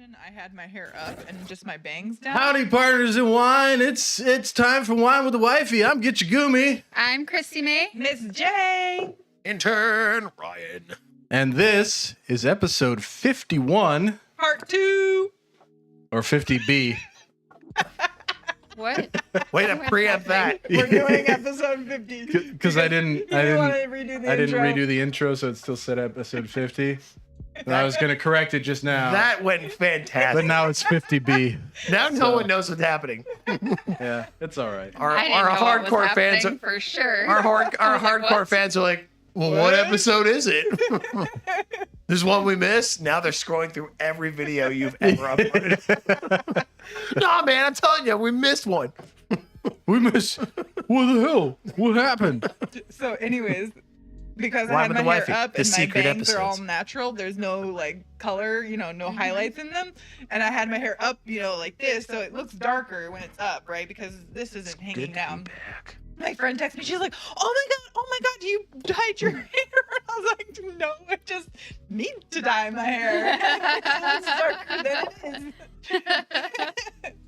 I had my hair up and just my bangs down. Howdy, partners in wine. It's time for Wine with the Wifey. I'm Get You Goomy. I'm Christy May. Miss J. Intern Ryan. And this is episode 51. Part 2. Or 50B. What? Way to preempt that. We're doing episode 50. Because I didn't redo the intro, so it's still set episode 50. And I was going to correct it just now. That went fantastic. But now it's 50B. Now no one knows what's happening. Yeah, it's all right. Our I didn't know what was hardcore fans, happening for sure. our I was like, hardcore what? fans are like, well, what episode is it? There's one we missed. Now they're scrolling through every video you've ever uploaded. Nah, man, I'm telling you, we missed one. We missed. What the hell? What happened? So, anyways, because I Wine had with my the hair Wifey, up the and my secret bangs are all episodes. natural, there's no like color, no highlights in them, and I had my hair up, like this, so it looks darker when it's up, right? Because this isn't hanging Good down. feedback. My friend texted me. She's like, "Oh my god, you dyed your hair?" And I was like, "No, I just need to dye my hair. It looks darker than it is."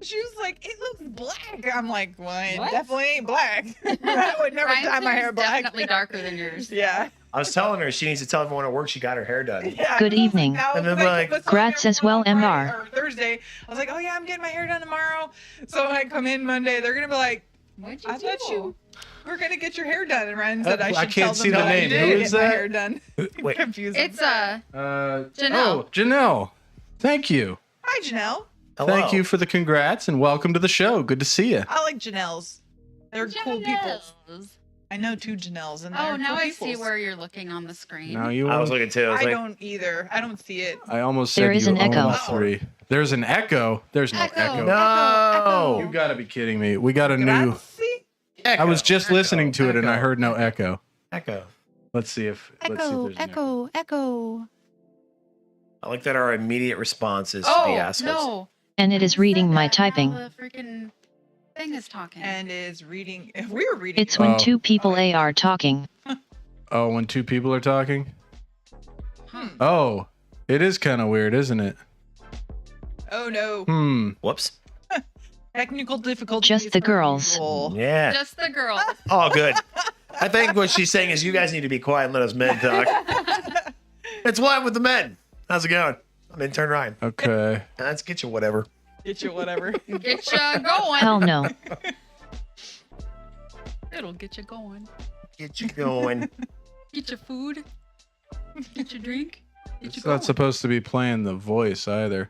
She was like, "It looks black." I'm like, "Well, it What? definitely ain't black. I would never Ryan's dye my hair hair is black." definitely darker than yours. Yeah. I was telling her she needs to tell everyone at work she got her hair done. Yeah. Good evening. Now, And then like, like, let's Grats go as well, on Friday MR. Or Thursday. I was like, "Oh yeah, I'm getting my hair done tomorrow." So when I come in Monday, they're gonna be like, What'd you "I do? thought you were gonna get your hair done," and Ryan said I I should can't tell them see the that name. I did Who get is my that? hair done. Wait. Confusing. It's them. Janelle. Oh, Janelle. Thank you. Hi, Janelle. Hello. Thank you for the congrats and welcome to the show. Good to see you. I like Janelles. They're cool people. Janelles. I know 2 Janelles, and they're Oh, now cool I see peoples. where you're looking on the screen. Now you. I was looking too. I was I like, don't either. I don't see it. I almost said There is you an echo. almost 3. There's an echo. There's no echo. no. You gotta be kidding me. We got a new. Grazie? Echo. I was just Echo. listening to it and I Echo. heard no echo. Echo. Let's see if there's an echo. Echo. I like that our immediate response is Oh, the assholes. no. And it is reading my typing. Now the freaking thing is talking. And is reading. If we were reading, It's when Oh. 2 people are talking. Oh, when 2 people are talking? Hmm. Oh, it is kind of weird, isn't it? Oh no, Whoops. technical difficulties. Just the per girls. usual. Yeah. Just the girls. All good. I think what she's saying is you guys need to be quiet and let us men talk. It's Wine with the Men. How's it going? I'm intern Ryan. Okay. Let's get you whatever. Get you whatever. Get you going. Hell no. It'll get you going. Get you going. Get your food. Get your drink. Get you It's going. not supposed to be playing the voice either.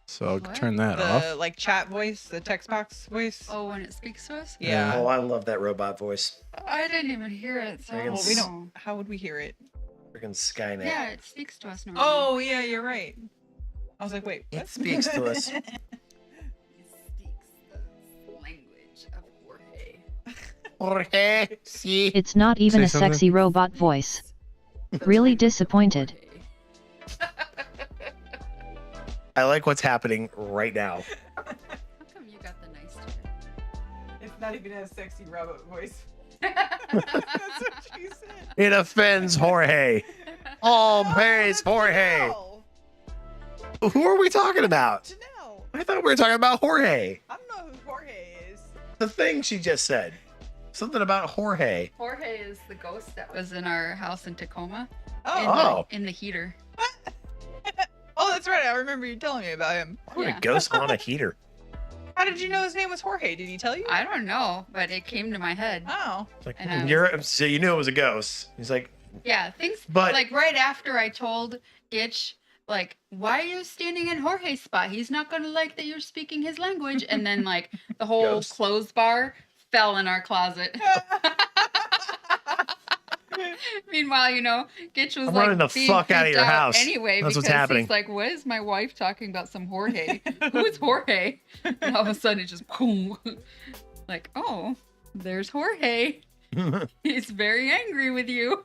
So I'll What? turn that The off. like chat voice, the text box voice. Oh, when it speaks to us? Yeah. Oh, I love that robot voice. I didn't even hear it. So Friggin' Well, we don't. How would we hear it? Freaking Skynet. Yeah, it speaks to us normally. Oh yeah, you're right. I was like, wait. It What? speaks to us. It speaks the language of Jorge. Jorge, see? It's not even Say a something. sexy robot voice. Really disappointed. I like what's happening right now. How come you got the nice It's not even a sexy robot voice. chair? That's what she said. It offends Jorge. All praise Jorge. Janelle. Who are we talking about? Janelle. I thought we were talking about Jorge. I don't know who Jorge is. The thing she just said. Something about Jorge. Jorge is the ghost that was in our house in Tacoma. Oh. In the heater. Oh, that's right. I remember you telling me about him. What Yeah. a ghost on a heater. How did you know his name was Jorge? Did he tell you? I don't know, but it came to my head. Oh. It's like, And I was- you're so you knew it was a ghost. He's like, Yeah, things But- like right after I told Gitch, like, why are you standing in Jorge's spot? He's not gonna like that you're speaking his language. And then like the whole Ghost. clothes bar fell in our closet. Meanwhile, Gitch was I'm like running the being fuck outta freaked your out house. anyway That's what's because happening. he's like, what is my wife talking about some Jorge? Who is Jorge? And all of a sudden it just boom. Like, oh, there's Jorge. he He's very angry with you.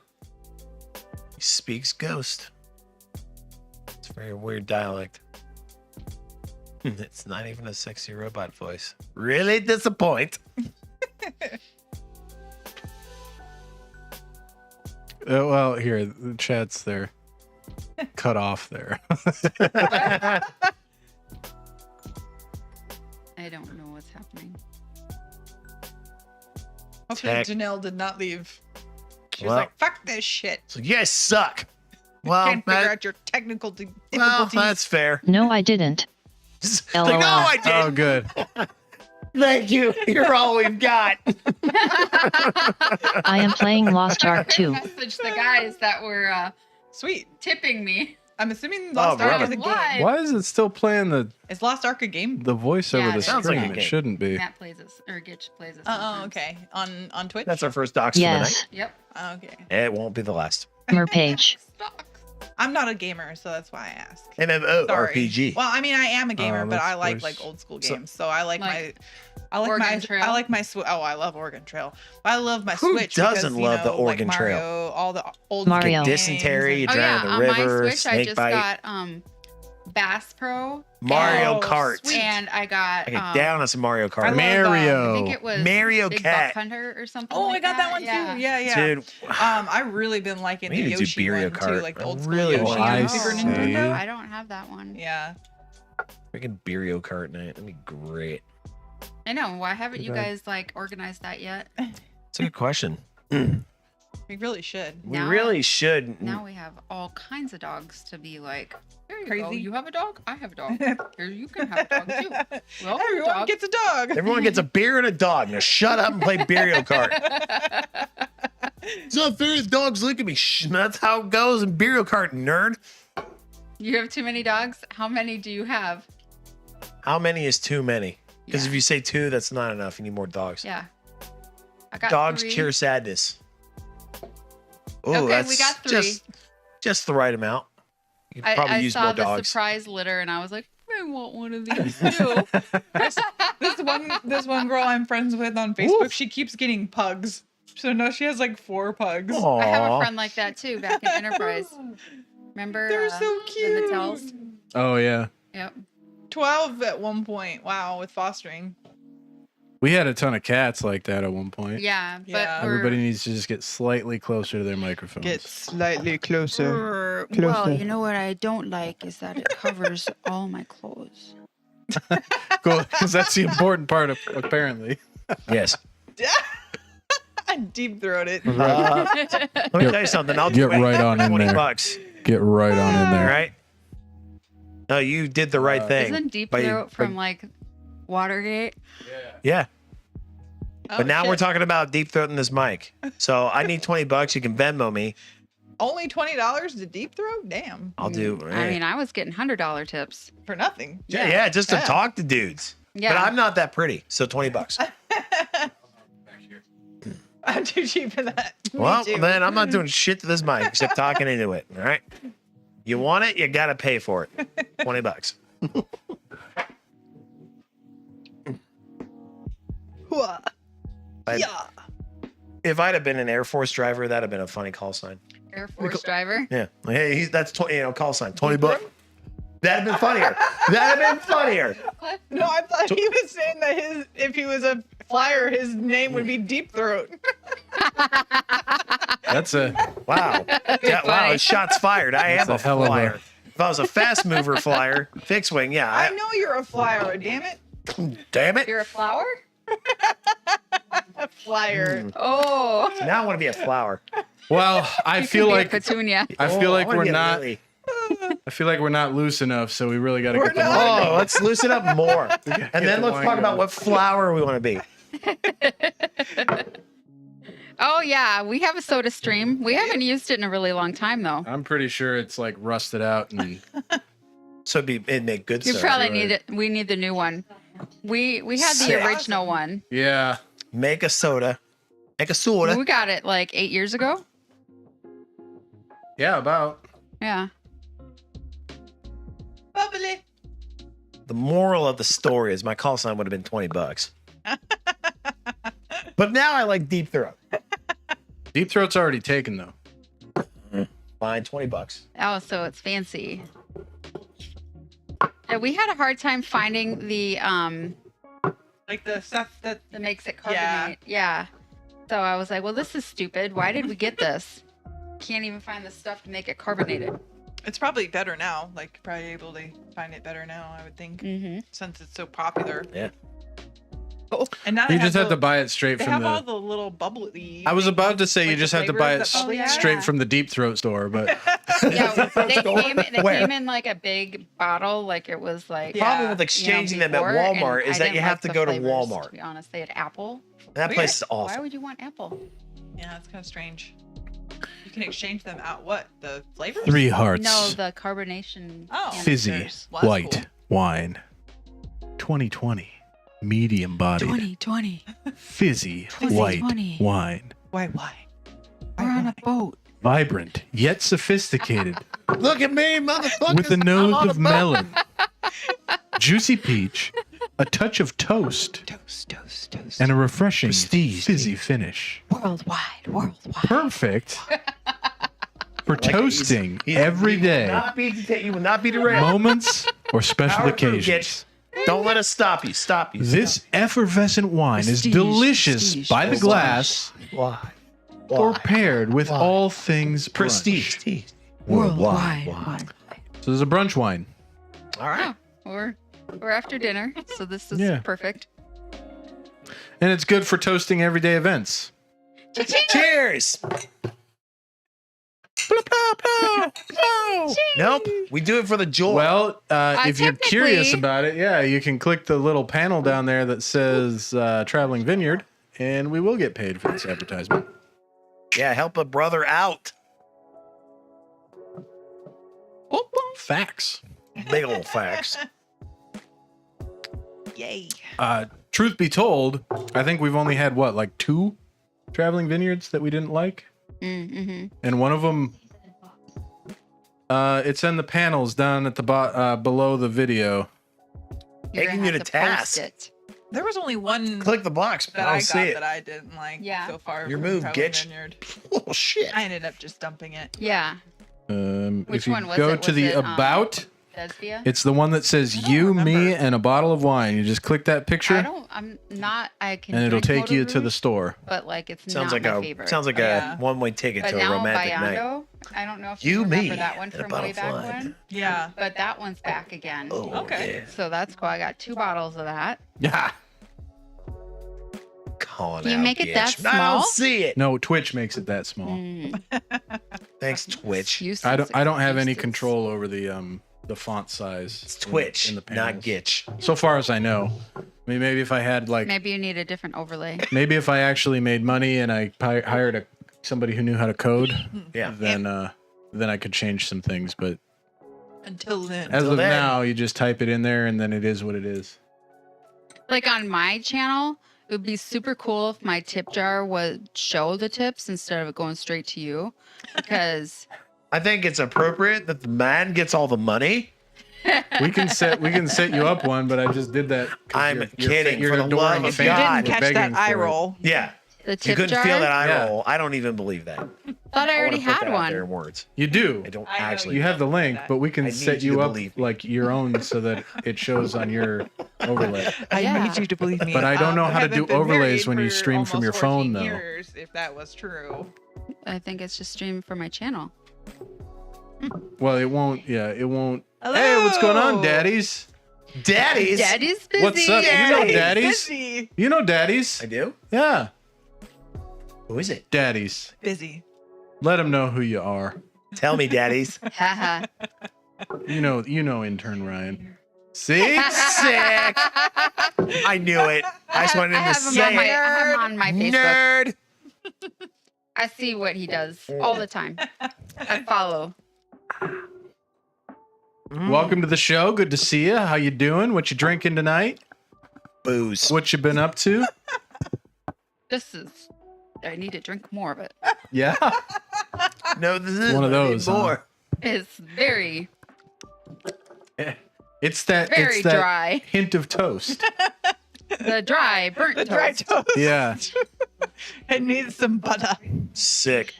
speaks ghost. It's a very weird dialect. It's not even a sexy robot voice. Really disappoint. Well, here, the chat's there. cut off there. I don't know what's happening. Hopefully Tech. Janelle did not leave. She was Well. like, fuck this shit. So you guys suck. Well, Can't figure that- out your technical well, difficulties. that's fair. No, I didn't. Like, LOL. no, I did. Oh, good. Thank you. You're all we've got. I am playing Lost Ark 2. Message the guys that were Sweet. tipping me. I'm assuming Lost Ark brother. is a game. Why? Why is it still playing the Is Lost Ark a game? voice Yeah, over it the sounds screen? like a It game. shouldn't be. Matt plays us, or Gitch plays us. Oh, sometimes. okay. On Twitch? That's our first dox for the night. Yes. Yep. Okay. It won't be the last. Merpage. Stocks. I'm not a gamer, so that's why I ask. MMO Sorry. RPG. Well, I mean, I am a gamer, but that's I like voice. old school So- games. So I like Like I like Oregon my Trail? I like my oh, I love Oregon Trail. I love my Who Switch. doesn't because, you love the know, Oregon like Trail? Mario, all the old Mario. games Dysentery, you and- Oh drown yeah, in on the my river, Switch I snake just bite, got Bass Pro. Mario Oh, Kart. sweet. And I got I get down on some Mario I Kart. love, Mario. I think it was Mario Big Cat. Buck Hunter or something. Oh, like I got that one too. Yeah, yeah. Dude, I've really been liking We the need to do Yoshi Mario one too, Kart. like the I old school really Yoshi want on to. Super I Nintendo. I don't have that one. Yeah. freaking Mario Kart night. That'd be great. I know. Why haven't you Okay. guys like organized that yet? It's a good question. We really should. We Now- really should. Now we have all kinds of dogs to be like, there you go. Crazy. You have a dog? I have a dog. Here, you can have a dog too. Well, Everyone dog. gets a dog. Everyone gets a beer and a dog. Now shut up and play Mario Kart. It's not fair. The dogs look at me. That's how it goes in Mario Kart, nerd. You have too many dogs? How many do you have? How many is too many? Because Yeah. if you say two, that's not enough. You need more dogs. Yeah. I got Dogs 3. cure sadness. Oh, Okay, that's we got 3. just the right amount. You could probably I use saw more the dogs. surprise litter and I was like, I want one of these too. This one girl I'm friends with on Facebook, Woof. she keeps getting pugs. So now she has like 4 pugs. Aw. I have a friend like that too back in Enterprise. Remember? They're so The cute. Mattels? Oh yeah, Yep. 12 at one point. Wow, with fostering. we had a ton of cats like that at one point. Yeah, but Yeah. Everybody needs to just get slightly closer to their microphones. Get slightly closer. well, you know what I don't like is that it covers all my clothes. Cool, because that's the important part, apparently. Yes. I deep throated. Let me tell you something. I'll Get do it. right on in 20 there. bucks. Get right on in All there. right. No, you did the right thing. Isn't Deep by- Throat from like Watergate? Yeah. Oh, But now we're shit. talking about deep throating this mic. So I need 20 bucks. You can Venmo me. Only $20 to deep throat? Damn. I'll do. I mean, I was getting $100 tips. For nothing. yeah, just to Yeah. talk to dudes. Yeah. But I'm not that pretty. So 20 bucks. I'm too cheap for that. Me Well, too. then I'm not doing shit to this mic except talking into it. All right. You want it, you got to pay for it. 20 bucks. Hooah. I'd- Yeah. If I'd have been an Air Force driver, that'd have been a funny call sign. Air Force driver. Yeah. Like, hey, that's 20, call sign. 20 bucks. That'd have been funnier. That'd have been funnier. No, I thought he was saying that if he was a flyer, his name would be Deep Throat. That's a Wow. Yeah, wow. funny. Shots fired. I That's am a a hell of a- flyer. If I was a fast mover flyer, fixed wing, yeah. I know you're a flyer, damn it. Damn it. You're a flower? A flyer. Oh. Now I want to be a flower. well. I You feel could be a like petunia. I feel like wanna we're be a not. lily. I feel like we're not loose enough, so we really got to We're get the not. line. Oh, let's loosen up more. And then the let's wine talk about going. what flower we want to be. Oh yeah, we have a soda stream. We haven't used it in a really long time though. I'm pretty sure it's like rusted out and So it'd make good You soda. probably right. need it. We need the new one. We had the Sick. original one. yeah. Make a soda. Make a soda. We got it like 8 years ago. Yeah, about. Yeah. Bubbly. The moral of the story is my call sign would have been 20 bucks. But now I like deep throat. Deep Throat's already taken though. Fine, 20 bucks. Oh, so it's fancy. Yeah, we had a hard time finding the Like the stuff that. makes it Yeah. carbonate. Yeah. So I was like, well, this is stupid. Why did we get this? Can't even find the stuff to make it carbonated. It's probably better now. Like, probably able to find it better now, I would think, since it's so popular. Yeah. And now You just have to buy it straight They from have all the. the little bubbly. I was about to say like you the just have to flavors buy it that bubbly have. straight from the Deep Throat store, but Yeah, they Where? came in like a big bottle, like it was like. Yeah. Problem with exchanging them at before, and Walmart is I that didn't you have like to the go to flavors, Walmart. To be honest, they had apple. That place is Why awesome. would you want apple? Yeah, it's kind of strange. You can exchange them out. What, the flavors? 3 hearts. No, the carbonation. Oh. Fizzy canisters. Well, that's white cool. wine. 2020. Medium bodied. 2020. Fizzy 2020. white wine. Why? We're on a boat. Vibrant yet sophisticated. Look at me, motherfucker. With a nose of melon. Juicy peach. A touch of toast. Toast. And a refreshing Prestige. fizzy finish. Worldwide. Perfect for toasting He's- every you will day. You will not be derailed. Moments or special Power through, occasions. Don't let us stop you. This effervescent wine is Prestige, delicious prestige, by the prestige. glass Why? or paired with Why? all things Prestige. brunch. Worldwide. So there's a brunch wine. All right. We're after dinner, so this is Yeah. perfect. And it's good for toasting everyday events. Cheers. Nope. We do it for the joy. Well, if you're curious technically- about it, yeah, you can click the little panel down there that says Traveling Vineyard, and we will get paid for this advertisement. Yeah, help a brother out. Facts. Big old facts. Yay. Truth be told, I think we've only had, what, like 2 Traveling Vineyards that we didn't like? Mm-hmm. And one of them, it's in the panels down at the below the video. Taking you to task. There was only one Click the box. that I'll I see got it. that I didn't like Yeah. so far. Your from move, Traveling Gitch. Vineyard. Oh shit. I ended up just dumping it. Yeah. If Which you one was go it? to Was the it, about, Desvia? it's the one that says don't you, me, remember. and a bottle of wine. You just click that picture, I can and it'll drink take you to the Motor store. but like it's Sounds not like my a favorite. Yeah. one-way ticket But to a now romantic night. Bayando, I don't know if You, you remember me, that one and a from bottle way of back wine. when. Yeah. But that one's back again. Oh, Okay. yeah. So that's cool. I got 2 bottles of that. Yeah. Calling Can you out, make it that Gitch. I small? don't see it. No, Twitch makes it that small. Mm, Thanks, Twitch. useless I don't have any excuses. control over the font size. It's Twitch, in the not panels. Gitch. So far as I know. I mean, maybe if I had like, Maybe you need a different overlay. maybe if I actually made money and I hired somebody who knew how to code, Yeah. then I could change some things. But Until then. as of then. now, you just type it in there and then it is what it is. Like on my channel, it would be super cool if my tip jar would show the tips instead of it going straight to you. Because I think it's appropriate that the man gets all the money. We can set you up one, but I just did that. 'cause I'm you're kidding, You're for the adoring love a of If you fan. God. didn't We're catch begging that eye for it. roll. Yeah. the You tip couldn't jar, feel that eye Yeah. roll. I don't even believe that. thought I wanna already put had that out there in one. words. You do. I don't I know actually. You have the link, but we I can need set you you to up believe me. like your own so that it shows on your overlay. I Yeah. need you to believe me. But I don't know how to haven't do been overlays married when you for stream from your almost phone, 14 though. Years, if that was true. I think it's just streamed for my channel. Well, it won't. Yeah, it won't. Hey, what's going on, daddies? Daddies. Daddy's busy. What's up? You know Daddies. daddies? Busy. You know daddies? I do. Yeah, Who is it? daddies. Busy. Let them know who you are. Tell me, daddies. Haha. You know, intern Ryan. See? Sick. I knew it. I just wanted him to say I it. have him on my Facebook. Nerd. I see what he does all the time. I follow. Welcome to the show. Good to see you. How you doing? What you drinking tonight? Booze. What you been up to? I need to drink more of it. Yeah. No, this is one of those, huh? more. It's very, It's that. very it's that dry. hint of toast. The dry, burnt The toast. dry toast. Yeah, It needs some butter. Sick.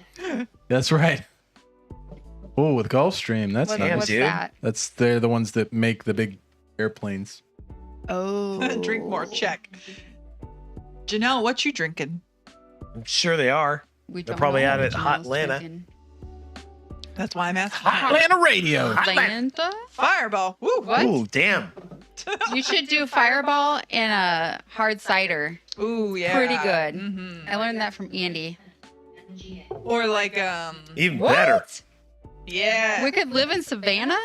that's right. Oh, with Gulfstream, that's What- nice. what's dude. that? They're the ones that make the big airplanes. Oh. Drink more. Check. Janelle, what you drinking? I'm sure they are. We They're don't probably know out what at Hot Janelle's Atlanta. drinking. That's why I'm asking. Atlanta radio. Atlanta? Fireball. Woo. What? Ooh, damn. You should do Fireball and a hard cider. Ooh, yeah. Pretty good. Mm-hmm. I learned that from Andy. Or like Even What? better. yeah. We could live in Savannah.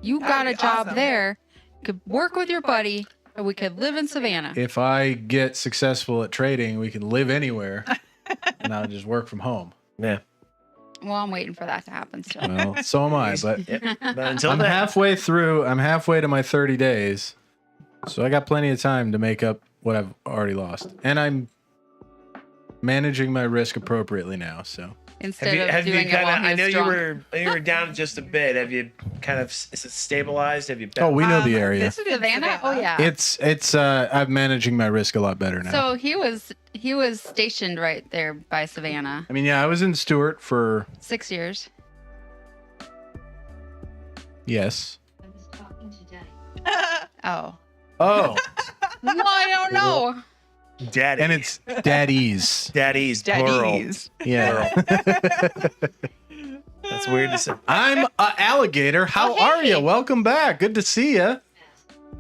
You That'd got a be job awesome. there. Could work with your buddy, and we could live in Savannah. If I get successful at trading, we can live anywhere, and I'll just work from home. Yeah. Well, I'm waiting for that to happen still. Well, so am I. But Yep. But until I'm then, halfway through. I'm halfway to my 30 days, so I got plenty of time to make up what I've already lost, and I'm managing my risk appropriately now. So Instead of doing it while I he's know drunk. you were down just a bit. Have you kind of is it stabilized? Have you? oh, we know the area. This is in Savannah? Oh yeah. It's I'm managing my risk a lot better now. So he was stationed right there by Savannah. I mean, yeah, I was in Stewart for 6 years. yes. Oh. Oh, No, I don't know. Daddy. and it's daddies. daddies, plural. Daddies. Yeah. That's weird to say. I'm a alligator. How Oh, are hey. you? Welcome back. Good to see you.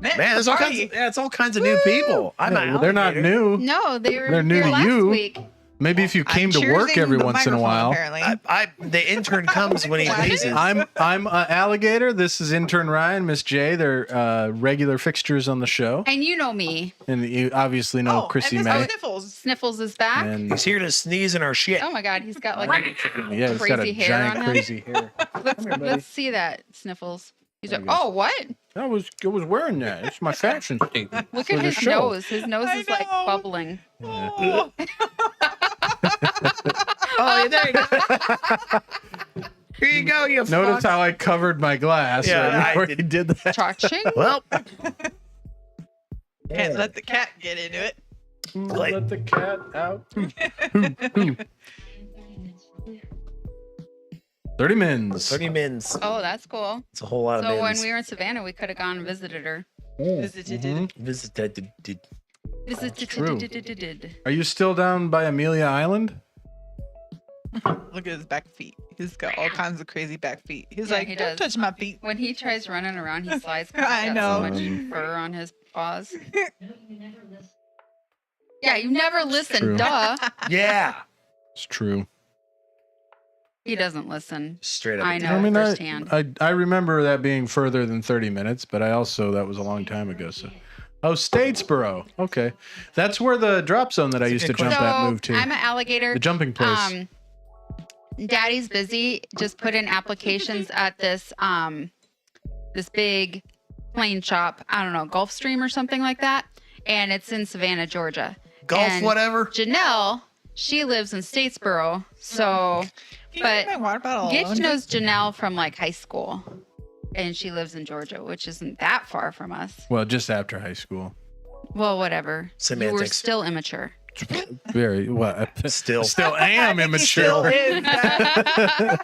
Man, there's all kinds. It's all kinds of new people. I'm an They're not alligator. new. No, they were They're new here to last you. week. Maybe if you came to work every once in a while. Apparently. The intern comes when he pleases. I'm a alligator. This is intern Ryan, Miss J. They're regular fixtures on the show, And you know me. and you obviously know Chrissy and May. Mr. Sniffles. Sniffles is back. And He's here to sneeze in our shit. Oh my god, he's got like yeah, he's got a crazy hair giant on him. crazy hair. let's see that, Sniffles. He's like, There you go. oh what? I was wearing that. It's my fashion statement. Look for at the his show. nose. His nose I is like know. bubbling. Oh. Oh, there you go. Here you go, you Notice fuck. how I covered my glass Yeah, right I before did. he did that. Cha-ching. Well, Can't let the cat get into it. Let the cat out. 30 mins. 30 mins. Oh, that's cool. It's a whole lot of So when mins. we were in Savannah, we could have gone and visited her. Mhm. Visited. Visited. Are you still down by Amelia Island? Look at his back feet. He's got all kinds of crazy back feet. He's Yeah, like, he don't does. touch my feet. When he tries running around, he slides. 'cause I he's got know. So much fur on his paws. Yeah, you never True. listen. Duh. Yeah. It's true. He doesn't listen. Straight up. I know I mean, firsthand. I remember that being further than 30 minutes, but I also, that was a long time ago. So, oh, Statesboro. Okay. That's where the drop zone that I used to good jump at moved to. I'm an alligator. The jumping place. Daddy's busy. Just put in applications at this this big plane shop. I don't know, Gulfstream or something like that. And it's in Savannah, Georgia. Golf, and whatever. Janelle, she lives in Statesboro. So Can you But leave my water bottle Gitch alone? knows Janelle from like high school. And she lives in Georgia, which isn't that far from us. Well, just after high school. Well, whatever. You were Semantics. still immature. Very, well, Still. still am He still immature. is.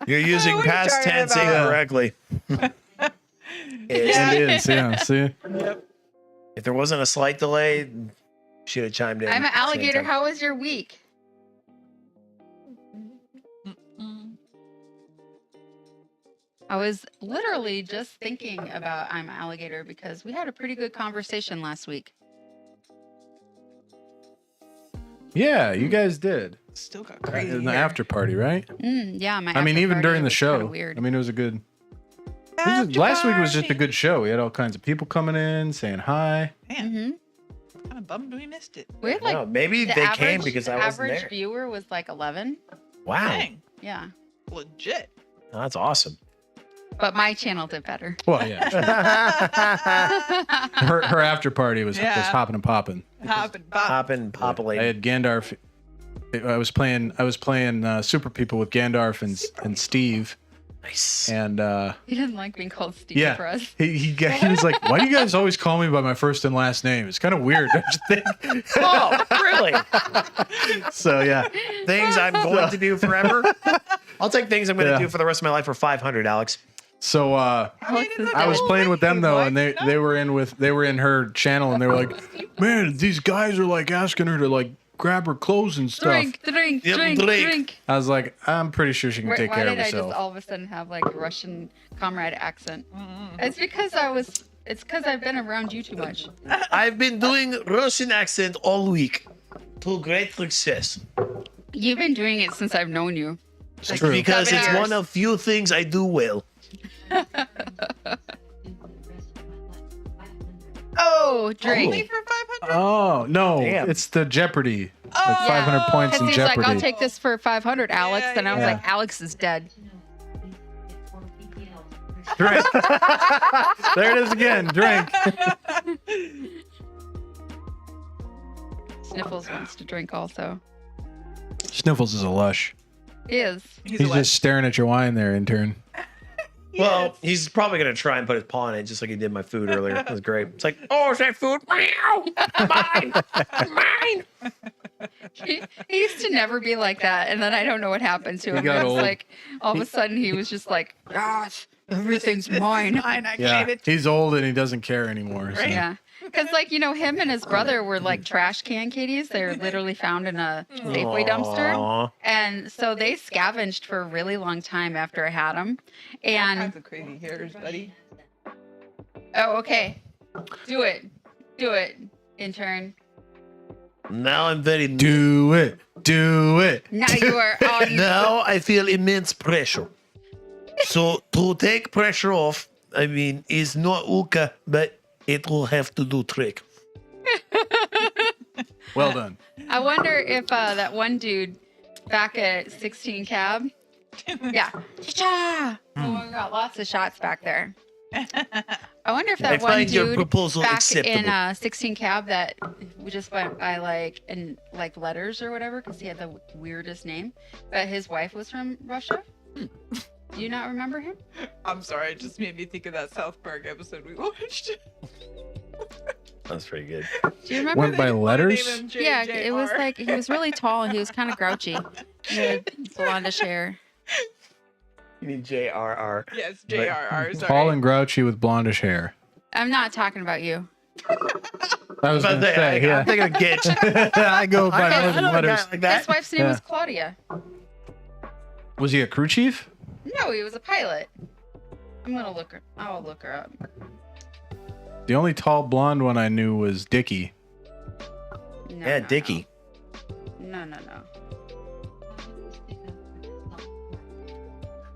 You're using What are you past talking tense about? incorrectly. Yeah. It is, yeah. See? Yep. If there wasn't a slight delay, should have chimed in. I'm an at the same alligator. time. How was your week? I was literally just thinking about I'm an alligator because we had a pretty good conversation last week. Yeah, you guys did. Still got crazy. In the hair. after party, right? Yeah, my. I mean, after even party during the was kinda show. Weird. I mean, it was a good. After Last week was just a party. good show. We had all kinds of people coming in, saying hi. Man, hmm kind of bummed we missed it. We had like No, maybe the they average, came because I wasn't average there. viewer was like 11. Wow. Dang, Yeah, legit. Oh, that's awesome. but my channel did better. Well, yeah. her after party was Yeah. hopping and popping. Hopping, bop. Popping, I populating. had Gandalf. I was playing Super People with Gandalf and Steve, Nice. and He didn't like being called Steve yeah, for us. he was like, "Why do you guys always call me by my first and last name? It's kind of weird." Don't you think? Oh, really? So yeah, Things I'm going to do forever? I'll take things I'm going to Yeah. do for the rest of my life for 500, Alex. so Alex is I was dead. playing with them though, Like, and they were in her channel, and they were like, "Man, these guys are like asking her to like grab her clothes and stuff. Drink. Yep, drink. I was like, I'm pretty sure she can take Why care of did I just herself. all of a sudden have like a Russian comrade accent? Mm-mm. It's because I've been around you too much. I've been doing Russian accent all week to great success. You've been doing it since I've known you. It's true. Because 7 it's years. one of few things I do well. Oh, drink. Only for 500? Oh, no. Damn. It's the Jeopardy. Oh. Like 500 points Because in he's Jeopardy. like, I'll take this for 500, Alex. Yeah, And I was yeah. like, Alex is dead. Drink. There it is again. Drink. Sniffles wants to drink also. Sniffles is a lush. He is. He's just staring at your wine there, intern. Well, he's probably going to try and put his paw in it just like he did my food earlier. That was great. It's like, oh, is that food? Meow! Mine! Mine! He used to never be like that. And then I don't know what happened to him. got It was old. like, all of a sudden he was just like, gosh, everything's mine. Mine. I Yeah. gave it. He's old and he doesn't care anymore. So. Right. Yeah. Because, like, you know, him and his brother were like trash can kitties. They were literally found in a Safeway dumpster. Aw. And so they scavenged for a really long time after I had them. All And, kinds of crazy hairs, buddy. oh, okay. Do it. Do it, intern. Now I'm very... Do it. Do it. Now you are on. Now I feel immense pressure. So to take pressure off, I mean, is not uka, but it will have to do trick. Well done. I wonder if that one dude back at 16 Cab. Yeah. Cha-cha! Oh, we got lots of shots back there. I wonder if I that one find your dude proposal back acceptable. in 16 Cab that we just went by like in like letters or whatever because he had the weirdest name, but his wife was from Russia. Do you not remember him? I'm sorry. It just made me think of that South Park episode we watched. That's pretty good. Do you remember? Went by letters? Yeah, it was like he was really tall and he was kind of grouchy. He had blondish hair. You need JRR. Yes, JRR. Sorry. Tall and grouchy with blondish hair. I'm not talking about you. I was going to say, I'm yeah. thinking of Gitch. I go by Okay. more than letters. like His that. wife's name Yeah. was Claudia. Was he a crew chief? No, he was a pilot. I'm gonna look her. I'll look her up. The only tall blonde one I knew was Dickie. No, Yeah, no, Dickie. No.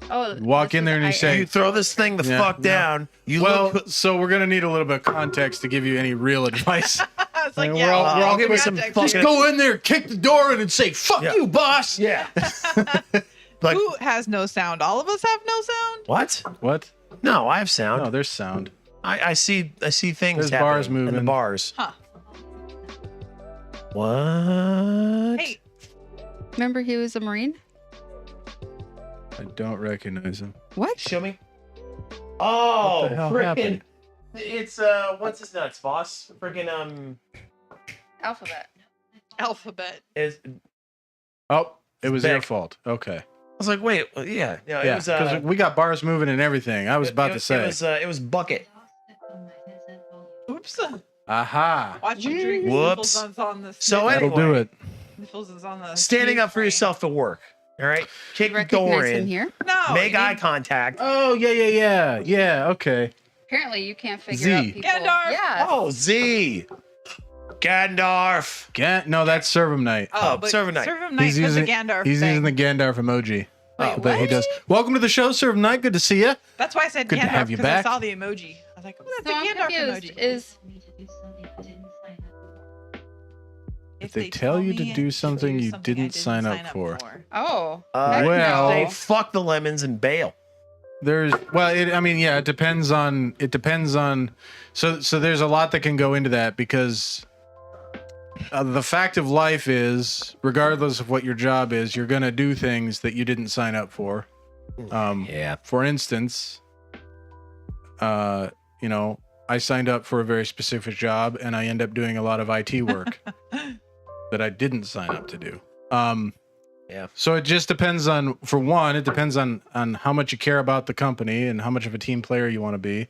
Oh, Walk this in is there and you say- You throw this thing the Yeah, fuck no. down. You Well, look. so we're going to need a little bit of context to give you any real advice. It's like, We're yeah, all- well, we're all I'll giving give some context. fucking- Just go in there, kick the door in and say, fuck Yeah. you, boss. Yeah. Like Who has no sound? All of us have no sound? what? What? No, I have sound. No, there's sound. I see things There's happening bars in the moving. bars. Huh. What? Hey, Remember he was a Marine? I don't recognize him. What? Show me. Oh, What the hell frickin' happened? It's what's his nuts, boss? Freaking Alphabet. alphabet. is Oh, it was your Beck. fault. Okay. I was like, wait, well, yeah, no, Yeah, it was because we got bars moving and everything. I was about to say. it was bucket. Oops. Aha. Watch you drink. Whoops. Sniffles is on the So That'll anyway, do it. Sniffles is on the standing up for screen. yourself at work. All right, kick the door Recognize him in, here. No. make you eye need- contact. Oh, yeah. Okay. Apparently, you can't figure Z. out people. Gandalf. Yeah. Oh, Z, Gandalf. No, that's serve him night. Oh, but serve him night. Serve him night was a Gandalf He's thing. using the Gandalf emoji. Wait, That he what? does. Welcome to the show, serve him night. Good to see you. That's why I said Good to Gandalf, have you because I back. saw the emoji. I was like, oh, So that's I'm a Gandalf confused. emoji. Is If they tell you to do something you didn't sign up for. oh. Well- They fuck the lemons and bail. There's it depends on so there's a lot that can go into that because the fact of life is regardless of what your job is, you're going to do things that you didn't sign up for. Yeah. For instance, I signed up for a very specific job and I end up doing a lot of IT work that I didn't sign up to do. Yeah. So it just depends on, for one, it depends on how much you care about the company and how much of a team player you want to be.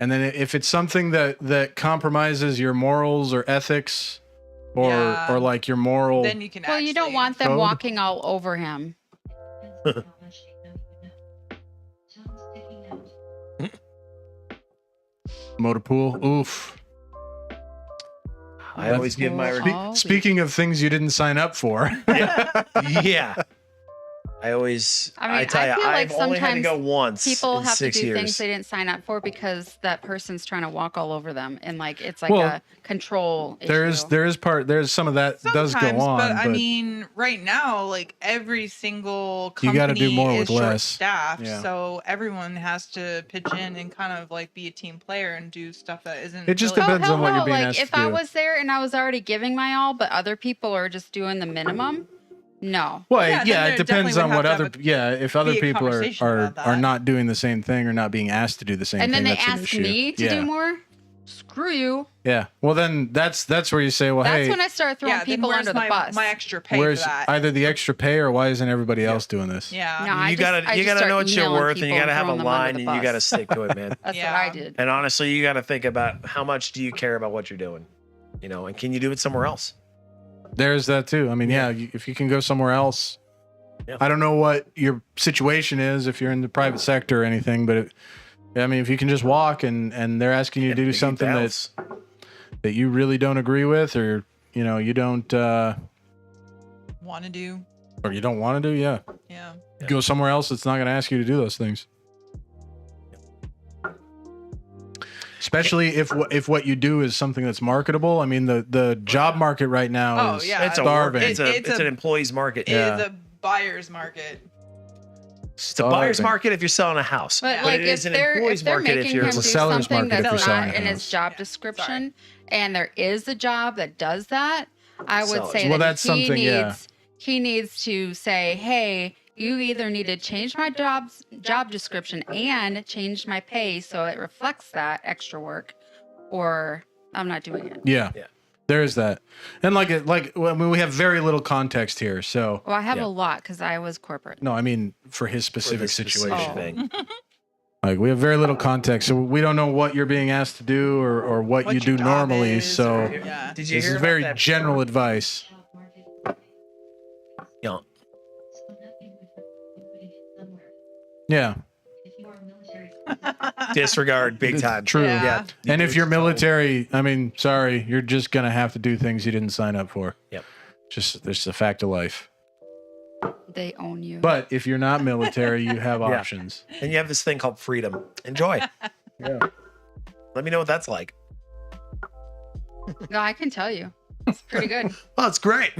And then if it's something that compromises your morals or ethics or like your moral. Then you can. Well, you don't want them Code? walking all over him. Motor pool. Oof. I always give my. Oh. Speaking of things you didn't sign up for. Yeah. I always. I mean, I tell I you, feel like I've only had to sometimes go once. People in have to 6 do years. things they didn't sign up for because that person's trying to walk all over them, and like it's like Well, a control issue. There's some of that does go Sometimes, on, but I mean, right now, like every single company You gotta do more is with less. short-staffed, Yeah. so everyone has to pitch in and kind of like be a team player and do stuff that isn't. It just really- depends on what you're being like asked if to I do. was there and I was already giving my all, but other people are just doing the minimum. No. Well, Yeah, yeah, then it there depends definitely on would what have to other if other be a people are conversation about that. not doing the same thing or not being asked to do the same And thing. then they that's an ask issue. me to yeah. do more. Screw you. Yeah. Well, then that's where you say, well, That's hey, when I start throwing Yeah, then people where's under the bus. my extra pay where's for that? either the extra pay or why isn't everybody else doing this? Yeah. No, I You just- gotta I you just gotta start know what you're emailing worth, and you people gotta have a throwing them under line, the and you bus. gotta stick to it, man. That's Yeah. what I did. And honestly, you gotta think about how much do you care about what you're doing, and can you do it somewhere else? There's that too. I mean, yeah, if you can go somewhere else. Yeah. I don't know what your situation is if you're in the private sector or anything, but I mean, if you can just walk and they're asking you to do Biggie something bounce. that you really don't agree with, or you don't Want to do? or you don't want to do, yeah, Yeah. go somewhere else that's not going to ask you to do those things. Especially if what you do is something that's marketable. I mean, the job market right now Oh, is yeah. It's a starving. it's It's an a- employee's market. It Yeah. is a buyer's market. It's a buyer's starving. market if you're selling a house, But Yeah. like it if is an they're employee's market if making you're him It's do a seller's something market if that's you're not selling in a his house. job description, and there is a job that does that, I would Sell it. say Well, that that's something, yeah. he needs to say, hey, you either need to change my job description and change my pay so it reflects that extra work, or I'm not doing it. Yeah. Yeah. There's that. And I mean, we have very little context here. So, Well, I have Yeah. a lot because I was corporate. no, I mean, for his for specific this situation. specific thing. Like, we have very little context. So, we don't know what you're being asked to do or what you your do job normally. is, So, or- yeah. Did you this hear is about very that? general advice. Yeah. Yeah. Disregard big It's time. true. Yeah. And if you're military, I mean, sorry, you're just going to have to do things you didn't sign up for. Yep. There's a fact of life. They own you. But if you're not military, you have Yeah. options. And you have this thing called freedom. Enjoy. Yeah. Let me know what that's like. No, I can tell you. It's pretty good. Oh, it's great.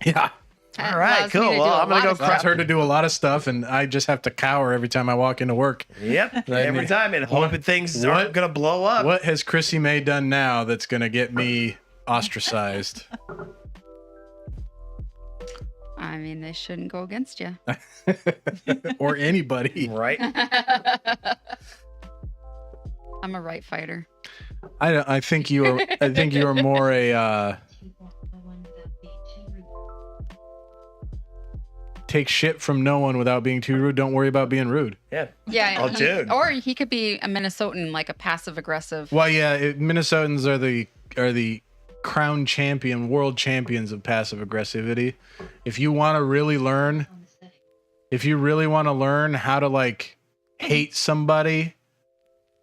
Yeah. That All right, allows me cool. to do Well, a I'm gonna lot go of crack I've stuff. heard to do a lot of stuff, and I just have to cower every time I walk into work. Yep. Every mean, time and hoping things what- aren't gonna blow up. What has Chrissy May done now that's going to get me ostracized? I mean, they shouldn't go against you. Or anybody? Right? I'm a right fighter. I think you are. I think you are more a take shit from no one without being too rude. Don't worry about being rude. Yeah. Yeah. Oh, dude. Or he could be a Minnesotan, like a passive aggressive. Well, yeah, Minnesotans are the crown champion, world champions of passive aggressivity. If you want to really learn, if you really want to learn how to like hate somebody,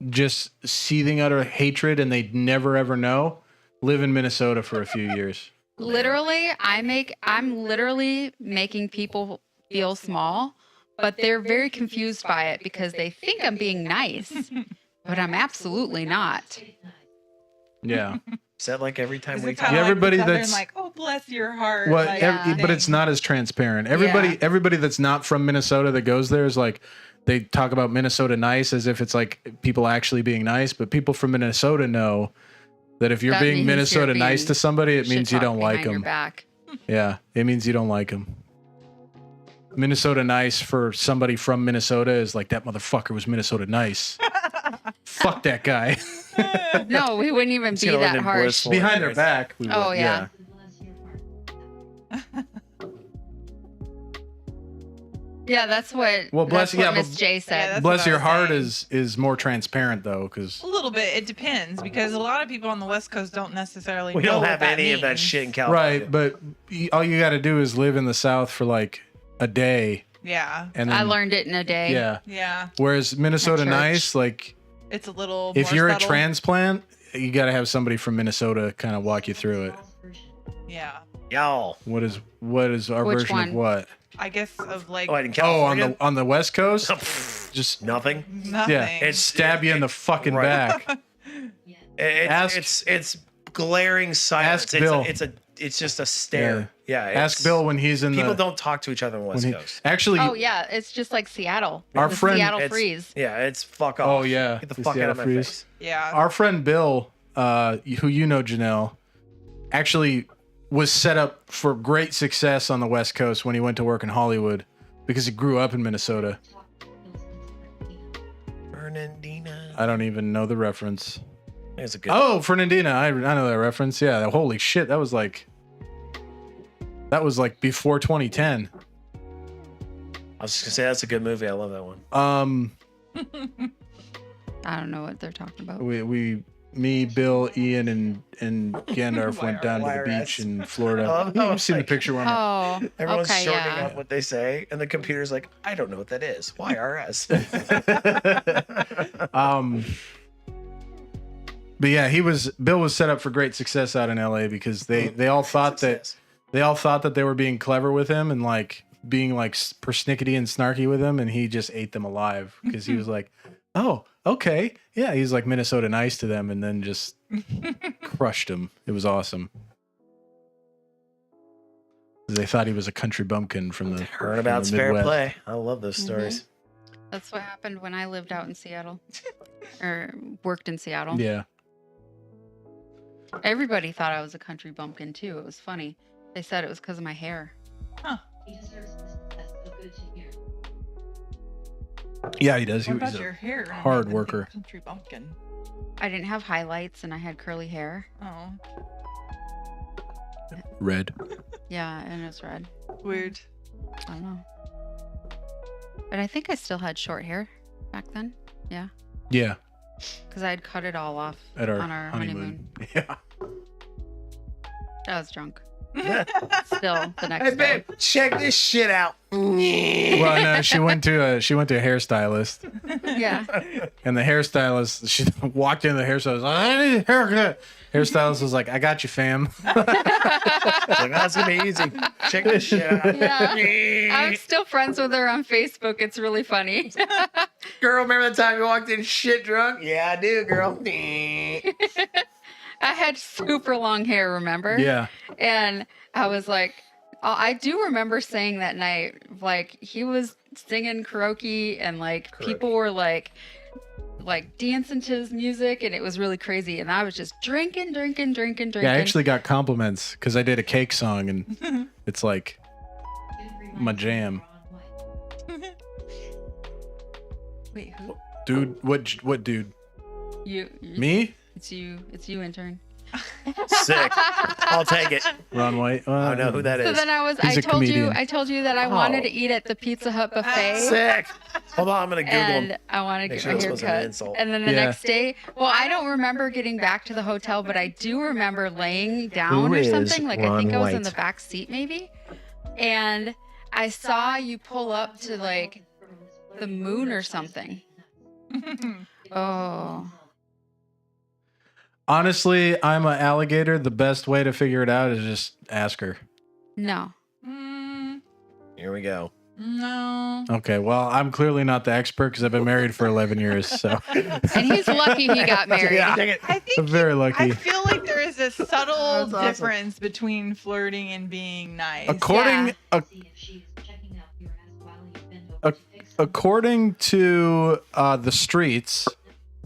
just seething utter hatred, and they never ever know, live in Minnesota for a few years. Literally, I'm literally making people feel small, but they're very confused by it because they think I'm being nice, but I'm absolutely not. Yeah. Is that like every time Is we it talk? kind Yeah, of everybody like that's- like, oh, bless your heart. Well, like, Yeah. but it's not as transparent. Everybody that's not from Minnesota that goes there is like, they talk about Minnesota nice as if it's like people actually being nice, but people from Minnesota know that if you're That being means Minnesota you're nice being to somebody, it means you Shit don't talk like behind your them. back. Yeah, it means you don't like them. Minnesota nice for somebody from Minnesota is like, that motherfucker was Minnesota nice. Fuck that guy. No, we wouldn't even It's be gonna live that in harsh. blissful Behind their ignorance. back. We would, Oh, yeah. Yeah, that's what. Well, bless- that's what yeah, Miss but- J Yeah, said. that's Bless what I your was heart saying. is more transparent though, because A little bit. It depends because a lot of people on the West Coast don't necessarily. We know don't what have that any of that means. shit in California. right, but all you got to do is live in the South for like a day, Yeah. and then, I learned it in a day. Yeah. Yeah. Whereas Minnesota church. Nice, like It's a little. if more you're subtle. a transplant, you got to have somebody from Minnesota kind of walk you through it. Yeah. Y'all. What is our Which version one? of what? I guess of like Oh, in Oh, California? on the West Coast, just Nothing. nothing. yeah, It's- stab you in the fucking Right. back. It's glaring silence. Ask Bill. It's just a stare. Yeah. Ask it's- Bill when he's in People the don't talk to each other on the when West he Coast. actually. Oh yeah, it's just like Seattle. Our The friend- Seattle It's- freeze. Yeah, it's fuck off. Oh, yeah, Get the the fuck out of Seattle my freeze. face. Yeah. Our friend Bill, who you know, Janelle, actually was set up for great success on the West Coast when he went to work in Hollywood because he grew up in Minnesota. Fernandina. I don't even know the reference. It's a good. Oh, Fernandina. I know that reference. Yeah. Holy shit. That was like before 2010. I was just gonna say that's a good movie. I love that one. I don't know what they're talking about. Me, Bill, Ian, and Gandalf went down to the YRS. beach in Florida. love how, You've seen the like, picture where I'm Oh, Everyone's okay, shortening yeah. up what they say, and the computer's like, I don't know what that is. YRS. But yeah, Bill was set up for great success out in LA because they all thought that they were being clever with him and like being like persnickety and snarky with him, and he just ate them alive because he was like, oh, okay, yeah, he's like Minnesota nice to them, and then just crushed them. It was awesome. They thought he was a country bumpkin from the Turnabout's from the fair Midwest. play. I love those stories. That's what happened when I lived out in Seattle or worked in Seattle. Yeah. Everybody thought I was a country bumpkin too. It was funny. They said it was because of my hair. Yeah, he does. What He's about a your hair? I hard didn't think worker. Country bumpkin. I didn't have highlights and I had curly hair. Oh, red. Yeah, and it was red. weird. I don't know. But I think I still had short hair back then. Yeah. Yeah, Because I had cut it all off at our on our honeymoon. Yeah. I was drunk. Still the next Hey, day. babe, check this shit out. Well, no, she went to a hairstylist, Yeah. and the hairstylist, she walked in. The hairstylist, I need a haircut. Hairstylist was like, I got you, fam. Like, that's gonna be easy. Check this shit out. Yeah. I'm still friends with her on Facebook. It's really funny. Girl, remember the time you walked in shit drunk? Yeah, I do, girl. I had super long hair, remember? Yeah. And I was like, I do remember saying that night, like he was singing karaoke and like people were like dancing to his music and it was really crazy. And I was just drinking. Yeah, I actually got compliments because I did a cake song, and it's like my jam. Wait, who? Dude, what dude? You. Me? It's you, intern. Sick. I'll take it. Ron White? I know who that So is. then He's a comedian. I told you that I wanted to eat at the Pizza Hut buffet. Sick. Hold on, I'm gonna Google And him. I wanted to Make get sure my this hair wasn't an cut. insult. And then the Yeah. next day, well, I don't remember getting back to the hotel, but I do remember laying down Who or is something. Like I Ron think I was in White? the back seat maybe. And I saw you pull up to like the moon or something. Oh. Honestly, I'm an alligator. The best way to figure it out is just ask her. No. Here we go. No. Okay, well, I'm clearly not the expert because I've been married for 11 years. So And he's lucky he got married. Yeah. Take it. I think I'm very lucky. I feel like there is a subtle That's awesome. difference between flirting and being nice. According according to the streets,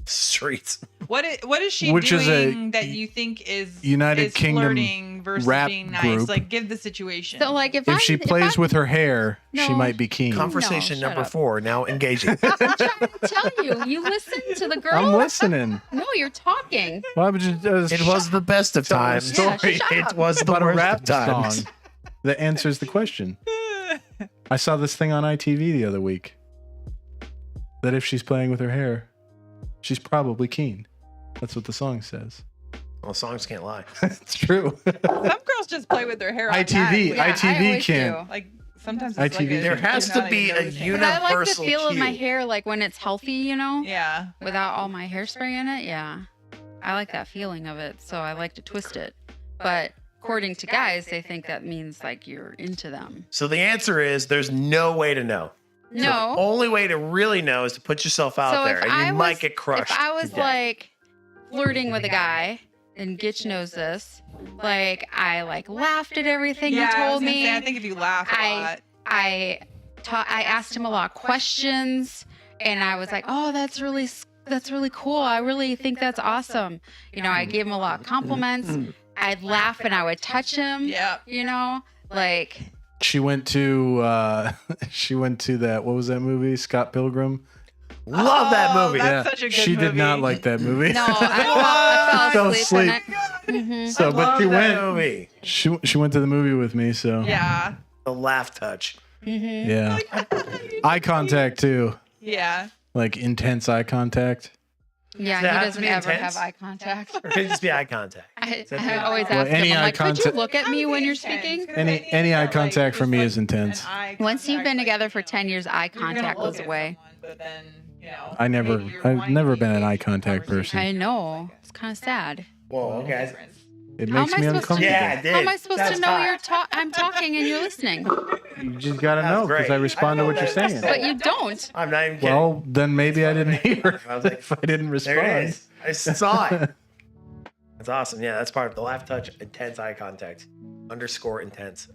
Streets. What is she Which is a doing that you think is United is Kingdom flirting versus rap being nice? group. Like, give the situation. So like if she plays with her hair, she No. might be keen. Conversation shut number up. 4. Now engaging. I'm trying to tell you. You listen to the girl. I'm listening. No, you're talking. Well, I was just, It was the best of Tell a times. story. Yeah, shut up. It was the about a worst rap of times. song that answers the question. I saw this thing on ITV the other week. That if she's playing with her hair, she's probably keen. That's what the song says. Well, songs can't lie. It's true. Some girls just play with their hair. ITV, Yeah, I ITV always can. do. Like sometimes it's ITV. like There has to be a But universal I like the feel of my cue. hair, like when it's healthy, you know, Yeah. without all my hairspray in it. Yeah, I like that feeling of it, so I like to twist it. But according to guys, they think that means like you're into them. So the answer is there's no way to know. So No. the only way to really know is to put yourself out So there, if and you I might was- get crushed. If I was today. like flirting with a guy, and Gitch knows this, like I like laughed at everything Yeah, he I was told gonna me. say, I think if you laugh a lot. I asked him a lot of questions, and I was like, "Oh, that's really cool. I really think that's awesome." You know, I gave him a lot of compliments. I'd laugh and I would touch him. Yeah. You know, like She went to that, what was that movie? Scott Pilgrim. Love that Oh, movie. that's such a good She did movie. not like that movie. no, I fell asleep. asleep. in it. Mhm. So, but Love she that went. movie. She went to the movie with me. So Yeah. The laugh touch. yeah. Eye contact too, Yeah. like intense eye contact. Yeah, Does it he have to doesn't be ever intense? have eye contact. Or could it just be eye contact? I that always Well, ask any him, I'm eye like, could you contact- look at me when you're speaking? Any eye contact for me is intense. Once you've been together for 10 years, eye contact goes away. But then, you know, I've never been an eye contact person. I know. It's kind of sad. Whoa, okay. It How makes am me I supposed to? uncomfortable. Yeah, it did. How am I supposed That's to know hot. I'm talking and you're listening? You just gotta That's know because great. I respond to what you're I know saying. But you don't. I'm not even kidding. Well, then maybe I didn't hear I was like, if I didn't respond. there it is. I saw it. That's awesome. Yeah, that's part of the laugh touch. Intense eye contact. _ intense.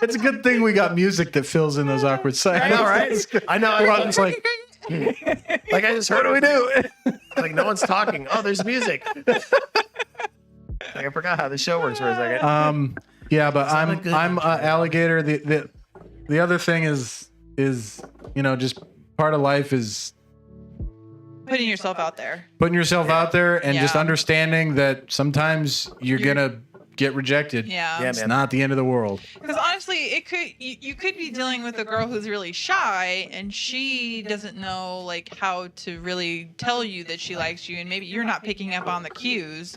It's a good thing we got music that fills in those awkward I silences. know, right? I know. It's like, Like I just heard what do we do? Like no one's talking. Oh, there's music. Like I forgot how the show works for a second. Yeah, but Sounded good. I'm alligator. The other thing is just part of life is putting yourself out there. putting yourself out there and just Yeah. understanding that sometimes you're gonna get rejected. Yeah. Yeah, It's man. not the end of the world. Because honestly, it could you could be dealing with a girl who's really shy and she doesn't know like how to really tell you that she likes you, and maybe you're not picking up on the cues.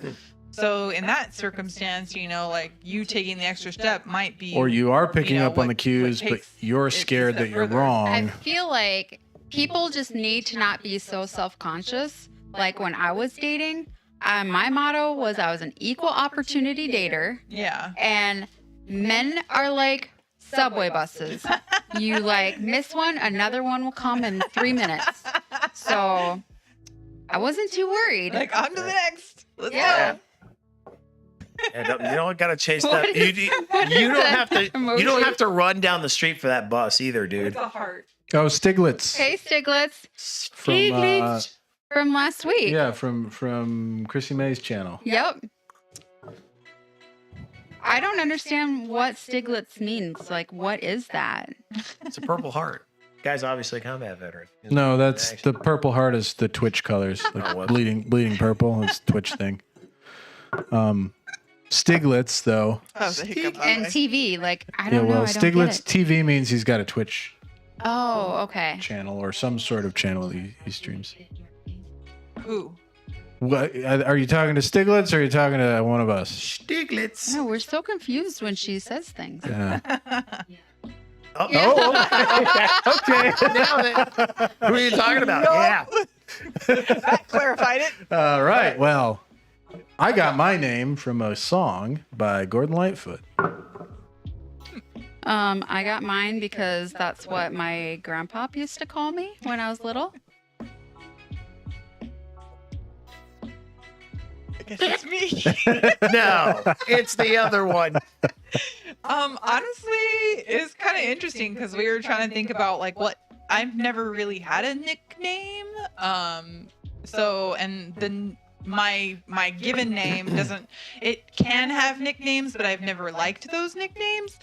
So in that circumstance, like you taking the extra step might be, Or you are picking up on the what cues, but takes you're it a scared step that you're further. I wrong. feel like people just need to not be so self-conscious. Like when I was dating, my motto was I was an equal opportunity dater. Yeah. And men are like subway buses. You like miss one, another one will come in 3 minutes. So I wasn't too worried. Like on to the next. Let's Yeah. go. And you don't gotta chase What that. is You that don't have to. You emoji? don't have to run down the street for that bus either, dude. It's a heart. Oh, Stiglitz Hey Stiglitz from from last week. yeah, from Chrissy May's channel. Yep. I don't understand what Stiglitz means. Like, what is that? It's a Purple Heart. Guy's obviously a combat veteran. No, that's the purple heart is the Twitch colors, like what? bleeding purple. It's Twitch thing. Stiglitz though. That was a hiccup. by the And way. TV, like I Yeah, don't know. well, I don't Stiglitz get it. TV means he's got a Twitch Oh, okay. channel or some sort of channel he streams. Who? What are you talking to Stiglitz or are you talking to one of us? Stiglitz. No, we're so confused when she says things. Yeah. Oh, Yeah. Okay. okay. Who are you talking about? Yeah. That clarified it. All right. Well, I got my name from a song by Gordon Lightfoot. I got mine because that's what my grandpa used to call me when I was little. I guess it's me. No, it's the other one. Honestly, it's kind of interesting because we were trying to think about like what I've never really had a nickname. So and then my given name doesn't. It can have nicknames, but I've never liked those nicknames.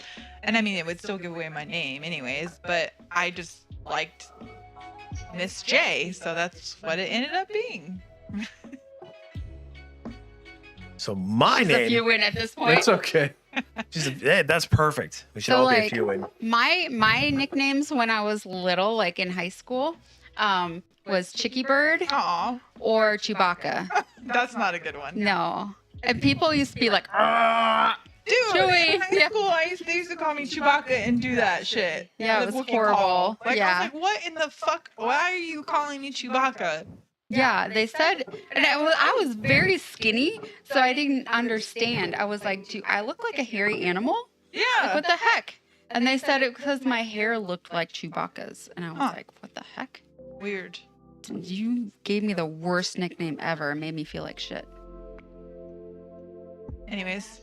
And I mean, it would still give away my name anyways. But I just liked Miss J, so that's what it ended up being. So my She's a name. few in at this point. That's okay. That's perfect. We should So, all be a like, few in. My nicknames when I was little, like in high school, was Chicky Bird Aw, or Chewbacca. that's not a good one. No. And people used to be like, "Ah." Dude, Chewie, in high school, they used to call me Chewbacca and do that shit. Yeah, The it was Wookiee horrible. call. Like, Yeah. I was like, what in the fuck? Why are you calling me Chewbacca? Yeah, they said, and I was very skinny, so I didn't understand. I was like, do I look like a hairy animal? Like, Yeah. what the heck? And they said it because my hair looked like Chewbacca's. And I was Huh. like, what the heck? Weird. You gave me the worst nickname ever and made me feel like shit. Anyways,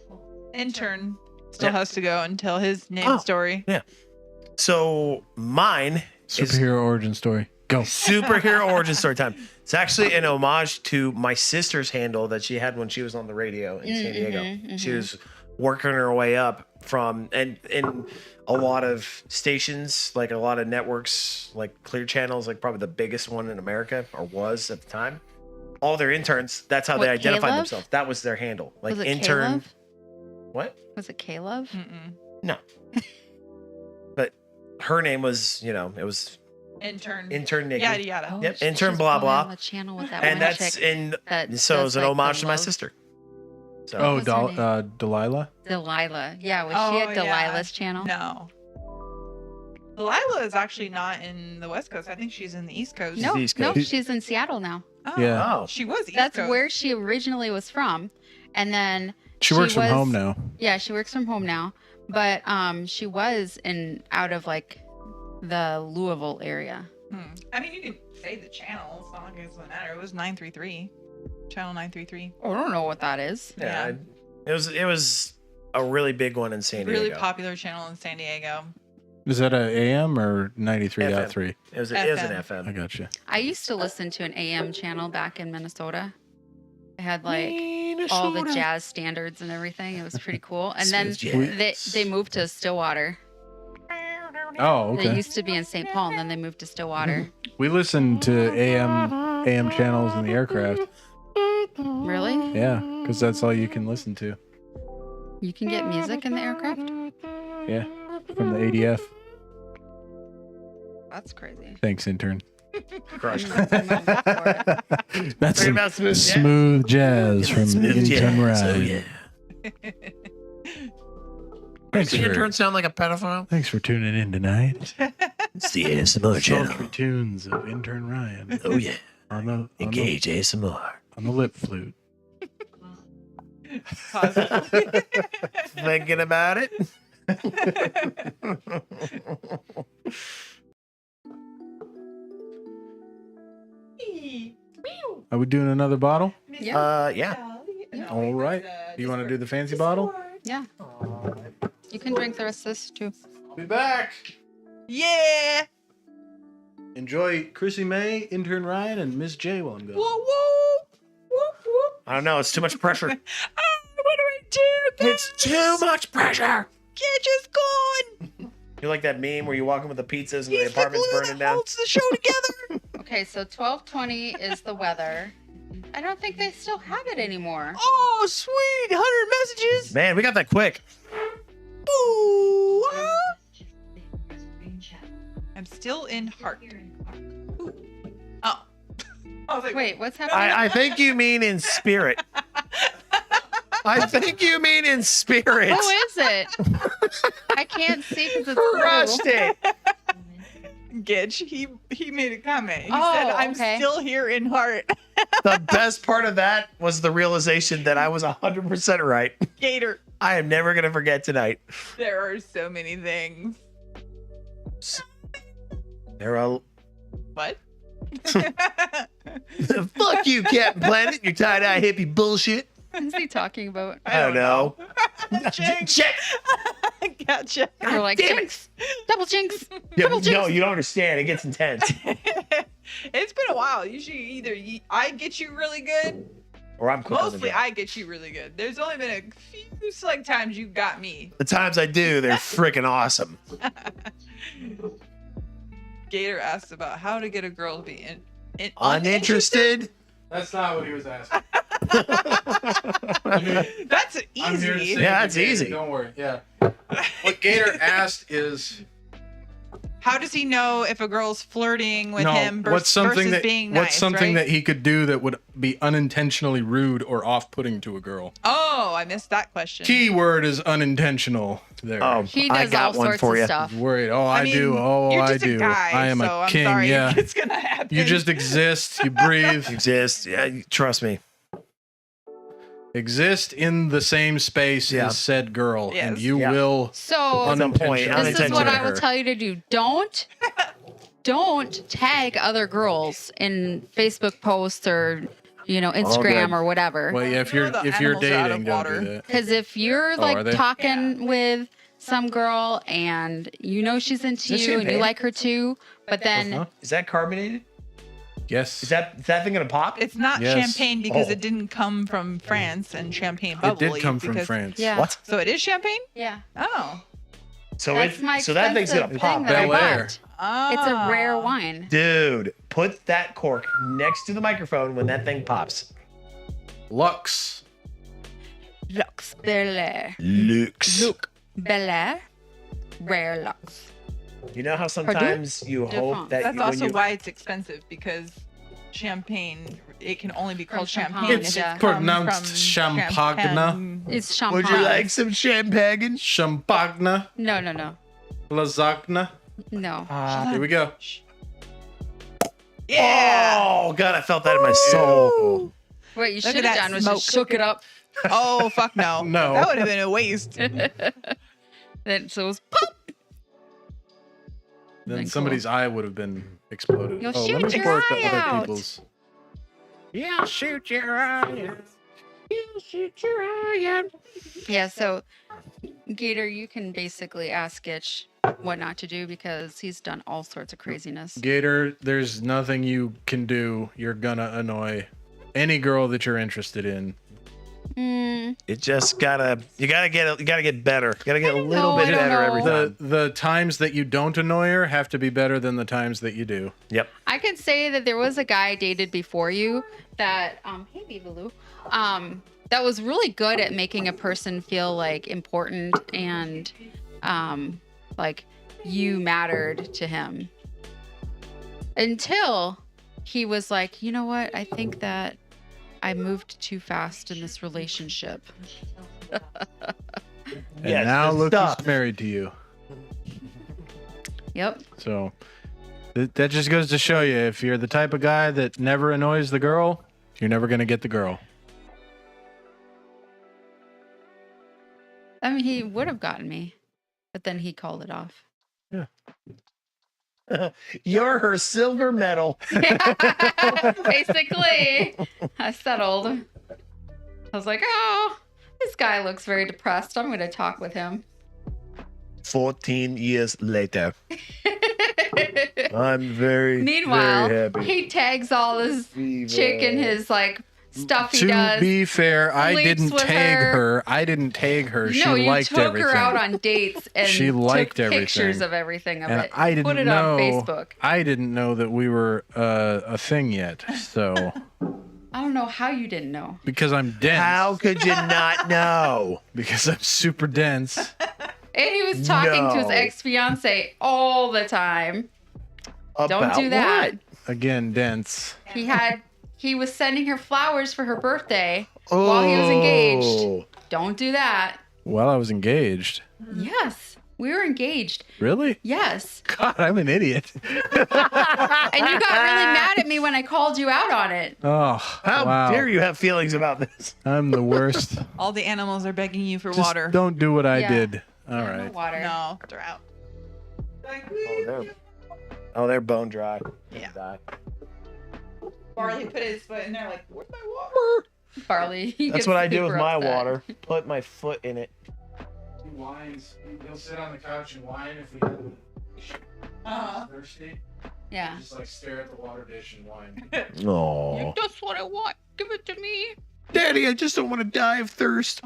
intern still Yeah. has to go and tell his name Oh. story. So mine is Superhero origin story. Go. superhero origin story time. It's actually an homage to my sister's handle that she had when she was on the radio in San Diego. She was working her way up from and in a lot of stations, like a lot of networks, like Clear Channels, like probably the biggest one in America, or was at the time. All their interns, that's how they What, identified Caleb? themselves. That was their handle. Like Was it intern. Caleb? What? Was it Caleb? Mm-mm. No. But her name was, it was Intern. intern Nikki. Yada yada. Oh, Yep, she's intern just blah, going blah. on the channel with that And one that's chick in that so it was does, an like, the homage to my love- sister. So Oh, What's her name? Delilah. Delilah. Yeah, was Oh, she at yeah. Delilah's channel? No. Delilah is actually not in the West Coast. I think she's in the East Coast. No, East no, Coast. she's in Seattle now. Oh, Yeah. Oh. She was East That's Coast. where she originally was from. And then She works from was- home now. Yeah, she works from home now. But she was out of like the Louisville area. I mean, you can say the channel. It's not like it doesn't matter. It was 933. Channel 933. Oh, I don't know what that is. yeah, it was a really big one in San Diego. Really popular channel in San Diego. Is that a AM or 93.3? It was an I FM. gotcha. I used to listen to an AM channel back in Minnesota. It had like all the jazz standards and everything. It was pretty cool. And then Smooth they moved to Stillwater. Oh, They okay. used to be in St. Paul, and then they moved to Stillwater. We listened to AM channels in the aircraft. Really? Yeah, because that's all you can listen to. You can get music in the aircraft? Yeah, from the ADF. That's crazy. Thanks, intern. Crushed. That's Talking some about smooth jazz. smooth jazz from Smooth intern jazz. Ryan. Oh, yeah. Thanks Does the intern for, sound like a pedophile? thanks for tuning in tonight. It's the ASMR Sultry tunes of intern Ryan Oh yeah. on the ASMR. on the lip flute. Thinking about it. Are we doing another bottle? Yeah. All right. Do you want to do the fancy bottle? Yeah. You can drink the rest of this too. Be back. Yeah. Enjoy Chrissy May, intern Ryan, and Miss J while I'm gone. Whoa, whoa. Whoop, whoop. I don't know. It's too much pressure. What do I do? It's too much pressure. Kitchen's gone. You're like that meme where you walk in with the pizzas and the He's the apartment's glue burning that down. holds the show together. Okay, so 12:20 is the weather. I don't think they still have it anymore. Oh, sweet. 100 messages. Man, we got that quick. Ooh, ah. I'm still in heart. Ooh. Oh. I was like, Wait, what's happening? I think you mean in spirit. I think you mean in spirit. Who is it? I can't see because it's Crushed blue. it. Gitch, he made a comment. He Oh, said, I'm okay. still here in heart. The best part of that was the realization that I was 100% right. Gator. I am never going to forget tonight. There are so many things. There are. What? Fuck you, Captain Planet. Your tie-dye hippie bullshit. What is he talking about? I don't know. Jinx. Check. Gotcha. We're like, damn it. jinx! Double jinx! Yeah, Double jinx! no, you don't understand. It gets intense. It's been a while. Usually either I get you really good. Or I'm quick on the Mostly draw. I get you really good. There's only been a few select times you got me. The times I do, they're freaking awesome. Gator asked about how to get a girl to be uninterested. Uninterested? That's not what he was asking. That's I'm here to easy. save Yeah, you, it's Gator, easy. Don't worry. Yeah. What Gator asked is How does he know if a girl's flirting with no. him What's something versus that being nice? what's something right? that he could do that would be unintentionally rude or off-putting to a girl? Oh, I missed that question. Key word is unintentional. There. Oh, He I does got all one sorts for of you. stuff. Worried. Oh, I mean, do. Oh, you're I just do. A guy, I am so a I'm king. sorry Yeah. if it's gonna happen. You just exist. You breathe. Exist. Yeah, trust me. Exist in the same space Yeah. as said girl, and Yes. you Yeah. will So At some point, unintentionally. this is what I will her. tell you to do. Don't tag other girls in Facebook posts or Instagram good. or whatever. Well, yeah, if you're The if you're animals are out dating, of don't water. do that. Because if you're are like they? talking with some girl and she's into Is that you and you champagne? like her too, but then Uh-huh. Is that carbonated? Yes. Is that thing gonna pop? It's not Yes. champagne because Oh. it didn't come from France and champagne It bubbly. did come from because- France. yeah, What? So it is champagne? yeah, Oh. So that's my so that thing's expensive gonna thing pop. that I Bel Air. bought. Oh. It's a rare wine. Dude, put that cork next to the microphone when that thing pops. Lux. Lux Bel Air. Lux. Bel Air. Rare Lux. You know how sometimes you hope that That's when also you, why it's expensive because champagne, it can only be called From champagne. champagne, if yeah. it's come Pronounced from champagne. champagne. It's champagne. would you like some champagne? Champagne. No. Lasagna. No. Here we go. Yeah. Oh God, I felt that in my soul. What you Look should at have that done was just smoke. shook it up. Oh fuck no. No. That would have been a waste. Then so it was pop. Then Cool. somebody's eye would have been exploded. You'll let shoot me your work the eye other out. people's. Yeah, shoot your eye out. You shoot your eye out. Yeah, so Gator, you can basically ask Itch what not to do because he's done all sorts of craziness. Gator, there's nothing you can do. You're gonna annoy any girl that you're interested in. It just you gotta get better. You gotta get a don't little know, bit I don't better every know. time. The times that you don't annoy her have to be better than the times that you do. Yep. I could say that there was a guy I dated before you that, hey, Beavaloo, that was really good at making a person feel like important and like you mattered to him. Until he was like, you know what? I think that I moved too fast in this relationship. And Yes, now the look stuff. who's married to you. Yep. So that just goes to show you, if you're the type of guy that never annoys the girl, you're never gonna get the girl. I mean, he would have gotten me, but then he called it off. You're her silver medal. Basically, I settled. I was like, oh, this guy looks very depressed. I'm going to talk with him. 14 years later. I'm very, Meanwhile, very happy. he tags all this chick in his like stuff he To does. be fair, I sleeps didn't with tag her. her. I didn't tag her. She no, you liked took everything. her out on dates and She liked took pictures everything. of everything of and it. I didn't Put it know. on Facebook. I didn't know that we were a thing yet. So I don't know how you didn't know. because I'm dense. How could you not know? Because I'm super dense. And he was talking to his No. ex-fiance all the time. Don't About do that. what? Again, dense. He was sending her flowers for her birthday while he was engaged. Oh. Don't do that. Well, I was engaged. Yes, we were engaged. Really? Yes. God, I'm an idiot. And you got really mad at me when I called you out on it. Oh, How wow. dare you have feelings about this? I'm the worst. All the animals are begging you for Just water. don't do what I Yeah. did. All No right. water. No, they're out. They're bone dry. Yeah. Die. Barley put his foot in there like, where's my water? Barley. he That's gets what I do with super my upset. water. Put my foot in it. He whines. He'll sit on the couch and whine if we have thirsty. Yeah. Just like stare at the water dish and whine. Oh, That's what I want. Give it to me. Daddy, I just don't want to die of thirst.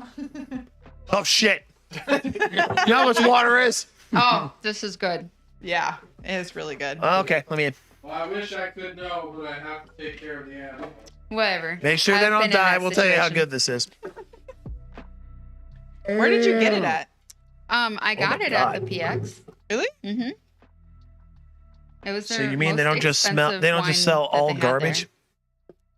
Oh shit! You know how much water is? Oh, this is good. Yeah, it is really good. Okay, let me in. Well, I wish I could know, but I have to take care of the animal. Whatever. Make sure they I've don't been in die. that We'll tell you how situation. good this is. Where did you get it at? I got my it God. at the PX. Really? Mm-hmm. It was So their you mean they most don't just smell? expensive They don't just wine sell that all they had garbage? there.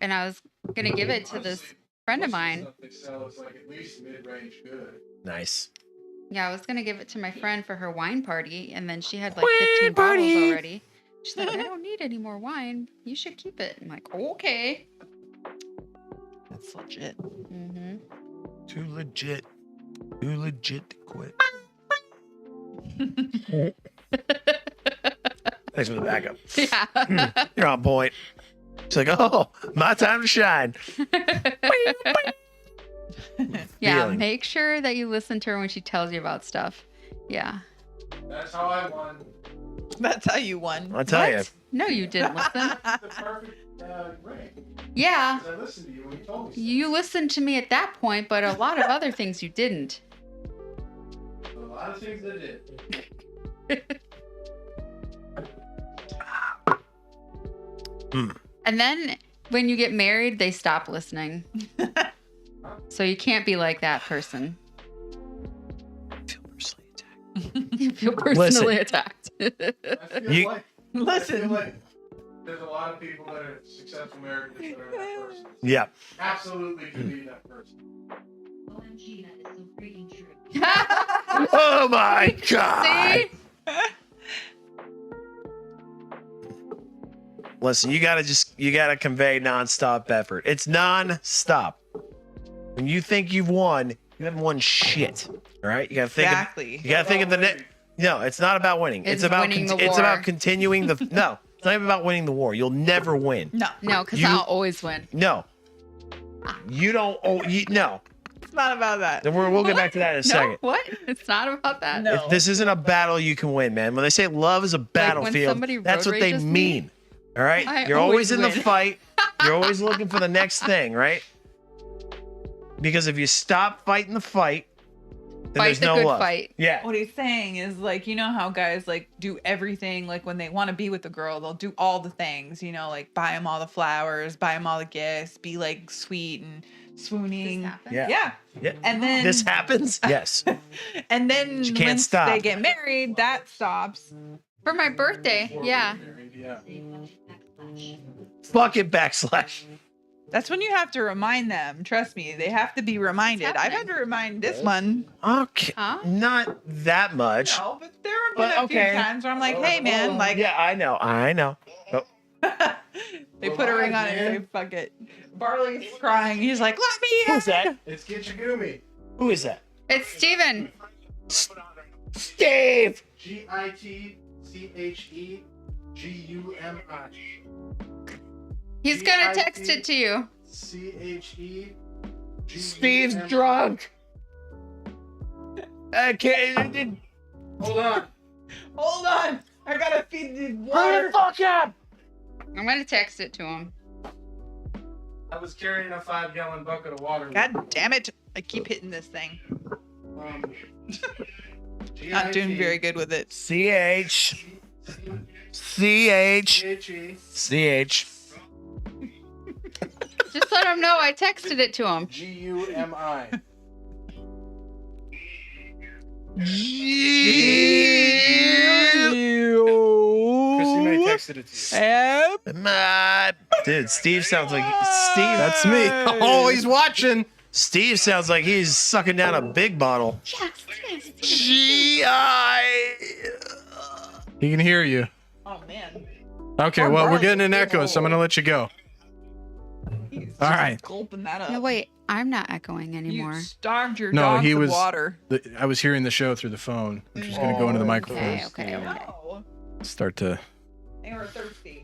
And I was gonna give it to this friend of mine. They sell is like at least mid-range good. Nice. Yeah, I was gonna give it to my friend for her wine party, and then she had like Wine 15 bottles party. already. She's like, I don't need any more wine. You should keep it. I'm like, okay. That's legit. Mm-hmm. Too legit. Too legit to quit. Thanks for the backup. Yeah. You're on point. It's like, oh, my time to shine. Yeah. Feeling. Make sure that you listen to her when she tells you about stuff. Yeah. That's how I won. That's how you won. I'll tell you. What? No, you didn't listen. The perfect ring. Yeah. 'Cause I listened to you when you told me. So. You listened to me at that point, but a lot of other things you didn't. A lot of things I did. And then when you get married, they stop listening. So you can't be like that person. You feel personally attacked. I feel You- like, Listen. I feel like there's a lot of people that are successful marriages that are that person. Yeah. Absolutely could be that person. OMG, that is so freaking true. Oh my God. See? Listen, you gotta convey nonstop effort. It's non-stop. When you think you've won, you haven't won shit. All right? You gotta think. Exactly. You gotta think of the next. No, it's not about winning. It's It's about winning the it's war. about continuing the. No, it's not even about winning the war. You'll never win. No, No, because You- I'll always win. No. You don't. Oh, no. it's not about that. Then we'll get back to that in a No, second. what? It's not about that. No. This isn't a battle you can win, man. When they say love is a battlefield, somebody that's road what they rages me, mean. All right? I You're always always in the win. fight. You're always looking for the next thing, right? Because if you stop fighting the fight, then Fight there's the no good love. fight. Yeah. What he's saying is like, you know how guys like do everything, like when they want to be with the girl, they'll do all the things, you know, like buy them all the flowers, buy them all the gifts, be like sweet and swooning. Yeah. Yeah. Yeah. And then This happens? Yes. and then She can't once stop. they get married, that stops. For my birthday, yeah. Yeah. Fucking backslash. That's when you have to remind them. Trust me, they have to be reminded. I've had to remind this one. Okay. Huh? Not that much. No, but there have been But, a few okay. times where I'm like, hey man, like Yeah, I know. Oh, they put a ring on it and say, fuck it. Barley's crying. He's like, let me in. who's that? It's Gitchagumi. Who is that? It's Steven. Steve! GITCHEGUMI. He's gonna text it to you. CHE. Steve's drunk. Okay. Hold on. Hold on. I gotta feed the Hurry water. the fuck up! I'm gonna text it to him. I was carrying a 5-gallon bucket of water. God damn it. I keep hitting this thing. Um, Not doing very good with it. CH. CH. CHE. CH. Just let him know I texted it to him. GUMI. Christine, I texted it to you. Yep. Mad. Dude, Steve sounds like Steve. That's me. Oh, he's watching. Steve sounds like he's sucking down a big bottle. Yes. G.I. He can hear you. Oh man. Okay, Poor well, we're Barley. getting an echo, so I'm gonna let you go. He's All just right. gulping that up. No, wait. I'm not echoing You anymore. starved your No, dogs he of was- water. I was hearing the show through the phone. I'm just gonna go into the microphone. Okay. No. Start to They were thirsty.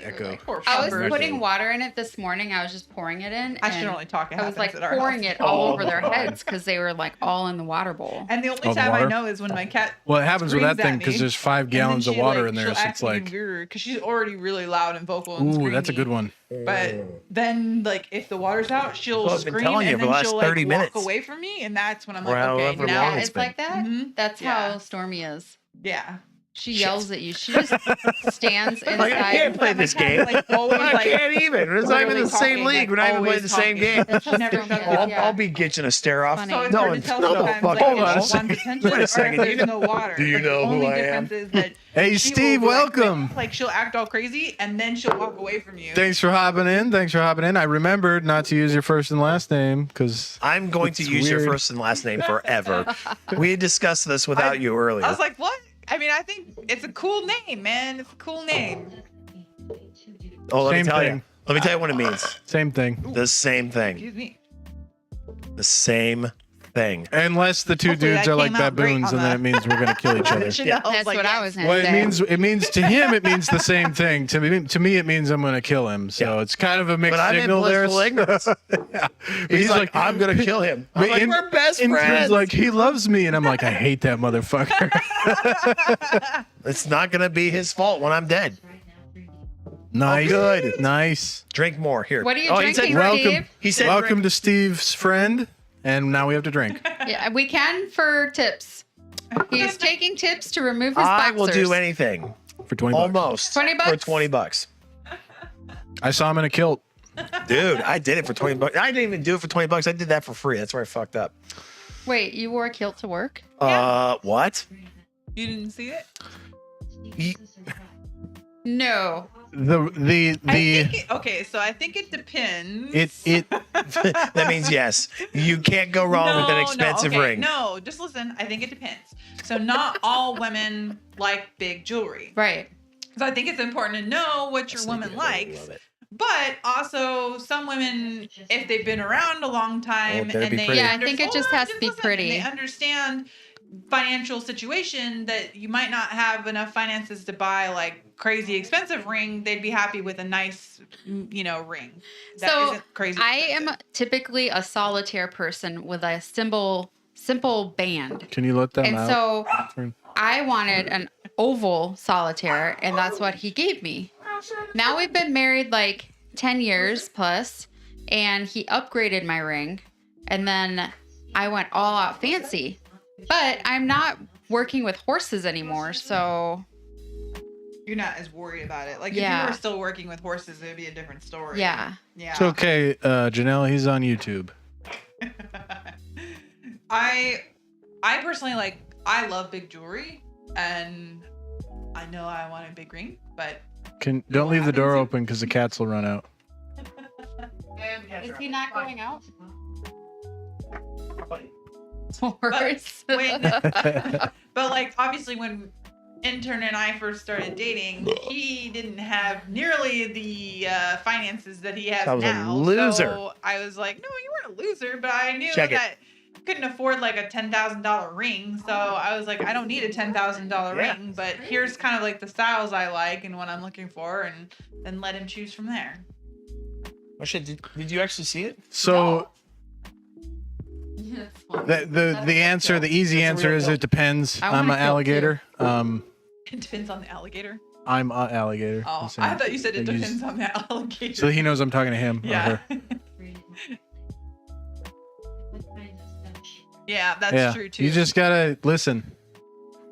echo. Poor I was fuckers. putting water in it this morning. I was just pouring it in. I should and only talk. It I was like happens at our pouring house. it all Oh, over their God. heads because they were like all in the water bowl. And the only Oh, the time I water? know is when my cat. Well, it happens with that Screams at thing because me, there's 5 and then gallons of she, water like, in there, she'll so act it's like, because she's already really loud and vocal and ooh, that's a screamy. good one. But then, like, if the water's out, she'll Well, I've been scream telling you and for the then last she'll like 30 minutes. walk away from me, and that's when I'm Or like, okay, however now long Yeah, it's it's like that. Mhm. That's Yeah. how Stormy is. Yeah. She yells at you. She just stands inside. Like, I can't play this game. Like always, I like, can't even. It's not even literally the same talking, league. like, We're not even playing always the same talking. game. That's Never so shuts good, up. yeah. I'll be getting a stare off. Funny. So it's No, hard to tell no, sometimes, fuck, like, hold if on a she second. wants attention Wait a or second. if there's no water. Do you Like, know the who only I am? difference is that Hey, she Steve, will, like, welcome. Like she'll act all crazy and then she'll walk away from you. Thanks for hopping in. I remembered not to use your first and last name because I'm going to It's use your weird. first and last name forever. We discussed this without you earlier. I was like, what? I mean, I think it's a cool name, man. It's a cool name. oh, let me Same tell thing. you. Let me tell you what it means. same thing. The same thing. Excuse me. The same thing. Unless the two Hopefully dudes that are like came out great baboons, on and then the- it means we're gonna kill each other. Chanel's That's like, what I yes. was gonna Well, say. it means to him it means the same thing. To me it means I'm gonna kill him. So Yeah. it's kind of a mixed But I'm in signal there. blissful ignorance. Yeah. But He's like, I'm going to kill him. I'm but like, in- we're best Intern's friends. like, he loves me, and I'm like, I hate that motherfucker. It's not going to be his fault when I'm dead. Nice, good. nice. Drink more. Here. What are you he drinking, said, Welcome, Steve? He said welcome drink. to Steve's friend, and now we have to drink Yeah, we can for tips. He's taking tips to remove his I boxers. will do anything. for 20 bucks. Almost. 20 For bucks? 20 bucks. I saw him in a kilt. Dude, I did it for 20 bucks. I didn't even do it for 20 bucks. I did that for free. That's where I fucked up. Wait, you wore a kilt to work? What? You didn't see it? No. Okay, so I think it depends. That means yes. You can't go wrong with an expensive okay, ring. No, just listen. I think it depends. So not all women like big jewelry. Right. So I think it's important to know what your woman likes. Love it. But also, some women, if they've been around a long time better and be they pretty. Yeah, I think it just has to be listen, pretty. They understand financial situation that you might not have enough finances to buy like crazy expensive ring. They'd be happy with a nice, ring. That So, isn't crazy. I expensive. am typically a solitaire person with a simple band. Can you let them And out? so I wanted an oval solitaire, and that's what he gave me. Now we've been married like 10 years plus, and he upgraded my ring, and then I went all out fancy. But I'm not working with horses anymore, so You're not as worried about it. Like Yeah. if you were still working with horses, it would be a different story. yeah. Yeah. It's okay, Janelle. He's on YouTube. I personally I love big jewelry, and I know I want a big ring, but Don't leave the door happens? open because the cats will run out. Is he not going out? Horse. when but like obviously when intern and I first started dating, he didn't have nearly the finances that he has I was a now. loser. So I was like, no, you weren't a loser, but I knew Check it. that couldn't afford like a $10,000 ring. So I was like, I don't need a $10,000 Yeah. ring, but here's kind of like the styles I like and what I'm looking for, and then let him choose from there. Oh shit! Did you actually see it? So the easy That's a answer real is deal. it depends. I I'm wanna an kill alligator. It depends on the alligator. I'm an alligator. Oh, I'm saying. I thought you said it I use- depends on the alligator. So he knows I'm talking to him. or Yeah. her. Yeah, that's Yeah. true too. You just gotta listen.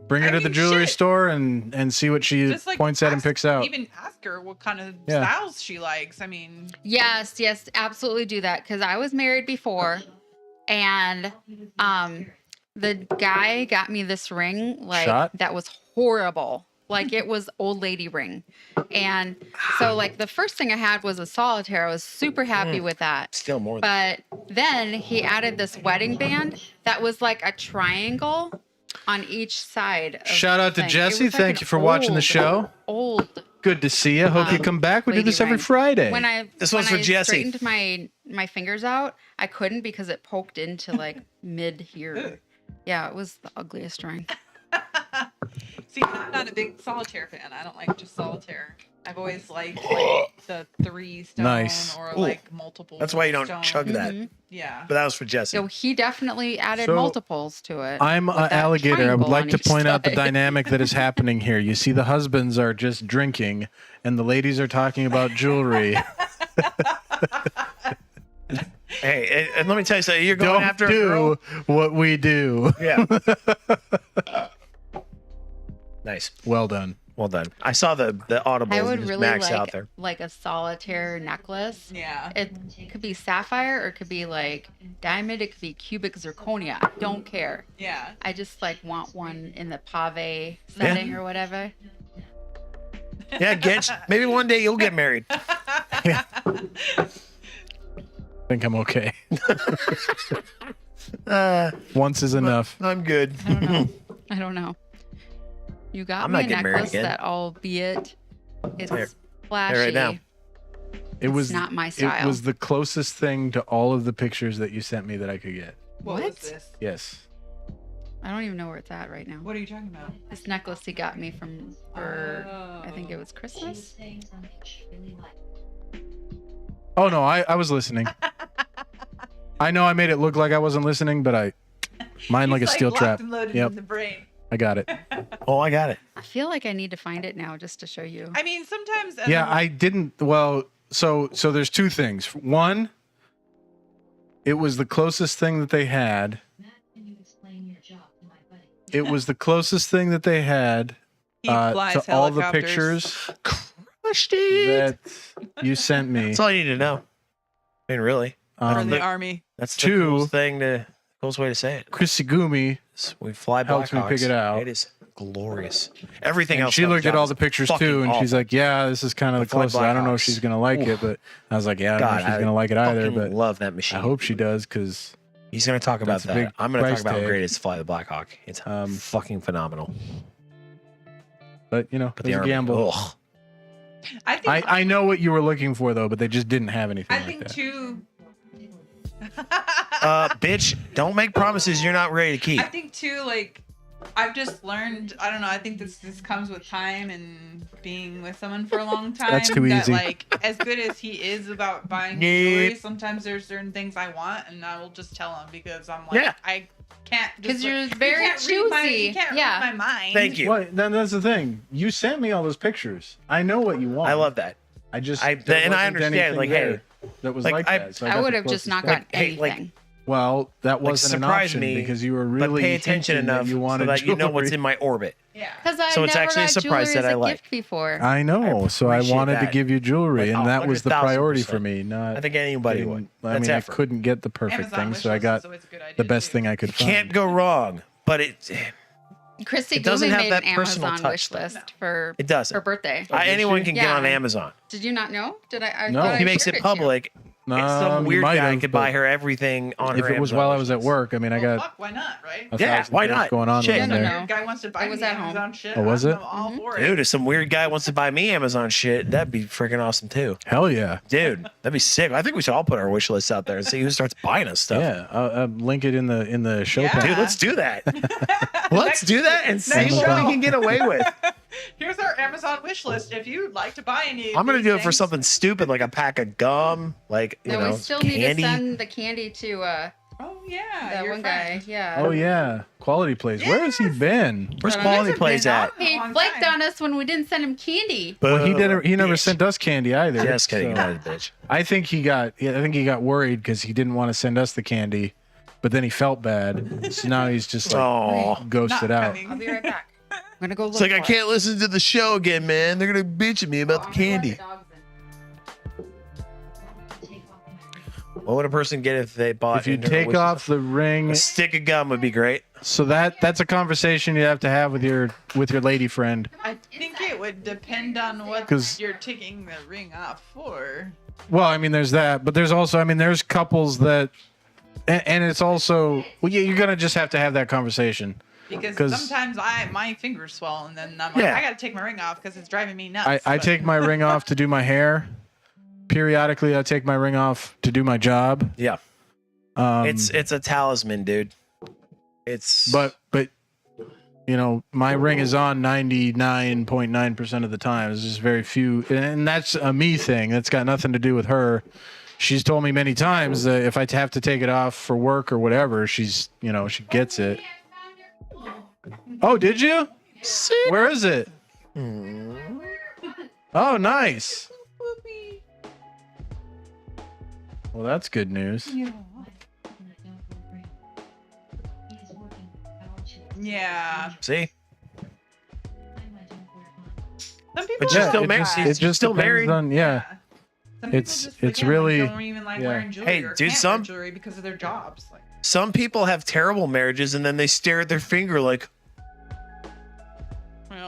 Bring her I to the mean, jewelry shit. store and see what she Just, like, points at and ask- picks out. Even ask her what kind of Yeah. styles she likes. I mean, Yes, absolutely do that, because I was married before, and the guy got me this ring Shot? that was horrible. Like it was old lady ring. And so like the first thing I had was a solitaire. I was super happy with that. Still more. But then he added this wedding band that was like a triangle on each side. Of Shout out the to thing. It Jesse. was like Thank an you for watching the old- show. Old. Good to see you. Hope you come back. We do lady this every ring. Friday. When I This one's when for I Jesse. straightened my fingers out, I couldn't because it poked into like mid here. Yeah, it was the ugliest ring. see, I'm not a big solitaire fan. I don't like just solitaire. I've always liked the 3 stone Nice. or Ooh. like multiple. That's why you don't stone. chug that. Mhm. Yeah. But that was for Jesse. So he definitely added So, multiples to it. I'm with an that alligator. I would triangle like on to each point out the side. dynamic that is happening here. You see, the husbands are just drinking, and the ladies are talking about jewelry. Hey, and let me tell you something. You're going Don't after a girl. do what we do. Yeah. Nice. Well done. Well done. I saw the Audible I would just really max out there. like a solitaire necklace. Yeah. It could be sapphire or it could be like diamond. It could be cubic zirconia. I don't care. Yeah. I just like want one in the pave setting or whatever. Yeah, maybe one day you'll get married. I think I'm okay. Once is enough. I'm good. I don't know. I don't know. You got I'm me not a getting married necklace again. that, albeit it's Here. flashy. Here right now. It was not my style. It was the closest thing to all of the pictures that you sent me that I could get. What was What? this? Yes. I don't even know where it's at right now. What are you talking about? This necklace he got me for I think it was Christmas. Oh no, I was listening. I know I made it look like I wasn't listening, but mine like a He's, steel locked trap. and loaded Yep. in the brain. I got it. Oh, I got it. I feel like I need to find it now just to show you. I mean, sometimes. Yeah, I didn't. Well, so there's two things. One, it was the closest thing that they had. It was the closest thing that they had He flies to all the helicopters. pictures Crushed it. that you sent me. That's all you need to know. I mean, really. For Um, the army. That's the Two. coolest way to say it. Chrisigumi, We fly Helps me Blackhawks. pick it out. It is glorious. Everything and else. she about looked the at job all is the pictures fucking too, and she's awful. like, "Yeah, this is kind of the The Fly closest. I don't know if Blackhawks. she's gonna like Oof. it, but I was like, yeah, I don't know God, if she's gonna like it either, fucking but love that machine. I hope she does because He's going to talk about That's a big that. I'm going to talk price about how tag. great it is to fly the Blackhawk. It's fucking phenomenal. but you know, But it was a Army, gamble. ugh. I think. I know what you were looking for though, but they just didn't have anything I like think that. too. Bitch, don't make promises you're not ready to keep. I think too, like, I've just learned. I don't know. I think this comes with time and being with someone for a long time. That's too that, easy. Like, as good as he is about buying jewelry, sometimes there's certain things I want, and I will just tell him because I'm like, Yeah. I can't. just, Because you're like, very you can't read my, choosy. you can't Yeah. read my mind. Thank you. Well, then that's the thing. You sent me all those pictures. I know what you want. I love that. I just I- there and I wasn't understand, anything like, there hey, that was like, like, I- that. So I got would the have just closest not thing. gotten Hey, like, anything. Well, that wasn't an surprise option me, because you were But really pay attention hinting that enough you so wanted that you know what's jewelry. in my orbit. Yeah. Because I So it's never actually a got surprise jewelry that as I a like. gift before. I know, so I appreciate wanted to that. give you jewelry, Like, and that was the 100,000%. priority for me. Not I think anybody would. I That's mean, effort. I couldn't get the perfect Amazon thing, wish so I list got is always a good idea, the best too. thing I could find. Can't go wrong, but it Chrissy It doesn't Gumi have made that an personal Amazon touch, wish though. list for doesn't. her birthday. did anyone she? can get Yeah. on Amazon. Did you not know? Did I? No. thought I He makes shared it to you. public. Some You weird might guy have, could but buy her everything on If her it was Amazon while I wish was at list. work, I mean, I Well, got fuck, why not, right? a thousand why things not? going on Shit. over No, there. no. Weird guy wants to buy I was me at home. Amazon shit. Oh, was I'm it? all for it. Dude, if some weird guy wants to buy me Amazon shit, that'd be freaking awesome too. Hell yeah. Dude, that'd be sick. I think we should all put our wish lists out there and see who starts buying us stuff. Yeah, I'll link it in the show Yeah. page. Dude, let's do that. Let's do that and see Next what show. we can get away with. Here's our Amazon wish list. If you'd like to buy any, I'm gonna these do it for things- something stupid like a pack of gum, like you No, know, we still candy. need to send the candy to Oh yeah, that your one friend. guy. Yeah. Oh yeah, Quality Plays. Where has he been? Where's But Quality Hasn't Plays been at? out in a He long flaked time. on us when we didn't send him candy. Well, he didn't. He never Bitch. sent us candy either. Just kidding, so- you know, bitch. I think he got worried because he didn't want to send us the candy, but then he felt bad, so now he's just like Oh, ghosted Not out. coming. I'll be right back. I'm gonna go look. it's like I for it. can't listen to the show again, man. They're gonna bitch at me about the I'm gonna let candy. the dogs in. What would a person get if they bought? If you internal take wishes? off the ring, a stick of gum would be great. so that's a conversation you have to have with your lady friend. I think it would depend on what 'Cause- you're taking the ring off for. Well, I mean, there's that, but there's also, I mean, there's couples that, and it's also, well, yeah, you're gonna just have to have that conversation. Because 'Cause- sometimes my fingers swell and then I'm like, Yeah. I gotta take my ring off because it's driving me nuts. I but- take my ring off to do my hair. Periodically, I take my ring off to do my job. Yeah, it's a talisman, dude. It's but you know, my ring is on 99.9% of the time. There's just very few, and that's a me thing. That's got nothing to do with her. She's told me many times that if I have to take it off for work or whatever, she's, you know, she gets it. Oh, did you? Where is it? Oh, nice. Well, that's good news. Yeah. see, Some people But you're are still like married. that. it just Still depends married? on Some people It's- just, it's again, really- don't even like yeah. wearing jewelry Hey, or dude, can't some- wear jewelry because of their jobs. Like, Some people have terrible marriages and then they stare at their finger like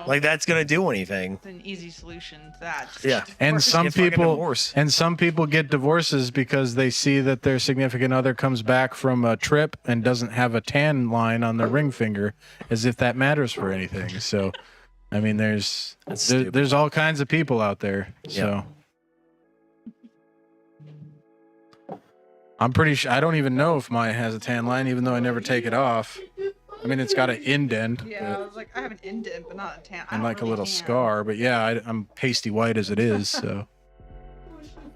well, that's gonna do anything. it's an easy solution to that. Just Yeah. get And divorced. some Get fucking people divorced. and some people get divorces because they see that their significant other comes back from a trip and doesn't have a tan line on their ring finger, as if that matters for anything. So, I mean, That's stupid. there's all kinds of people out there. So, I'm pretty sure I don't even know if mine has a tan line, even though I never take it off. I mean, it's got an indent. Yeah, I but- was like, I have an indent, but not a tan. I and don't like a really little tan. scar, but yeah, I'm pasty white as it is. So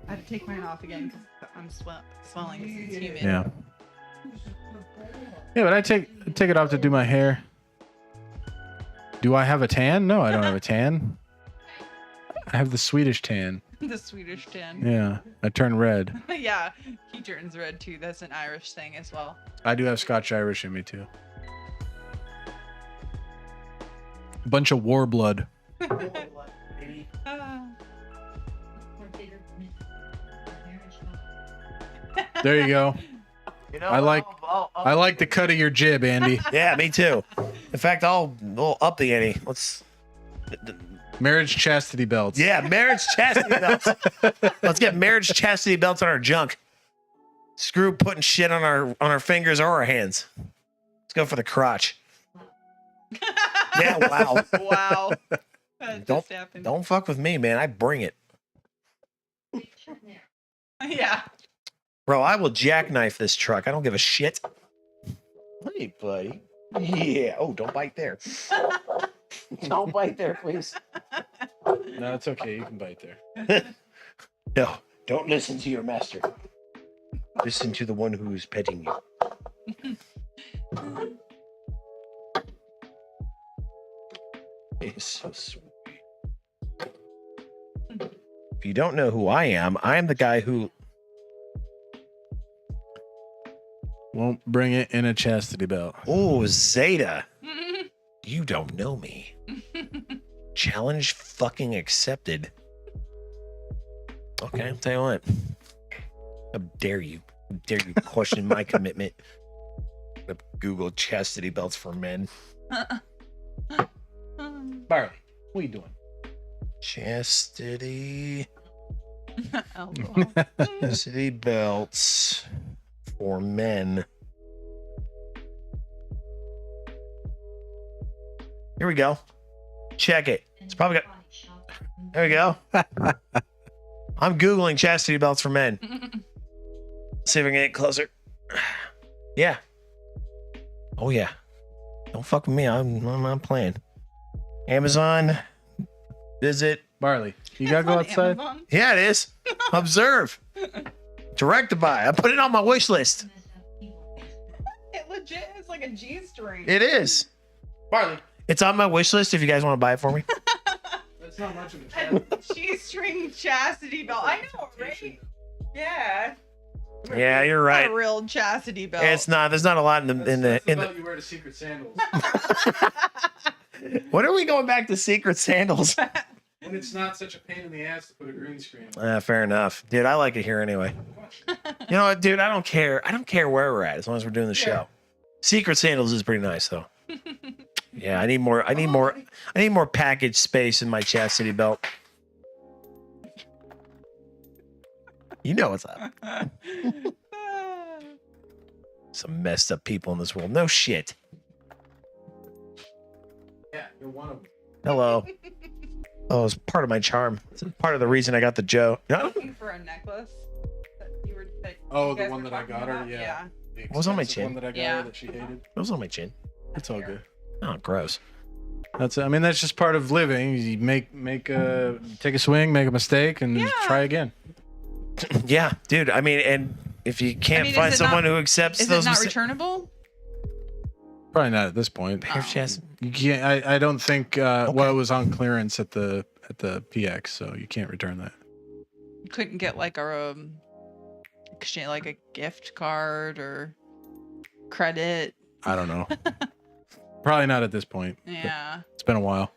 I had to take mine off again because I'm swelling because it's humid. yeah, yeah. But I take it off to do my hair. Do I have a tan? No, I don't have a tan. I have the Swedish tan. The Swedish tan. Yeah, I turn red. Yeah, he turns red too. That's an Irish thing as well. I do have Scotch Irish in me too. Bunch of war blood. Ah. There you go. You know, I like the cut of your jib, Andy. Yeah, me too. In fact, I'll up the ante. Marriage chastity belts. Yeah, marriage chastity belts. Let's get marriage chastity belts on our junk. Screw putting shit on our fingers or our hands. Let's go for the crotch. Yeah, wow. Wow. That just happened. Don't fuck with me, man. I bring it. Yeah. Bro, I will jackknife this truck. I don't give a shit. Hey, buddy. Yeah. Oh, don't bite there. Don't bite there, please. No, it's okay. You can bite there. No, don't listen to your master. Listen to the one who's petting you. It's so sweet. If you don't know who I am the guy who Won't bring it in a chastity belt. Oh, Zeta. You don't know me. Challenge fucking accepted. Okay, I'll tell you what. How dare you? How dare you question my commitment? Google chastity belts for men. Barley, what are you doing? Chastity Alcohol. chastity belts for men. Here we go. Check it. It's probably got. There we go. I'm Googling chastity belts for men. See if I can get closer. Yeah. Oh, yeah. Don't fuck with me. I'm not playing. Amazon. Visit. Barley, you gotta go On outside. Amazon? Yeah, it is. Observe. Direct to buy. I put it on my wish list. It legit is like a G-string. It is. Barley, It's on my wish list if you guys want to buy it for me. that's not much of a A G-string chastity belt. I know, right? Yeah. Yeah, you're Not right. a real chastity belt. It's not. There's not a lot in the. you wear to secret sandals. What are we going back to secret sandals? And it's not such a pain in the ass to put a green screen on. Fair enough, dude. I like it here anyway. You know what, dude? I don't care. I don't care where we're at as long as we're doing the show. Secret sandals is pretty nice though. Yeah, I need more. I need more package space in my chastity belt. You know what's up. Some messed up people in this world. No shit. Yeah, you're one of them. Hello. Oh, it's part of my charm. It's part of the reason I got the Joe. No? Looking for a necklace that you were. That Oh, you the guys one were that I talking got her. about? Yeah. The What was on my expensive chin? One that I got Yeah. her that she hated. It was on my chin. It's all good. Oh, gross. That's. I mean, that's just part of living. You take a swing, make a mistake, and Yeah. try again. Yeah, dude. I mean, and if you can't is find it someone not- who accepts Is those it not mistakes, returnable? Probably not at this point. pair of chest. You can't. I don't think. Well, it was on clearance at the PX, so you can't return that. You couldn't get like a exchange, like a gift card or credit. I don't know. Probably not at this point. but Yeah. It's been a while.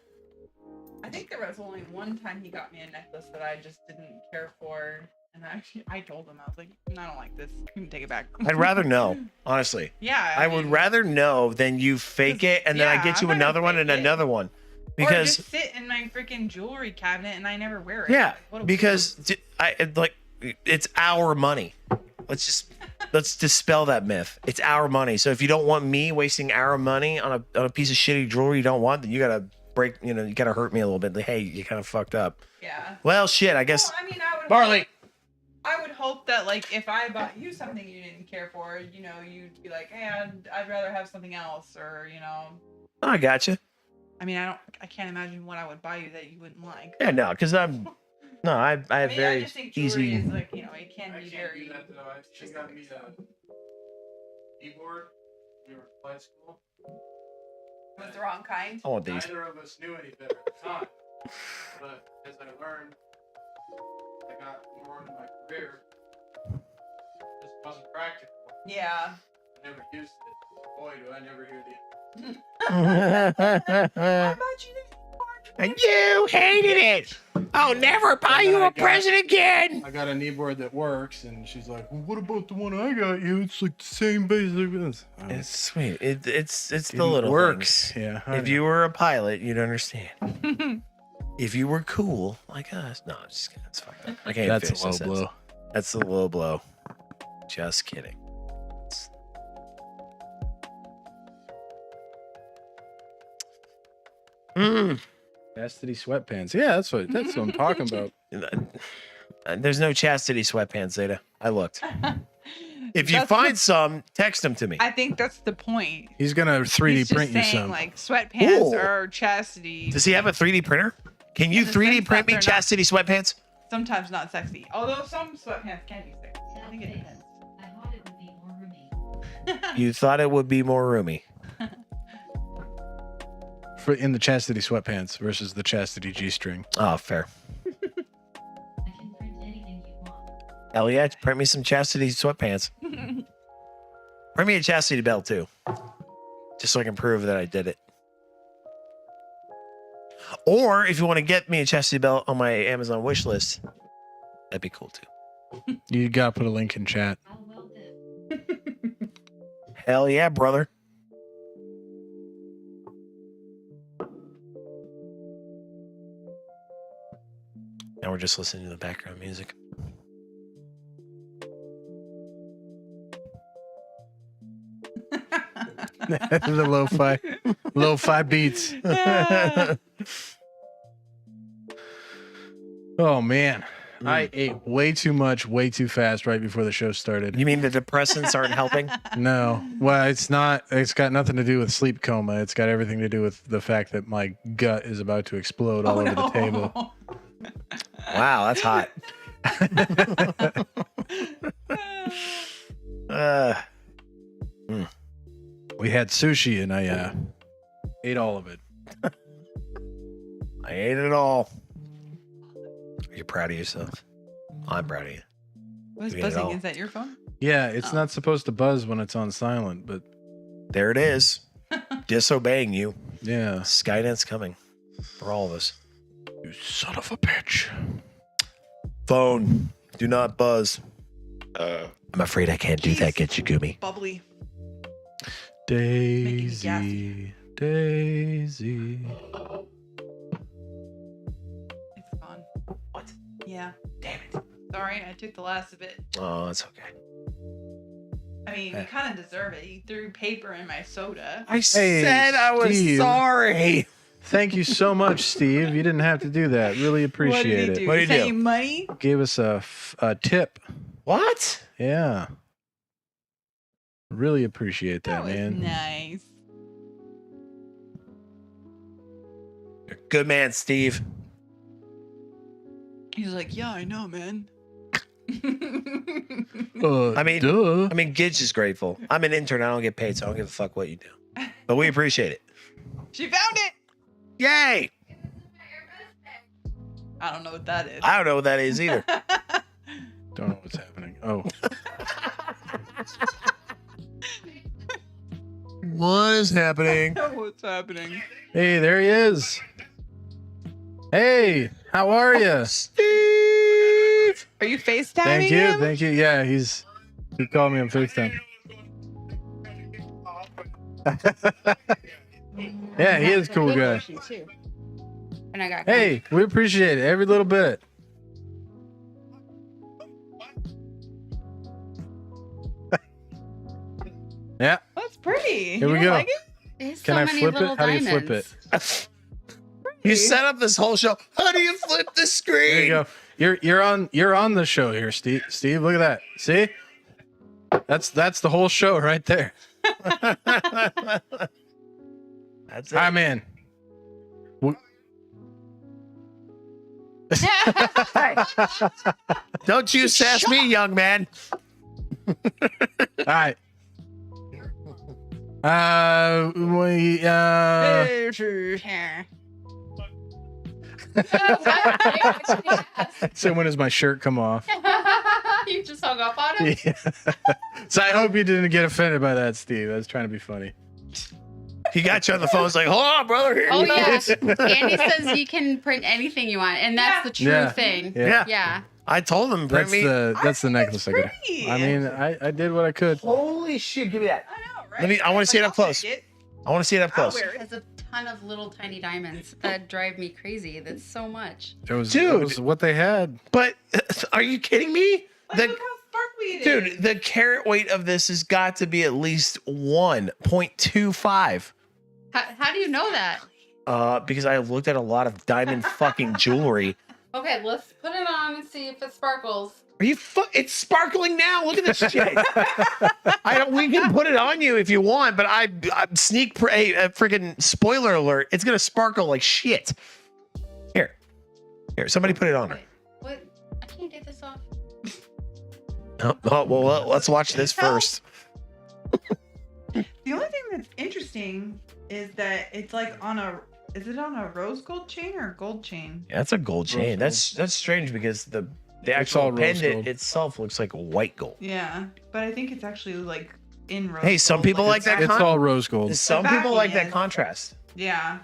I think there was only one time he got me a necklace that I just didn't care for. And I told him, I was like, I don't like this. You can take it back. I'd rather know, honestly. Yeah. I would rather know than you fake it and then I get you I'm not another gonna one and fake it. another one. Or Because just sit in my freaking jewelry cabinet and I never wear it. yeah, What a because it's our money. Let's dispel that myth. It's our money. So if you don't want me wasting our money on a piece of shitty jewelry you don't want, then you gotta you gotta hurt me a little bit. Like, hey, you kind of fucked up. Yeah. Well, shit. I guess. Well, I mean, I would. Barley. I would hope that, like, if I bought you something you didn't care for, you know, you'd be like, hey, I'd rather have something else, or, you know. I gotcha. I mean, I can't imagine what I would buy you that you wouldn't like. Yeah, no, because I have I very just think jewelry easy. is like, you know, it can be very. She got me a keyboard. We were in flight school. It was the wrong kind. I want these. Neither of us knew any better at the time. But as I learned, I got more into my career. This wasn't practical. Yeah. I never used it. Boy, do I never hear the How about you? And you hated it. I'll never buy you a present again. I got a kneeboard that works, and she's like, well, what about the one I got you? It's like the same basic this. It's sweet. It's the little works. things. Yeah. If you were a pilot, you'd understand. If you were cool like us, no, I'm just kidding. That's fucked up. I can't That's finish a low this blow. sentence. That's a low blow. Just kidding. Chastity sweatpants. Yeah, that's what I'm talking about. There's no chastity sweatpants, Zeta. I looked. If you That's find some, text them to me. I think that's the point. He's gonna 3D He's just print you saying, some. like, sweatpants Ooh. are chastity. Does he have a 3D printer? Can you In the 3D sense print that me they're not- chastity sweatpants? Sometimes not sexy. Although some sweatpants can be sexy. I think it depends. I thought it would be more roomy. You thought it would be more roomy. For in the chastity sweatpants versus the chastity G-string. Oh, fair. I can print anything you want. Hell yeah, print me some chastity sweatpants. Print me a chastity belt too. Just so I can prove that I did it. Or if you want to get me a chastity belt on my Amazon wish list, that'd be cool too. You gotta put a link in chat. How well did? Hell yeah, brother. Now we're just listening to the background music. The lo-fi beats. Oh man, I ate way too much, way too fast right before the show started. You mean the depressants aren't helping? No, well, it's not. It's got nothing to do with sleep coma. It's got everything to do with the fact that my gut is about to explode all over the table. Wow, that's hot. We had sushi and I ate all of it. I ate it all. Are you proud of yourself? I'm proud of you. What's We ate it all. buzzing? Is that your phone? Yeah, it's Oh. not supposed to buzz when it's on silent, but There it is. Disobeying you. yeah. Skynet's coming for all of us. You son of a bitch. Phone, do not buzz. I'm afraid I can't do that, Gitsugumi. Bubbly. Daisy, Daisy. It's gone. What? Yeah. Damn it. Sorry, I took the last of it. Oh, it's okay. I mean, you kind of deserve it. You threw paper in my soda. I said I was sorry. Thank you so much, Steve. You didn't have to do that. Really appreciate What did he it. do? What did he Send do? you money? Gave us a tip. What? Yeah. Really appreciate that, was man. nice. You're a good man, Steve. He's like, yeah, I know, man. I mean, duh. Gidge is grateful. I'm an intern. I don't get paid, so I don't give a fuck what you do. But we appreciate it. She found it. Yay! I don't know what that is. I don't know what that is either. Don't know what's happening. Oh. What is happening? What's happening? Hey, there he is. Hey, how are you? Steve. Are you FaceTiming Thank you, him? thank you. Yeah, he called me on FaceTime. Yeah, he is a cool guy. And I got Hey, we appreciate it every little bit. Yeah, That's pretty. Here You we don't go. Like it? There's can so I many flip it? little How do you flip it? diamonds. You set up this whole show. How do you flip the screen? There you go. You're on the show here, Steve. Steve, look at that. See? That's the whole show right there. That's it. I'm in. Don't you sass me, young man. All right. We so when does my shirt come off? You just hung up on it? Yeah. So I hope you didn't get offended by that, Steve. I was trying to be funny. He got you on the phone. It's like, hold on, brother. Here Oh you go." yeah. Andy says you can print anything you want, and that's the true Yeah. thing. Yeah. Yeah. I told him, print That's me. the necklace I got. Pretty. I mean, I did what I could. Holy shit, give me that. I know, right? Let me- I wanna see it up I'll close. take it. I want to see it up I'll close. wear It it. has a ton of little tiny diamonds that drive me crazy. That's so much. It was, Dude. it was what they had. But are you kidding me? Like, The- look how sparkly it is. dude, the carat weight of this has got to be at least 1.25. How do you know that? Because I looked at a lot of diamond fucking jewelry. Okay, let's put it on and see if it sparkles. Are you it's sparkling now. Look at this shit. We can put it on you if you want, but I freaking spoiler alert. It's gonna sparkle like shit. Here, somebody put it on her. Wait, what? I can't get this off. Oh, well, let's watch this first. The only thing that's interesting is that it's like on a. Is it on a rose gold chain or a gold chain? Yeah, that's a gold chain. Rose That's strange because the all actual rose pendant gold. itself looks like white gold. Yeah, but I think it's actually like in rose. Hey, some gold, people like that it's- It's all rose gold. Some The people like backing that is- contrast. Yeah.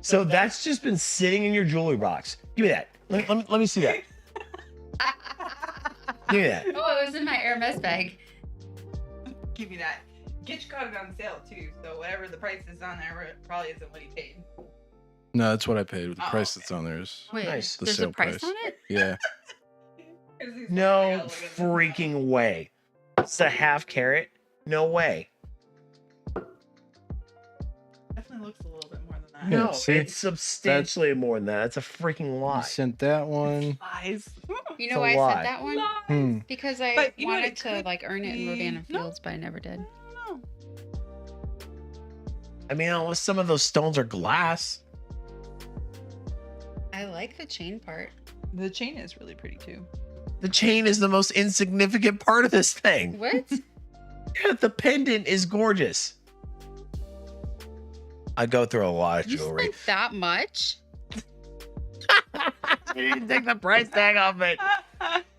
So that's just been sitting in your jewelry box. Give me that. Let me see that. Give me that. Oh, it was in my Hermes bag. Give me that. Gitch got it on sale too, so whatever the price is on there probably isn't what he paid. No, that's what I paid. The Oh, price okay. that's on there is Wait, Nice. The there's sale a price price. on it? yeah. No freaking way. It's a half carat. No way. Definitely looks a little bit more than that. Yeah, No, see? it's substantially more than that. That's a freaking I lie. sent that one. Lies. You It's know a why I lie. said that one? Hmm. Because I But you know what wanted it to could like earn it in be? Rodana No. Fields, but I never did. No. I mean, unless some of those stones are glass. I like the chain part. The chain is really pretty too. The chain is the most insignificant part of this thing. What? Yeah, the pendant is gorgeous. I go through a lot of You jewelry. spent that much? You didn't take the price tag off it.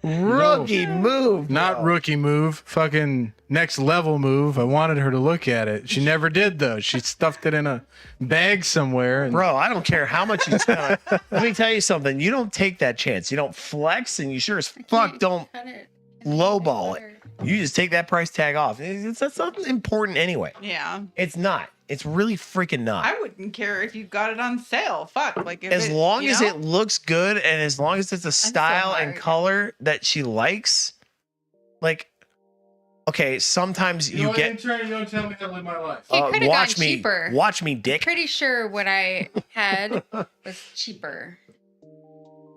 Rookie move. Not bro. rookie move. Fucking next level move. I wanted her to look at it. She never did though. She stuffed it in a bag somewhere. And Bro, I don't care how much you spend on it. Let me tell you something. You don't take that chance. You don't flex, and you sure as fuck can't don't. cut it. lowball it. You just take that price tag off. That's not important anyway. Yeah. It's not. It's really freaking not. I wouldn't care if you got it on sale. Fuck. Like if As long you as know? it looks good and as long as it's a style and hard. color that she likes, like, okay, sometimes you get. Don't tell me how to live my life. It could have watch gone me, cheaper. watch me, dick. Pretty sure what I had was cheaper.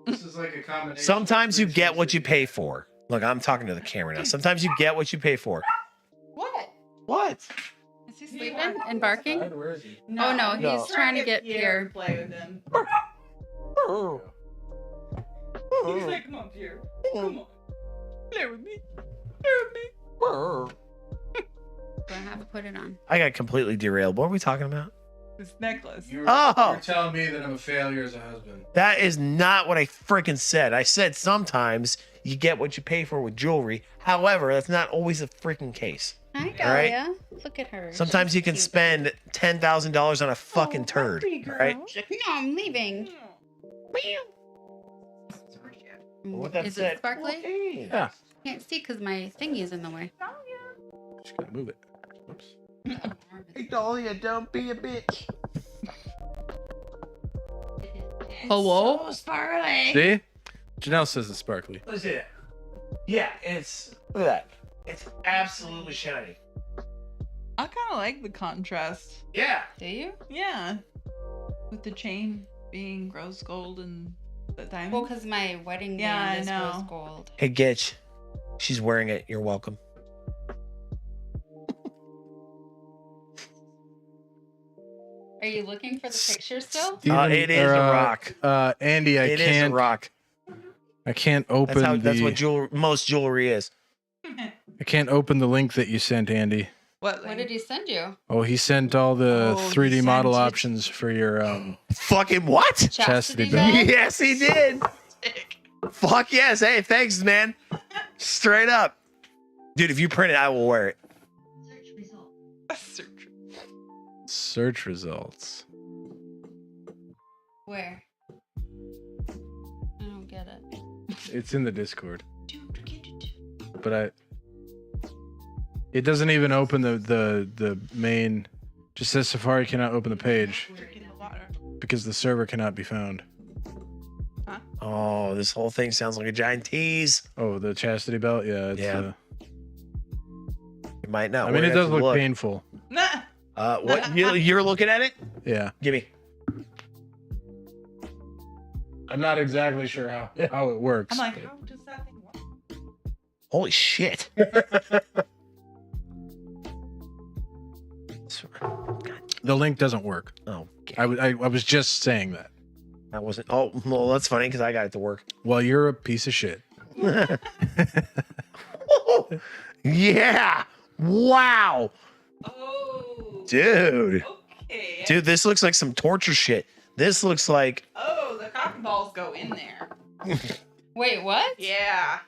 This is like a combination. Sometimes you get what you pay for. Look, I'm talking to the camera now. Sometimes you get what you pay for. What? What? Is he sleeping and barking? Where is he? Oh no, he's No. trying to get Pierre to Pierre. play with him. He's like, come on, Pierre. Come on. Play with me. Play with me. Do I have to put it on? I got completely derailed. What are we talking about? This necklace. You're Oh, telling me that I'm a failure as a husband. that is not what I freaking said. I said sometimes you get what you pay for with jewelry. However, that's not always the freaking case. Hi, right. Dahlia. Look at her. Sometimes She's you can cute. spend $10,000 on a fucking Oh, turd, pretty girl. right? No, I'm leaving. What that Is said? it sparkly? Hey. Yeah. Can't see because my thingy is in the way. Just gotta move it. Oops. Hey, Dahlia, don't be a bitch. Hello? So sparkly. See? Janelle says it's sparkly. Look at that. Yeah, it's look at that. It's absolutely shiny. I kind of like the contrast. Yeah. Do you? Yeah. With the chain being rose gold and the diamond. Well, because my wedding Yeah, band is I rose know. gold. Hey, Gitch. She's wearing it. You're welcome. Are you looking for the picture still? It is a rock. Andy, I It is a can't. rock. I can't open That's how. the. That's what most jewelry is. I can't open the link that you sent, Andy. What? What did he send you? Oh, he sent all the Oh, he 3D model sent it. options for your Fucking what? Chastity belt? belt. Yes, he did. Fuck yes. Hey, thanks, man. Straight up. Dude, if you print it, I will wear it. search results. Where? I don't get it. It's in the Discord. But it doesn't even open the main. Just says Safari cannot open the page because the server cannot be found. Oh, this whole thing sounds like a giant tease. Oh, the chastity belt. Yeah, it's. Yeah. You might not. I mean, We're it gonna does have to look painful. Nah. What? You're looking at it? Yeah. Give me. I'm not exactly sure how it works. I'm like, how does that thing work? Holy shit. The link doesn't work. Oh, I was just saying that. that wasn't. Oh, well, that's funny because I got it to work. Well, you're a piece of shit. Yeah. Wow. Oh. Dude. Okay. Dude, this looks like some torture shit. This looks like. Oh, the cotton balls go in there. Wait, what? Yeah.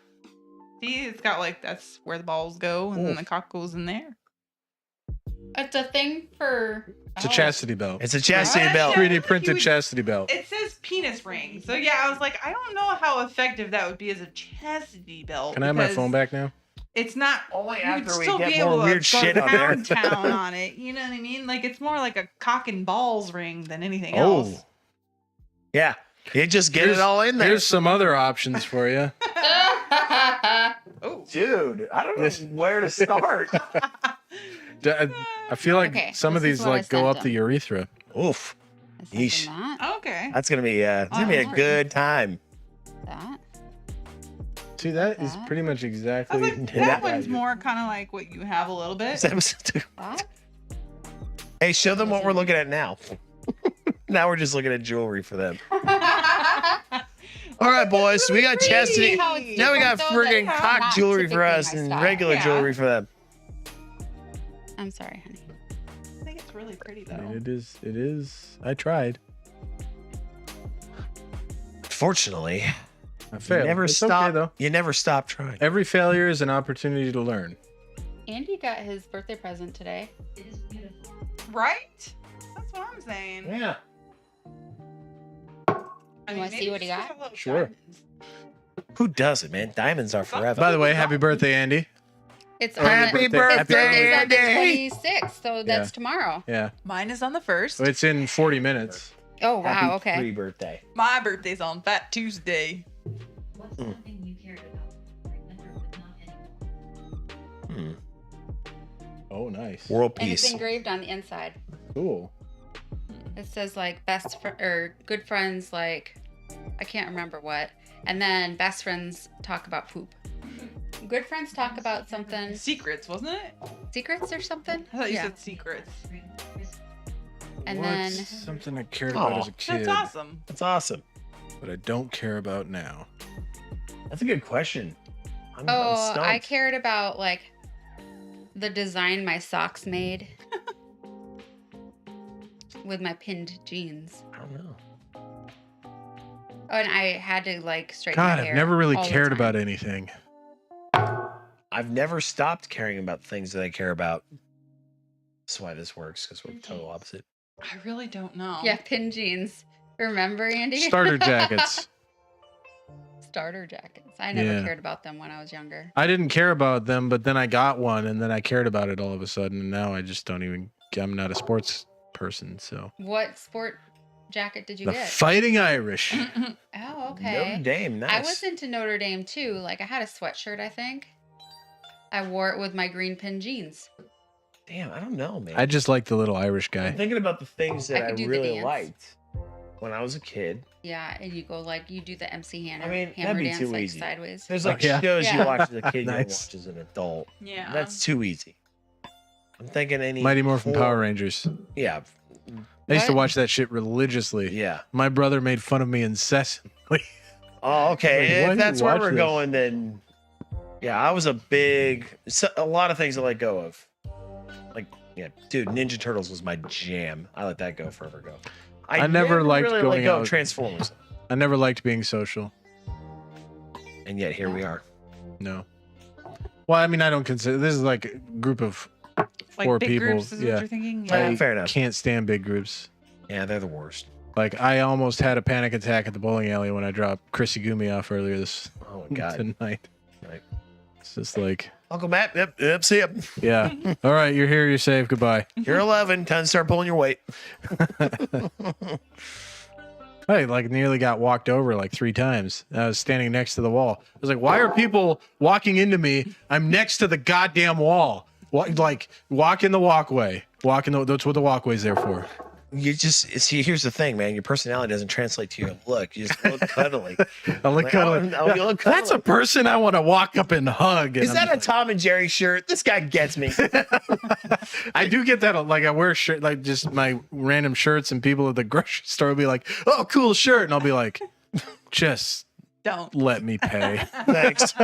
See, it's got like that's where the balls go, and then the cock goes in there. It's a thing for. It's a chastity belt. It's a chastity What? belt. 3D You printed would- chastity belt. It says penis ring, so yeah, I was like, I don't know how effective that would be as a chastity belt. Can I have my because phone back now? It's not. Only You'd after we still get be more able weird to go shit on there. pound town on it. You know what I mean? Like it's more like a cock and balls ring than anything Oh. else. Yeah. You just get it all in there. Here's some other options for you. Oh. Dude, I don't know where to start. I feel like Okay, some of this is these what I like go sent up him. the urethra. Oof. I sent him Yeesh. that. Okay. That's gonna be a Oh, good time. That. See, that is That? pretty much I was exactly. like, that one's more kind of like what you have a little bit. That. Hey, show them what we're looking at now. Now we're just looking at jewelry for them. All right, boys. So we got chastity. How it's Now we got different, though, friggin' that it's cock not jewelry for typically us my and style. regular Yeah. jewelry for them. I'm sorry, honey. I think it's really pretty I though. mean, it is. It is. I tried. Fortunately, I failed. you never It's stop. okay, though. You never stop trying. Every failure is an opportunity to learn. Andy got his birthday present today. Right? That's what I'm saying. Yeah. I You wanna maybe see what he it's got? just a little Sure. diamonds. Who does it, man? Diamonds are forever. By the way, happy birthday, Andy. It's Happy on the, birthday, his birthday's on the Andy! 26th, so that's tomorrow. Yeah. Mine is on the 1st. It's in 40 minutes. Oh wow, Happy okay. pre-birthday. My birthday's on Fat Tuesday. What's something you cared about? Remember, but not anymore. Oh, nice. World And it's peace. engraved on the inside. Cool. It says like or good friends, like I can't remember what, and then best friends talk about poop. Good friends talk about something, Secrets, wasn't it? secrets or something. I thought you Yeah. said secrets. And What's then something I cared about Aw. as a kid, That's awesome. That's awesome. but I don't care about now? That's a good question. I'm oh, I stumped. cared about like the design my socks made with my pinned jeans. I don't know. Oh, and I had to like straighten God, my hair I've never really all the cared time. about anything. I've never stopped caring about things that I care about. That's why this works, because we're total opposite. I really don't know. Yeah, pinned jeans Remember, Andy? Starter jackets. Starter jackets. I never Yeah. cared about them when I was younger. I didn't care about them, but then I got one, and then I cared about it all of a sudden, and now I just don't even. I'm not a sports person, so. What sport jacket did you The get? Fighting Irish. Oh, okay. Notre Dame, nice. I was into Notre Dame too. Like I had a sweatshirt, I think. I wore it with my green pin jeans. Damn, I don't know, man. I just like the little Irish I'm guy. thinking about the things I that I could do the really dance. liked when I was a kid. Yeah, and you go like you do the MC Hammer, I mean, hammer that'd be dance too like easy. sideways. There's like Yeah. shows you Yeah. watch as a kid, you don't Nice. watch as an adult. Yeah. That's too easy. I'm thinking any Mighty Morphin four- Power Rangers. Yeah, I used to What? watch that shit religiously. yeah. My brother made fun of me incessantly. Oh, okay. Like, why If do you that's where watch we're this? going, then yeah, I was a lot of things to let go of. Like, yeah, dude, Ninja Turtles was my jam. I let that go forever ago. I never liked really going let go out. of Transformers, I never liked being social. and yet here we are. No. Well, I mean, I don't consider this is like a group of Like Four big people, groups is yeah. what you're thinking? Yeah, Yeah. fair enough. can't stand big groups. Yeah, they're the worst. Like I almost had a panic attack at the bowling alley when I dropped Chrissy Gumi off earlier this Oh my god. tonight. Right. It's just like, Uncle Matt, yep, see ya. yeah. All right, you're here, you're safe. Goodbye. You're 11. Time to start pulling your weight. I like nearly got walked over like 3 times. I was standing next to the wall. I was like, why are people walking into me? I'm next to the goddamn wall. Like walk in the walkway. That's what the walkway's there for. You just see. Here's the thing, man. Your personality doesn't translate to your look. You just look cuddly. I look Like, cuddly. oh, you look That's a cuddly. person I want to walk up and hug. And Is that a Tom and Jerry shirt? This guy gets me. I do get that. Like I wear shirt, like just my random shirts, and people at the grocery store will be like, "Oh, cool shirt," and I'll be like, "Just Don't. let me pay." Thanks.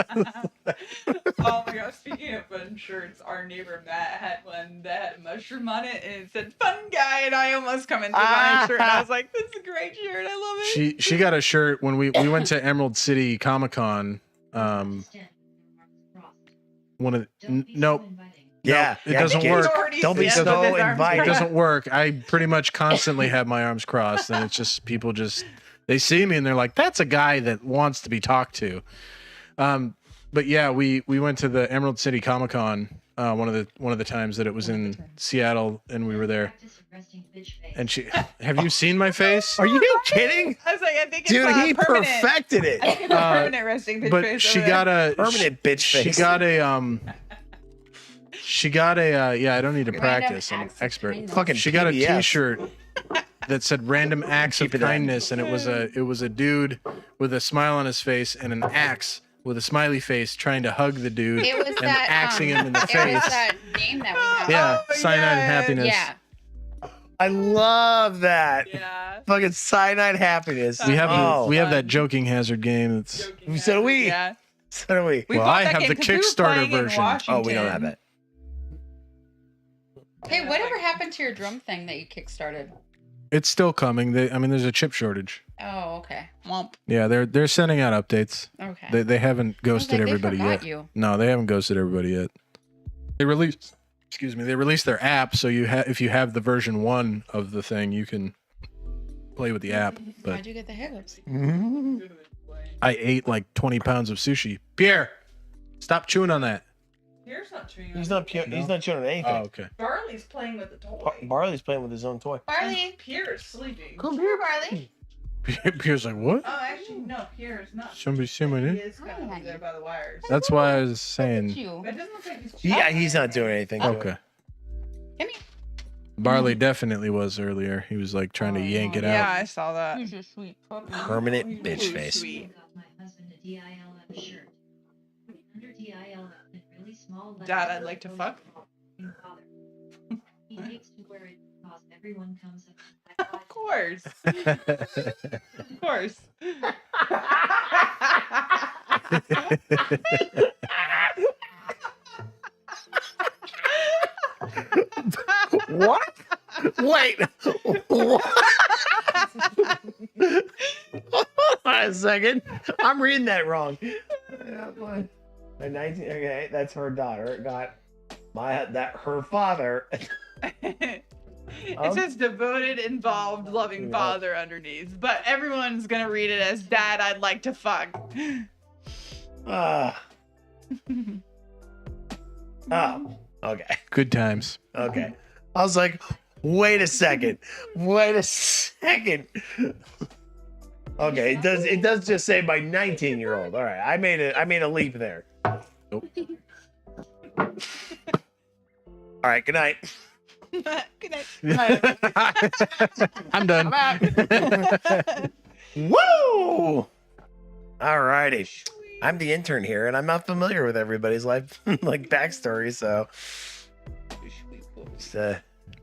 Oh my gosh, speaking of fun shirts, our neighbor Matt had one that had a mushroom on it and it said fun guy, and I almost come into my shirt and I was like, this is a great shirt, I love it. She got a shirt when we went to Emerald City Comic Con. One of nope, Yeah, it yeah, doesn't kids. work. Don't be stands so with his arms inviting. It crossed. doesn't work. I pretty much constantly have my arms crossed, and it's just people just they see me and they're like, "That's a guy that wants to be talked to." But yeah, we went to the Emerald City Comic Con one of the times that it was in Seattle, and we were there. And she, have you seen my face? Are you kidding? I was like, I think it's Dude, he permanent. perfected I it. think it's a permanent resting bitch But face she over got there. a Permanent bitch She face. got a She got a yeah. I don't need to Random practice. I'm an acts of expert. kindness. Fucking She got a PBS. T-shirt that said "Random Acts of Keep it up. Kindness," and it was a dude with a smile on his face and an axe with a smiley face trying to hug the dude It was and that axing him in the It was face. that game that we had. Yeah, Oh, cyanide and yes. happiness. Yeah. I love that. Yeah. Fucking cyanide happiness. We have Oh. we have that joking hazard game. That's Joking So do we. Yeah. So do we. We Well, bought I that have game the 'cause we were Kickstarter playing in version. Oh, we don't have Washington. that. Hey, whatever happened to your drum thing that you kickstarted? it's still coming. There's a chip shortage. Oh, okay. Womp. Yeah, they're sending out updates. Okay. They haven't I was ghosted like, everybody they forgot yet. you. No, they haven't ghosted everybody yet. They released their app, so if you have the version 1 of the thing, you can play with the app. But How'd you get the hiccups? I ate like 20 pounds of sushi. Pierre, stop chewing on that. Here's not chewing. He's on not. He's not chewing on anything. Oh, okay. Barley's playing with the toy. Barley's playing with his own toy. Barley. Pierre's sleeping. Come here, Barley. Pierre's like, what? Oh, actually, no. Pierre's not. Somebody see my He name? is kind of over there by the wires. That's why I was Look saying. at you. But it doesn't look like he's. Yeah, he's not doing anything. to it. Okay. Come here. Barley definitely was earlier. He was like trying to yank it Yeah, out. I saw that. Who's your sweet puppy? Permanent bitch Ooh, face. sweet. Got my husband a DILM shirt. Under DILM in really small letters. Dad, I'd like to fuck. Father. He hates to wear it because everyone comes up Of course. Of course. What? Wait. What? Hold on a second. I'm reading that wrong. A 19. Okay, that's her daughter. Got her father. It says devoted, involved, loving father underneath, but everyone's gonna read it as dad I'd like to fuck. Ah. Oh, okay. Good times. Okay. I was like, wait a second. Wait a second. Okay, it does just say my 19-year-old. All right. I made a leap there. Nope. All right, good night. Good night. I'm done. Woo! All righty. I'm the intern here, and I'm not familiar with everybody's life like backstory, so just,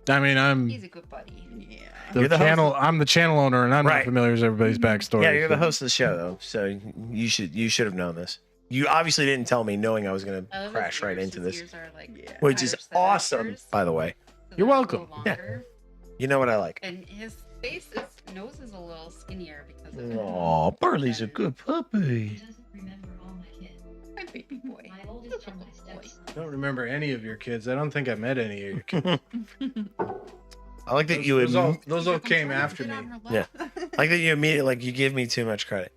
I mean, He's a good buddy. Yeah. You're the channel. I'm the channel owner, and I'm Right. not familiar with everybody's backstory. yeah, you're the host of the show though, so you should have known this. You obviously didn't tell me, knowing I was gonna I love his crash right ears. into His this, ears are like which is Irish setter awesome, ears, by the way. so You're they're a welcome. little Yeah. longer. You know what I like. And his nose is a little skinnier because of it. Oh, Barley's a good puppy. He doesn't remember all my kids. My baby boy. My oldest and my stepson. I don't remember any of your kids. I don't think I met any of your kids. I like that you would. Those all came after Sit me. on her Yeah. lap. I like that you immediately you give me too much credit.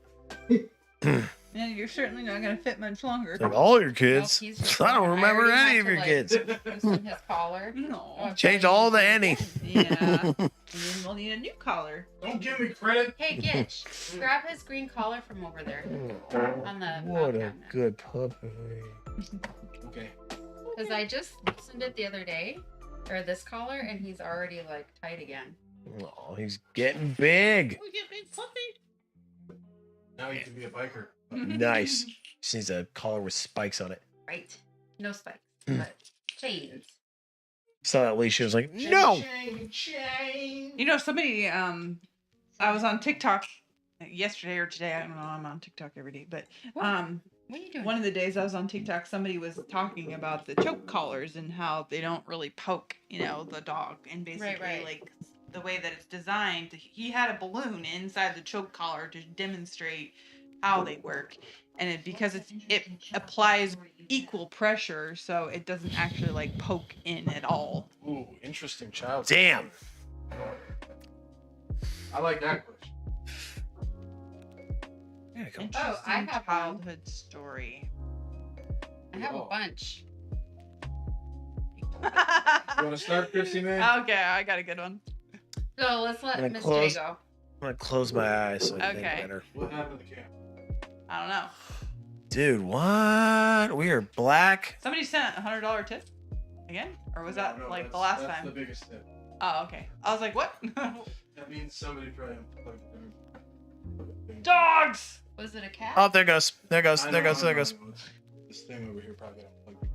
And you're certainly not gonna fit much longer. Like all your kids. Nope, he's just I don't like, remember already any had of to, your like, kids. loosen his collar. No. Oh, Change sorry, all you the did any. again. Yeah. And then we'll need a new collar. Don't give me credit. Hey, Gitch, grab his green collar from over there on the What a cabinet. good puppy. Okay. Because I just loosened it the other day, or this collar, and he's already like tight again. Oh, he's getting big. We get big puppy. Now you can be a biker. Nice. Just needs a collar with spikes on it. Right. No spikes, but chains. So at least she was like, no. You know, somebody, I was on TikTok yesterday or today. I don't know. I'm on TikTok every day, but What are you doing? one of the days I was on TikTok, somebody was talking about the choke collars and how they don't really poke, the dog, and basically right. like the way that it's designed. He had a balloon inside the choke collar to demonstrate how they work, and because it applies equal pressure, so it doesn't actually like poke in at all. Ooh, interesting child. Damn. I like that question. Interesting Oh, I have one. childhood story. I have a Oh. bunch. You want to start, Chrissy, man? Okay, I got a good one. So let's let I'm gonna Miss close- J go. I'm going to close my eyes so I think Okay. better. What happened to the camp? I don't know. Dude, what? We are black. Somebody sent a $100 tip again, or was that like the last time? the biggest tip. Oh, okay. I was like, what? That means somebody probably unplugged their Dogs. Was it a cat? Oh, there goes. There goes. I There know, goes. There I know. goes. This thing over here probably got unplugged.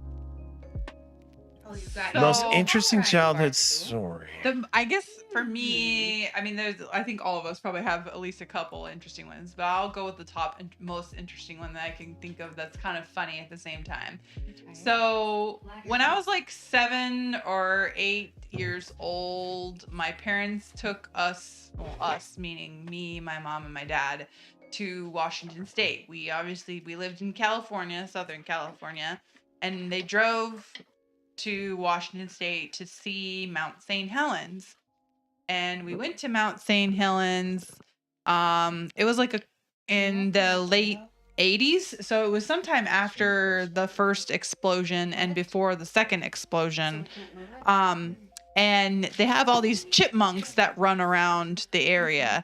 Oh, you got Most So- interesting Alright, childhood Barstool. story. I guess for me, I mean, I think all of us probably have at least a couple interesting ones, but I'll go with the top and most interesting one that I can think of that's kind of funny at the same time. Okay. So when I was like 7 or 8 years old, my parents took us meaning me, my mom, and my dad, to Washington State. We lived in California, Southern California, and they drove to Washington State to see Mount St. Helens. And we went to Mount St. Helens. It was like in the late 80s, so it was sometime after the first explosion and before the second explosion. And they have all these chipmunks that run around the area,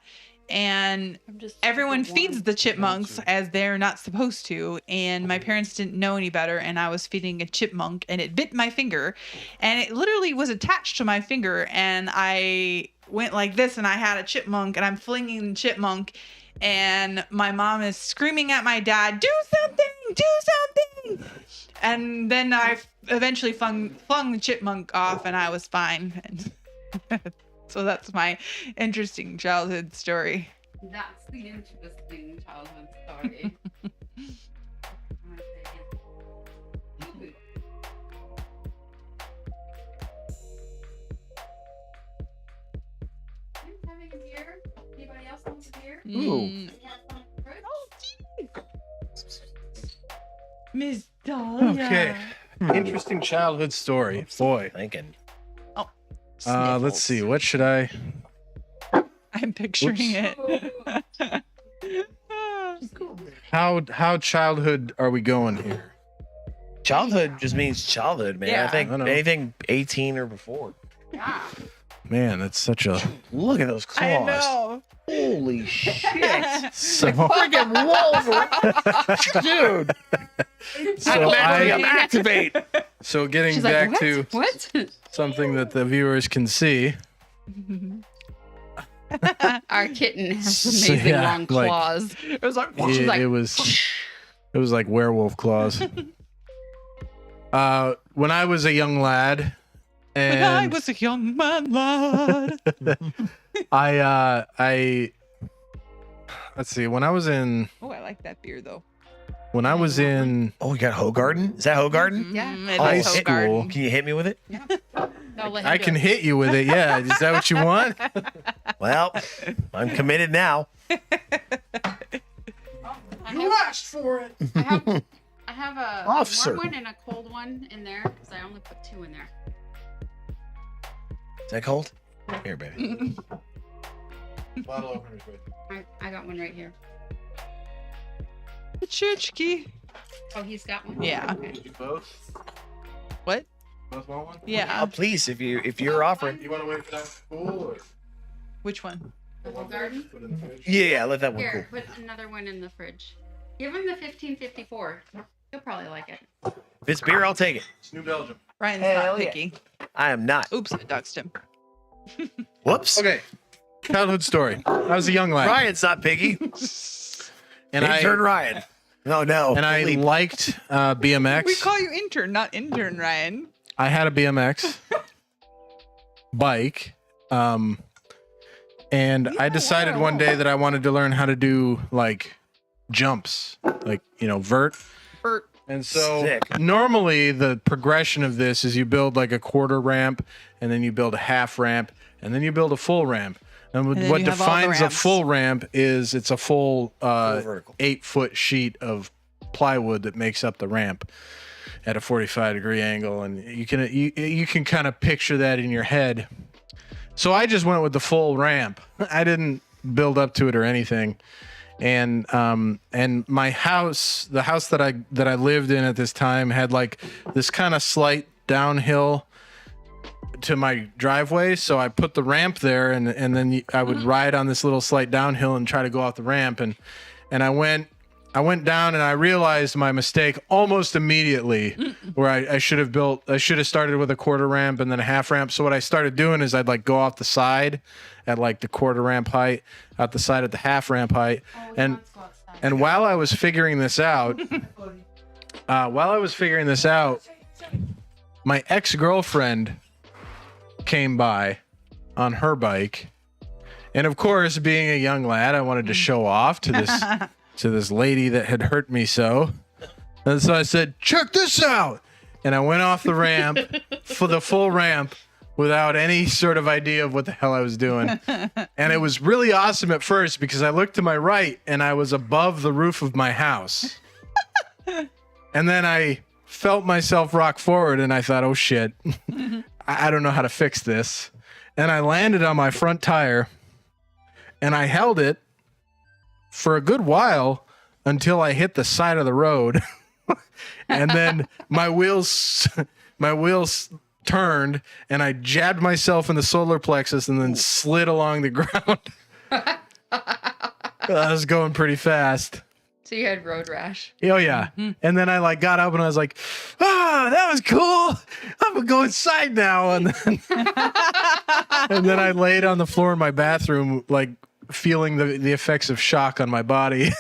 and everyone feeds the chipmunks as they're not supposed to, and my parents didn't know any better, and I was feeding a chipmunk and it bit my finger, and it literally was attached to my finger, and I went like this and I had a chipmunk and I'm flinging the chipmunk, and my mom is screaming at my dad, do something, and then I eventually flung the chipmunk off and I was fine. And so that's my interesting childhood story. That's the interesting childhood story. I'm gonna say again. Ooh. I'm having a beer. Anybody else wants a beer? Mm. Fruit? Miss Dahlia. Okay. Interesting childhood story. Boy. Thinking. Let's see. What should I? I'm picturing it. How childhood are we going here? Childhood just means childhood, man. Yeah. I think I know. anything 18 or before. Yeah. Man, that's such a Look at those claws. I know. Holy shit. so. Freaking Wolverine. Dude. So I'm I activate. so getting She's back like, to what? something that the viewers can see. Our kitten has So, amazing yeah, long like- claws. It was like, She's like, It was like werewolf claws. When I was a young lad, when I and was a young man, lad. I let's see. When I was in Oh, I like that beer though. when I was in Oh, you got Hogarden? Is that Hogarden? Yeah. It high is school, Hogarden. Can you hit me with it? I'll let him I do can it. hit you with it. Yeah, is that what you want? Well, I'm committed now. I have, asked for it. I have a Officer. warm one and a cold one in there because I only put 2 in there. Is that cold? Here, baby. Bottle opener's right. I got one right here. Chichki. Oh, he's got one. Yeah. Okay. You both? What? Both want one? Yeah. Oh, please, if you're offering. You want to wait for that to cool or? Which one? The whole garden? Put it in the fridge? Yeah, let that one cool. Here, put another one in the fridge. Give him the 1554. He'll probably like it. If it's beer, I'll take it. It's New Belgium. Ryan's Hell not yeah. picky. I am not. Oops, I doxed him. Whoops. Okay. Childhood story. I was a young lad. Ryan's not piggy. And Intern Ryan. No, no. and I Leap. liked BMX. We call you intern, not intern, Ryan. I had a BMX bike. And I decided one day that I wanted to learn how to do like jumps, like, vert. Bert. And so Sick. normally the progression of this is you build like a quarter ramp, and then you build a half ramp, and then you build a full ramp. And then what you have all the defines a ramps. full ramp is it's a full vertical. 8-foot sheet of plywood that makes up the ramp at a 45-degree angle, and you can kind of picture that in your head. So I just went with the full ramp. I didn't build up to it or anything. And my house, the house that I lived in at this time, had like this kind of slight downhill to my driveway. So I put the ramp there, and then I would ride on this little slight downhill and try to go off the ramp. And I went down, and I realized my mistake almost immediately, where I should have started with a quarter ramp and then a half ramp. So what I started doing is I'd like go off the side at like the quarter ramp height, out the side at the half ramp height. And while I was figuring this out, my ex-girlfriend came by on her bike. And of course, being a young lad, I wanted to show off to this lady that had hurt me so. And so I said, "Check this out." And I went off the ramp for the full ramp without any sort of idea of what the hell I was doing. And it was really awesome at first because I looked to my right and I was above the roof of my house. And then I felt myself rock forward and I thought, oh shit, I don't know how to fix this. And I landed on my front tire and I held it for a good while until I hit the side of the road. And then my wheels turned and I jabbed myself in the solar plexus and then slid along the ground. I was going pretty fast. So you had road rash. Oh yeah. And then I like got up and I was like, that was cool. I'm gonna go inside now. And then, and then I laid on the floor in my bathroom, like feeling the effects of shock on my body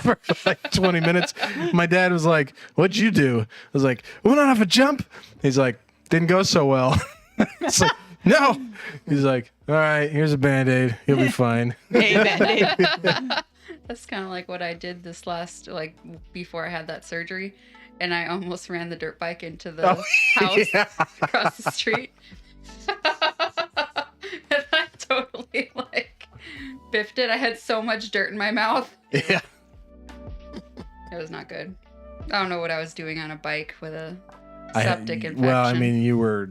for like 20 minutes. My dad was like, "What'd you do?" I was like, "Went off a jump." He's like, "Didn't go so well." It's like, "No." He's like, "All right, here's a Band-Aid. You'll be fine." Hey, Band-Aid. That's kind of like what I did this last, before I had that surgery. And I almost ran the dirt bike into the house Yeah. across the street. And I totally, biffed it. I had so much dirt in my mouth. Yeah. It was not good. I don't know what I was doing on a bike with a I- septic infection. Well, I mean, you were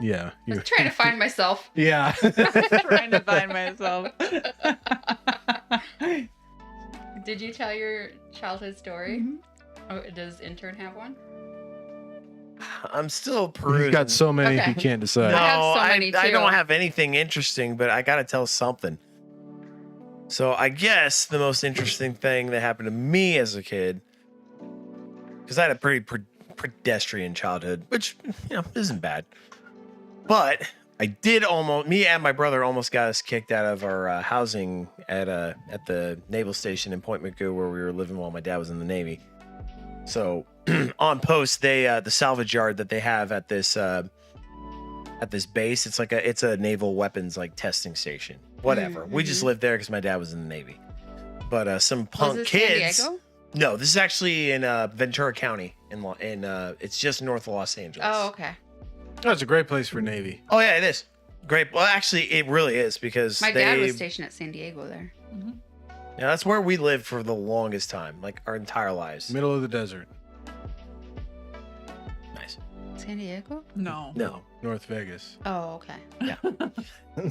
Yeah. I was trying to find myself. Yeah. Trying to find myself. Did you tell your childhood story? Mhm. Oh, does intern have one? I'm still perusing. You've got so many Okay. you can't decide. No, I have so many, I too. don't have anything interesting, but I gotta tell something. So I guess the most interesting thing that happened to me as a kid, because I had a pretty pedestrian childhood, which isn't bad. But I did me and my brother almost got us kicked out of our housing at the naval station in Point McGoo, where we were living while my dad was in the Navy. So on post, they the salvage yard that they have at this base, it's a naval weapons like testing station. Whatever. We just lived there because my dad was in the Navy. But some punk Was it kids. San Diego? No, this is actually in Ventura County in it's just north of Los Angeles. Oh, okay. That's a great place for Navy. Oh yeah, it is. Great. Well, actually, it really is because My dad was stationed at San Diego there. Yeah, that's where we lived for the longest time, like our entire lives. Middle of the desert. Nice. San Diego? No. No. North Vegas. Oh, okay.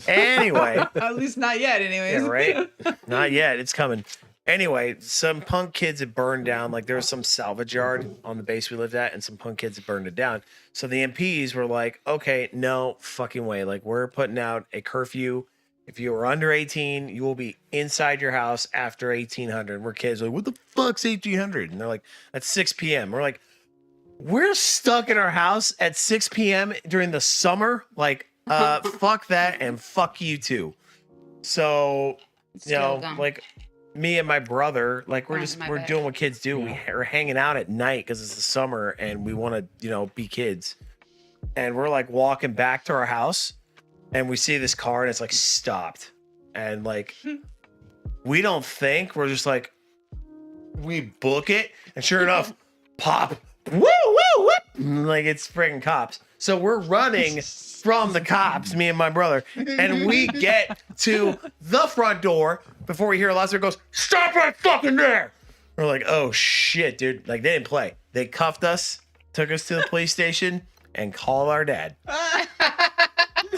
Anyway. At least not yet, anyways. Yeah, right? Not yet. It's coming. Anyway, some punk kids had burned down, like there was some salvage yard on the base we lived at, and some punk kids had burned it down. So the MPs were like, okay, no fucking way. Like, we're putting out a curfew. If you are under 18, you will be inside your house after 1800. We're kids like, what the fuck's 1800? And they're like, that's 6 p.m. We're like, we're stuck in our house at 6 p.m. during the summer. Like, fuck that and fuck you too. So, Still gone. like me and my brother, like we're Mine's my we're bad. doing what kids do. We're hanging out at night because it's the summer and we want to, be kids. And we're like walking back to our house and we see this car and it's like stopped. And like, we don't think, we're just like, we book it. And sure enough, pop, woo, woo, woo. Like it's friggin' cops. So we're running from the cops, me and my brother, and we get to the front door before we hear a loud that goes, stop right fucking there. We're like, oh shit, dude. Like they didn't play. They cuffed us, took us to the police station, and called our dad.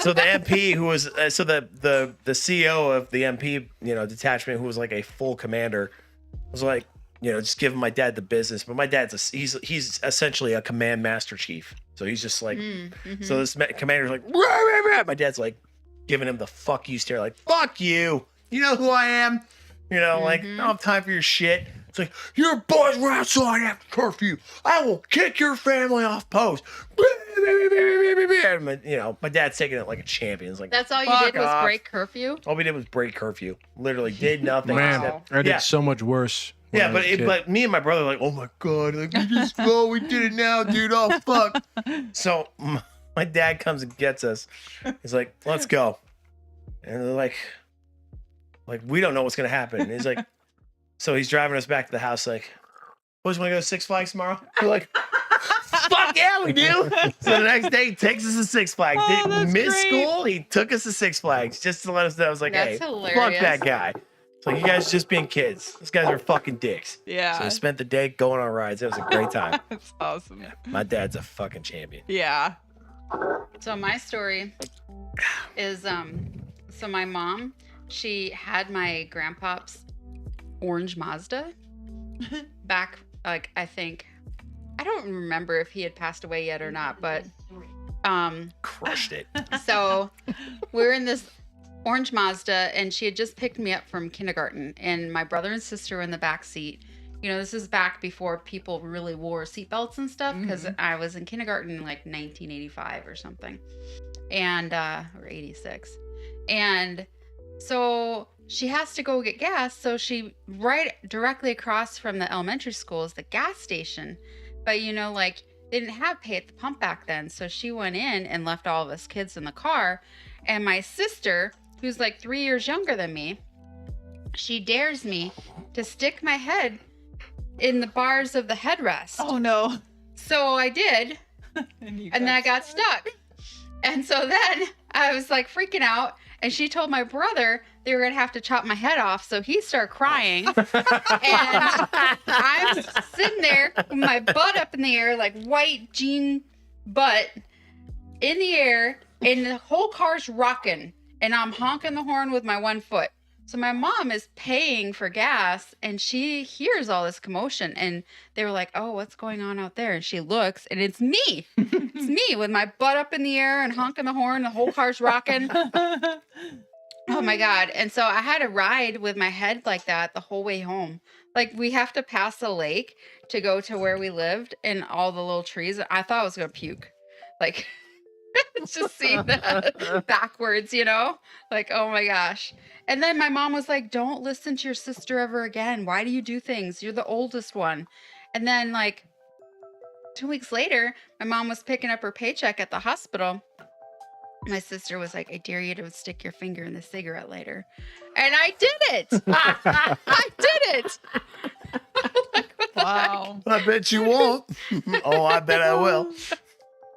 So the MP who was the CEO of the MP, detachment, who was like a full commander, was like, just giving my dad the business. But my dad's he's essentially a command master chief. So he's just like, so this commander's like, rah, rah, rah. My dad's like giving him the fuck you stare, like, fuck you. You know who I am? Like, I don't have time for your shit. It's like, your boys were outside after curfew. I will kick your family off post. And my dad's taking it like a champion. It's like, That's all you fuck did was off. break curfew? All we did was break curfew. Literally did nothing. Man, except- I did yeah. so much worse. when I Yeah, was a kid. but me and my brother were like, oh my god, like we did it now, dude. Oh fuck. So my dad comes and gets us. He's like, let's go. And they're like we don't know what's gonna happen. And he's like, so he's driving us back to the house. Like, boys, want to go to Six Flags tomorrow? We're like, fuck yeah, we do. So the next day, he takes us to Six Flags. Oh, Didn't that's miss great. school. He took us to Six Flags just to let us know. I was like, That's hey, hilarious. fuck that guy. So you guys just being kids. These guys are fucking dicks. Yeah. So we spent the day going on rides. It was a great time. That's awesome. My dad's a fucking champion. Yeah. So my story is so my mom, she had my grandpa's orange Mazda back, like, I don't remember if he had passed away yet or not, but Crushed it. so we're in this orange Mazda and she had just picked me up from kindergarten and my brother and sister were in the back seat. This is back before people really wore seatbelts and stuff because I was in kindergarten in like 1985 or something, and or 86. And so she has to go get gas. So she right directly across from the elementary school is the gas station. But like they didn't have pay at the pump back then. So she went in and left all of us kids in the car. And my sister, who's like 3 years younger than me, she dares me to stick my head in the bars of the headrest. Oh no. So I did. And And then I got stuck. And so then I was like freaking out. And she told my brother they were going to have to chop my head off. So he started crying. And I'm sitting there with my butt up in the air, like white jean butt. in the air, and the whole car's rocking, and I'm honking the horn with my one foot. So my mom is paying for gas, and she hears all this commotion, and they were like, "Oh, what's going on out there?" And she looks, and it's me. It's me with my butt up in the air and honking the horn. The whole car's rocking. Oh my God. And so I had to ride with my head like that the whole way home. Like, we have to pass a lake to go to where we lived, and all the little trees. I thought I was going to puke. Like, just seeing that backwards, you know? Like, oh my gosh. And then my mom was like, "Don't listen to your sister ever again. Why do you do things? You're the oldest one." And then, like, 2 weeks later, my mom was picking up her paycheck at the hospital. My sister was like, "I dare you to stick your finger in the cigarette lighter." And I did it. I did it. Like, what the Wow. I bet you won't. Oh, I bet I will.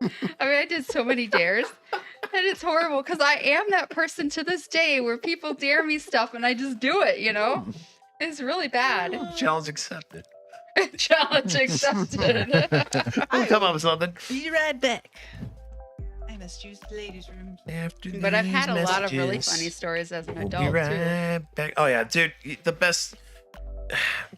I mean, I did so many dares, and it's horrible because I am that person to this day where people dare me stuff and I just do it, you know? It's really bad. Challenge accepted. Challenge accepted. We'll come up with something. Be right back. I must use the ladies' room. After But I've had a these lot of really messages, funny stories as an we'll adult, be too. right back. Oh yeah, dude, the best.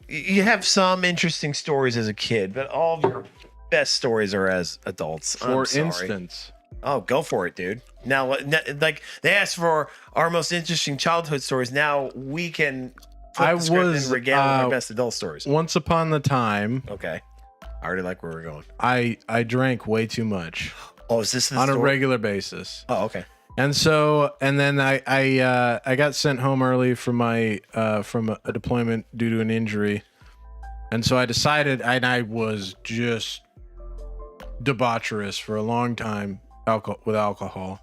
You have some interesting stories as a kid, but all of your best stories are as adults. I'm For sorry. instance, Oh, go for it, dude. Now, like they asked for our most interesting childhood stories. Now we can. Flip I the script was, and regale our best adult stories. once upon the time, Okay, I already like where we're going. I drank way too much Oh, is this the on a story? regular basis. Oh, okay. And then I got sent home early from my from a deployment due to an injury, and so I decided, and I was just debaucherous for a long time with alcohol.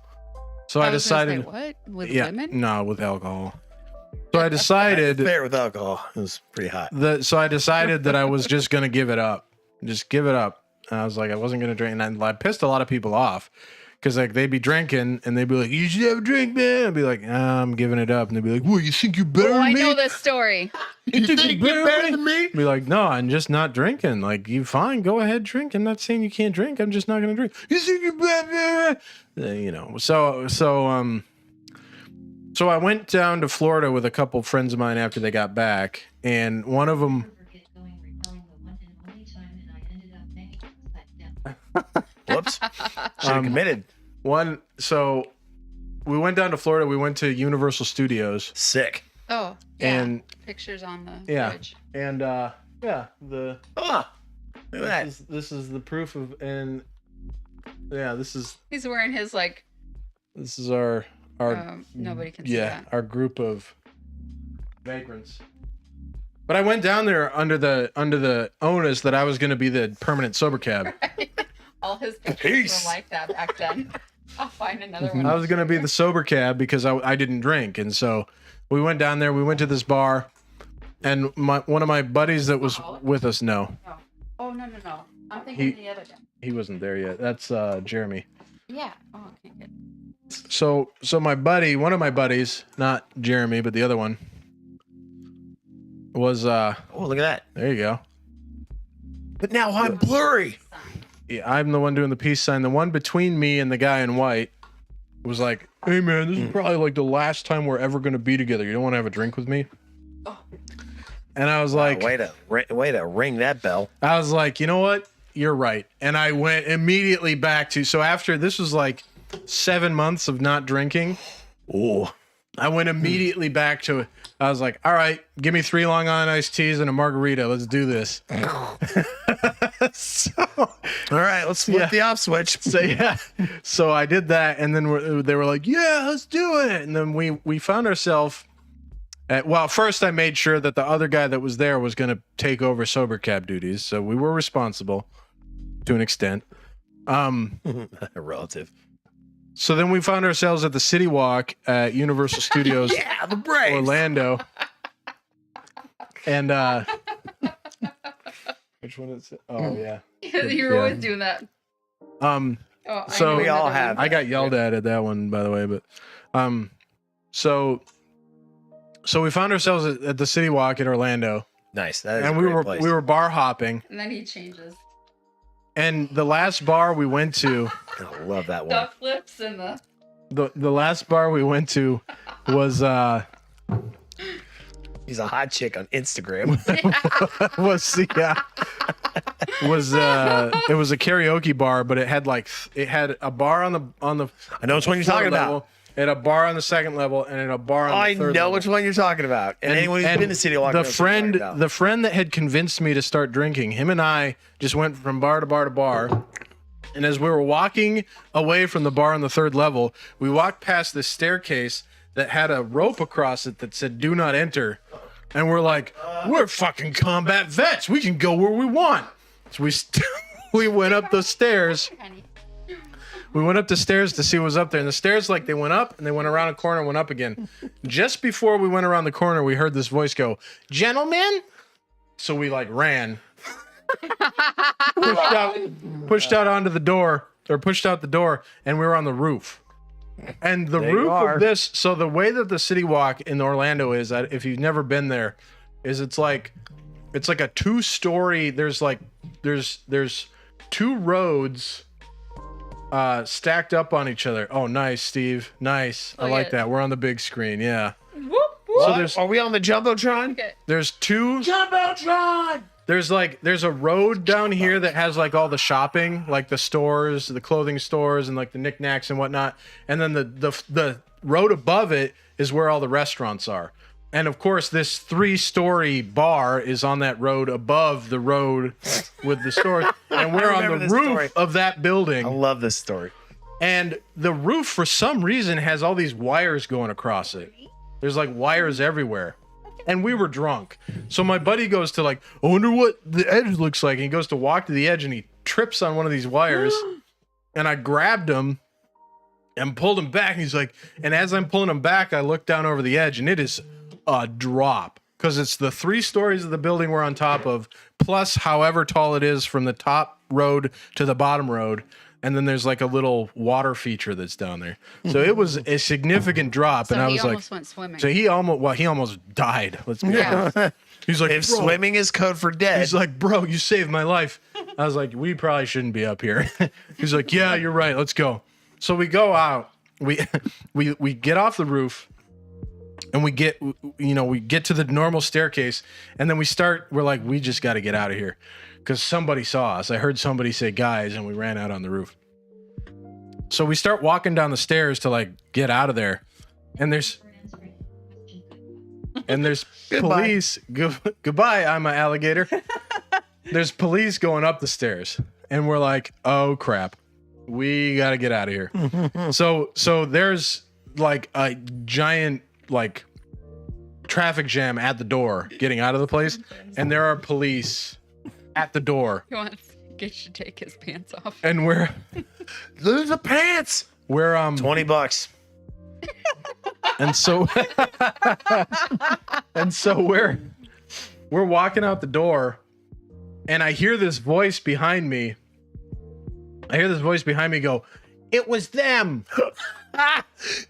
So I was gonna say, decided, what? With yeah, women? no, with alcohol. So I decided Fair with alcohol. It was pretty hot. so I decided that I was just gonna give it up, just give it up. And I was like, I wasn't gonna drink, and I pissed a lot of people off. Because, like, they'd be drinking, and they'd be like, "You should have a drink, man." I'd be like, "I'm giving it up." And they'd be like, "What, you think you're better Oh, than I me?" know this story. You think you're better than me? Be like, "No, I'm just not drinking. Like, you fine, go ahead, drink. I'm not saying you can't drink. I'm just not gonna drink." You think you're better? You know. So I went down to Florida with a couple friends of mine after they got back, and one of them. Forget going recalling the one and only time that I ended up making upside down. Whoops. Should have committed. So we went down to Florida. We went to Universal Studios. Sick. Oh, yeah. And Pictures on the yeah, fridge. and yeah, the Ah, look at that. this is the proof of, and yeah, this is He's wearing his, like, our nobody can see yeah, that. our group of vagrants. But I went down there under the onus that I was going to be the permanent sober cab. All his pictures Peace. were like that back then. I'll find another one. I was going to be the sober cab because I didn't drink, and so we went down there. We went to this bar, and one of my buddies that was with us. No, Oh, no. I'm thinking the other guy. he wasn't there yet. That's Jeremy. Yeah. Oh, okay, good. So my buddy, one of my buddies, not Jeremy, but the other one, was Oh, look at that. there you go. But now I'm blurry. Yeah, I'm the one doing the peace sign. The one between me and the guy in white was like, "Hey man, this is probably like the last time we're ever gonna be together. You don't want to have a drink with me?" And I was like, way to ring that bell. I was like, you know what? You're right. And I went immediately back to, so after this was like 7 months of not drinking. Oh, I went immediately back to it. I was like, all right, give me 3 Long Island iced teas and a margarita. Let's do this. So, all right. Let's flip Yeah. the off switch. so I did that, and then they were like, yeah, let's do it. And then we found ourselves at, well, first I made sure that the other guy that was there was going to take over sober cab duties. So we were responsible to an extent. Relative. So then we found ourselves at the City Walk at Universal Studios Yeah, the Braves. Orlando. And which one is it? Oh yeah. You're always doing that. Um Oh, I So- know We all another have. one. I got yelled at that one, by the way, but so we found ourselves at the City Walk in Orlando, Nice. That is and a we great were place. we were bar hopping. And then he changes. And the last bar we went to, I love that one. Duck flips and the last bar we went to was He's a hot chick on Instagram. it was a karaoke bar, but it had a bar on the I know which one you're talking about. It had a bar on the second level and then a bar on the third I know level. which one you're talking about. And anyone who's been to City Walk knows what you're talking about. The friend that had convinced me to start drinking, him and I just went from bar to bar to bar. And as we were walking away from the bar on the third level, we walked past this staircase that had a rope across it that said "Do not enter." And we're like, we're fucking combat vets. We can go where we want. So we went up the stairs. We went up the stairs to see what was up there. And the stairs, like, they went up and they went around a corner and went up again. Just before we went around the corner, we heard this voice go, "Gentlemen." So we, like, ran. pushed out onto the door, or pushed out the door, and we were on the roof. And the roof of this, so the way that the City Walk in Orlando is, that if you've never been there, is it's like a 2-story. There's 2 roads stacked up on each other. Oh, nice, Steve. Nice. I like that. We're on the big screen. Yeah. So are we on the Jumbotron? there's 2 Jumbotron! There's a road down here that has like all the shopping, like the stores, the clothing stores, and like the knickknacks and whatnot. And then the road above it is where all the restaurants are. And of course, this 3-story bar is on that road above the road with the stores. And we're on the roof of that building. I love this story. And the roof, for some reason, has all these wires going across it. There's like wires everywhere. And we were drunk. So my buddy goes to like, I wonder what the edge looks like. And he goes to walk to the edge and he trips on one of these wires. And I grabbed him and pulled him back. And he's like, and as I'm pulling him back, I look down over the edge and it is a drop. Because it's the 3 stories of the building we're on top of, plus however tall it is from the top road to the bottom road. And then there's like a little water feature that's down there. So it was a significant drop. So and I he was almost like, went swimming. so he almost died. Let's be honest. He's like, If "Bro." swimming is code for dead. He's like, "Bro, you saved my life." I was like, "We probably shouldn't be up here." He's like, "Yeah, you're right. Let's go." So we go out. We get off the roof. And we get to the normal staircase, and then we're like, we just got to get out of here because somebody saw us. I heard somebody say "guys," and we ran out on the roof. So we start walking down the stairs to like get out of there, and there's police. Goodbye, I'm an alligator. There's police going up the stairs, and we're like, oh crap, we got to get out of here. So there's like a giant like traffic jam at the door getting out of the place, and there are police at the door, He wants to take his pants off. and we're Lose the pants. $20. and so we're walking out the door, and I hear this voice behind me. Go, "It was them."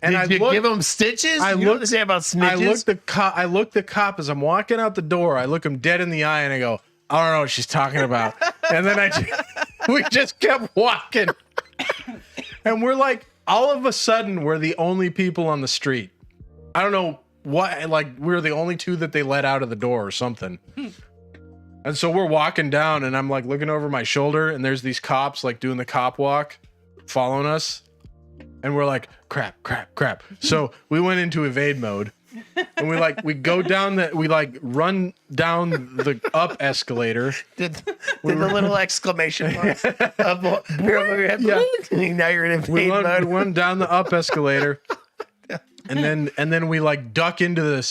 And Did you give him stitches? You know what they say about snitches? I look the cop as I'm walking out the door. I look him dead in the eye and I go, "I don't know what she's talking about." And then we just kept walking. And we're like, all of a sudden, we're the only people on the street. I don't know what, like, we're the only 2 that they let out of the door or something. And so we're walking down and I'm like looking over my shoulder and there's these cops like doing the cop walk following us. And we're like, crap. So we went into evade mode, and we run down the up escalator. Did the little exclamation mark up over your head? Yeah. Now you're in evade mode. We run down the up escalator, and then we like duck into the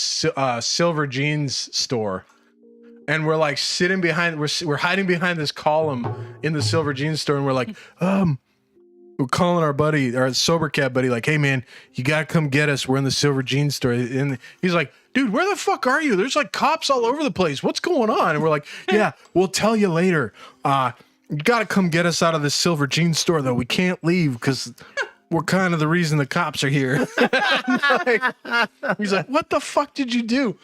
Silver Jeans store, and we're like sitting behind. We're hiding behind this column in the Silver Jeans store, and we're like, we're calling our sober cat buddy, like, "Hey man, you gotta come get us. We're in the Silver Jeans store." And he's like, "Dude, where the fuck are you? There's like cops all over the place. What's going on?" And we're like, "Yeah, we'll tell you later. You gotta come get us out of this Silver Jeans store though. We can't leave because we're kind of the reason the cops are here." He's like, "What the fuck did you do?"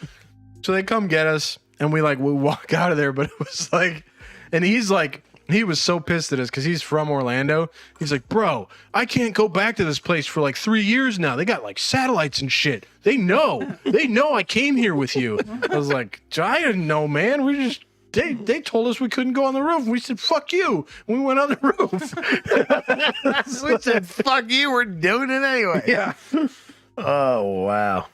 So they come get us, and we walk out of there, but it was like, and he's like He was so pissed at us because he's from Orlando. He's like, bro, I can't go back to this place for like 3 years now. They got like satellites and shit. They know I came here with you. I was like, I didn't know, man. They told us we couldn't go on the roof. We said, fuck you. We went on the roof. We said, fuck you. We're doing it anyway. Yeah. Oh, wow.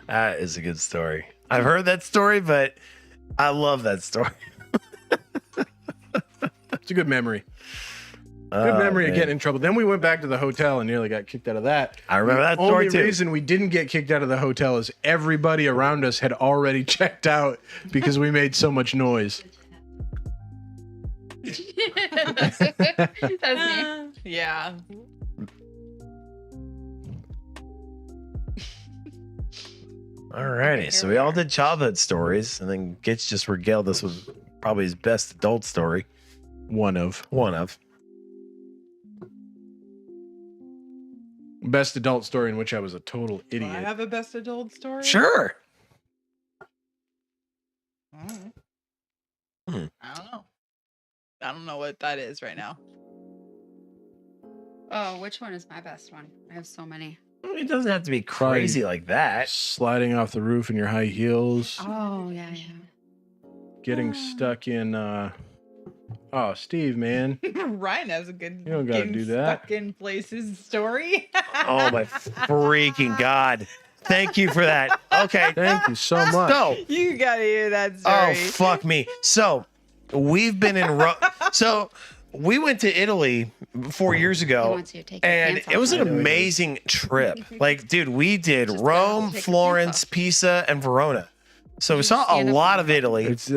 That is a good story. I've heard that story, but I love that story. It's a good memory. Good memory of getting in trouble. Then we went back to the hotel and nearly got kicked out of that. I remember that The story only too. reason we didn't get kicked out of the hotel is everybody around us had already checked out because we made so much noise. That's me. Yeah. Alrighty, so we all did childhood stories, and then Gitch just regaled us with probably his best adult story. One of. Best adult story in which I was a total Do I idiot. have a best adult story? Sure. I don't know. I don't know what that is right now. Oh, which one is my best one? I have so many. It doesn't have to be crazy like that. Sliding off the roof in your high heels. Oh, yeah. Getting stuck in oh, Steve, man. Ryan has a good You don't gotta getting do that. stuck in places story. Oh my freaking God. Thank you for that. Okay. Thank you so much. So, You gotta hear that oh story. fuck me. So, we've been in so we went to Italy 4 years He ago. wants you to take your And pants it was off. an amazing trip. Like, dude, we did Just Rome, take your Florence, pants off. Pisa, and Verona. So we You saw a stand up lot and- of Italy. It's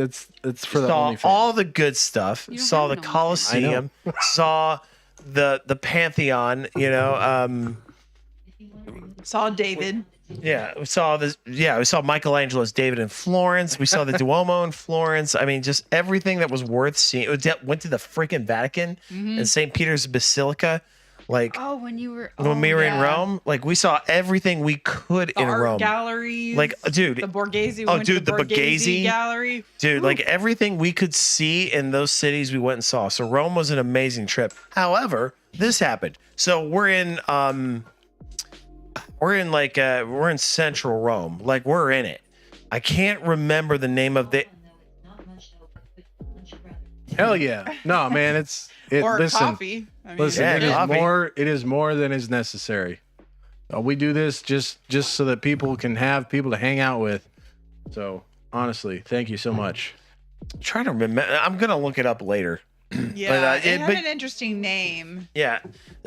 for the Saw OnlyFans. all the good stuff. You don't Saw the have an OnlyFans. Colosseum. Saw the Pantheon. You know, Saw David. yeah, we saw this. Yeah, we saw Michelangelo's David in Florence. We saw the Duomo in Florence. I mean, just everything that was worth seeing. Went to the freaking Vatican and St. Peter's Basilica. Like Oh, when you were. when we were in yeah. Rome, like we saw everything we could The in art Rome. galleries. Like, dude, the Borghese. We oh, went to dude, the Borghese. gallery. Dude, like everything we could see in those cities we went and saw. So Rome was an amazing trip. However, this happened. So we're in central Rome. Like we're in it. I can't remember the name of the Not much help, but much rather. Hell yeah. No, man, Or listen. coffee. I mean, Listen, Yeah, it is coffee. it is more than is necessary. We do this just so that people can have people to hang out with. So, honestly, thank you so much. I'm trying to remember. I'm gonna look it up later. yeah, it- it had but- an interesting name. Yeah.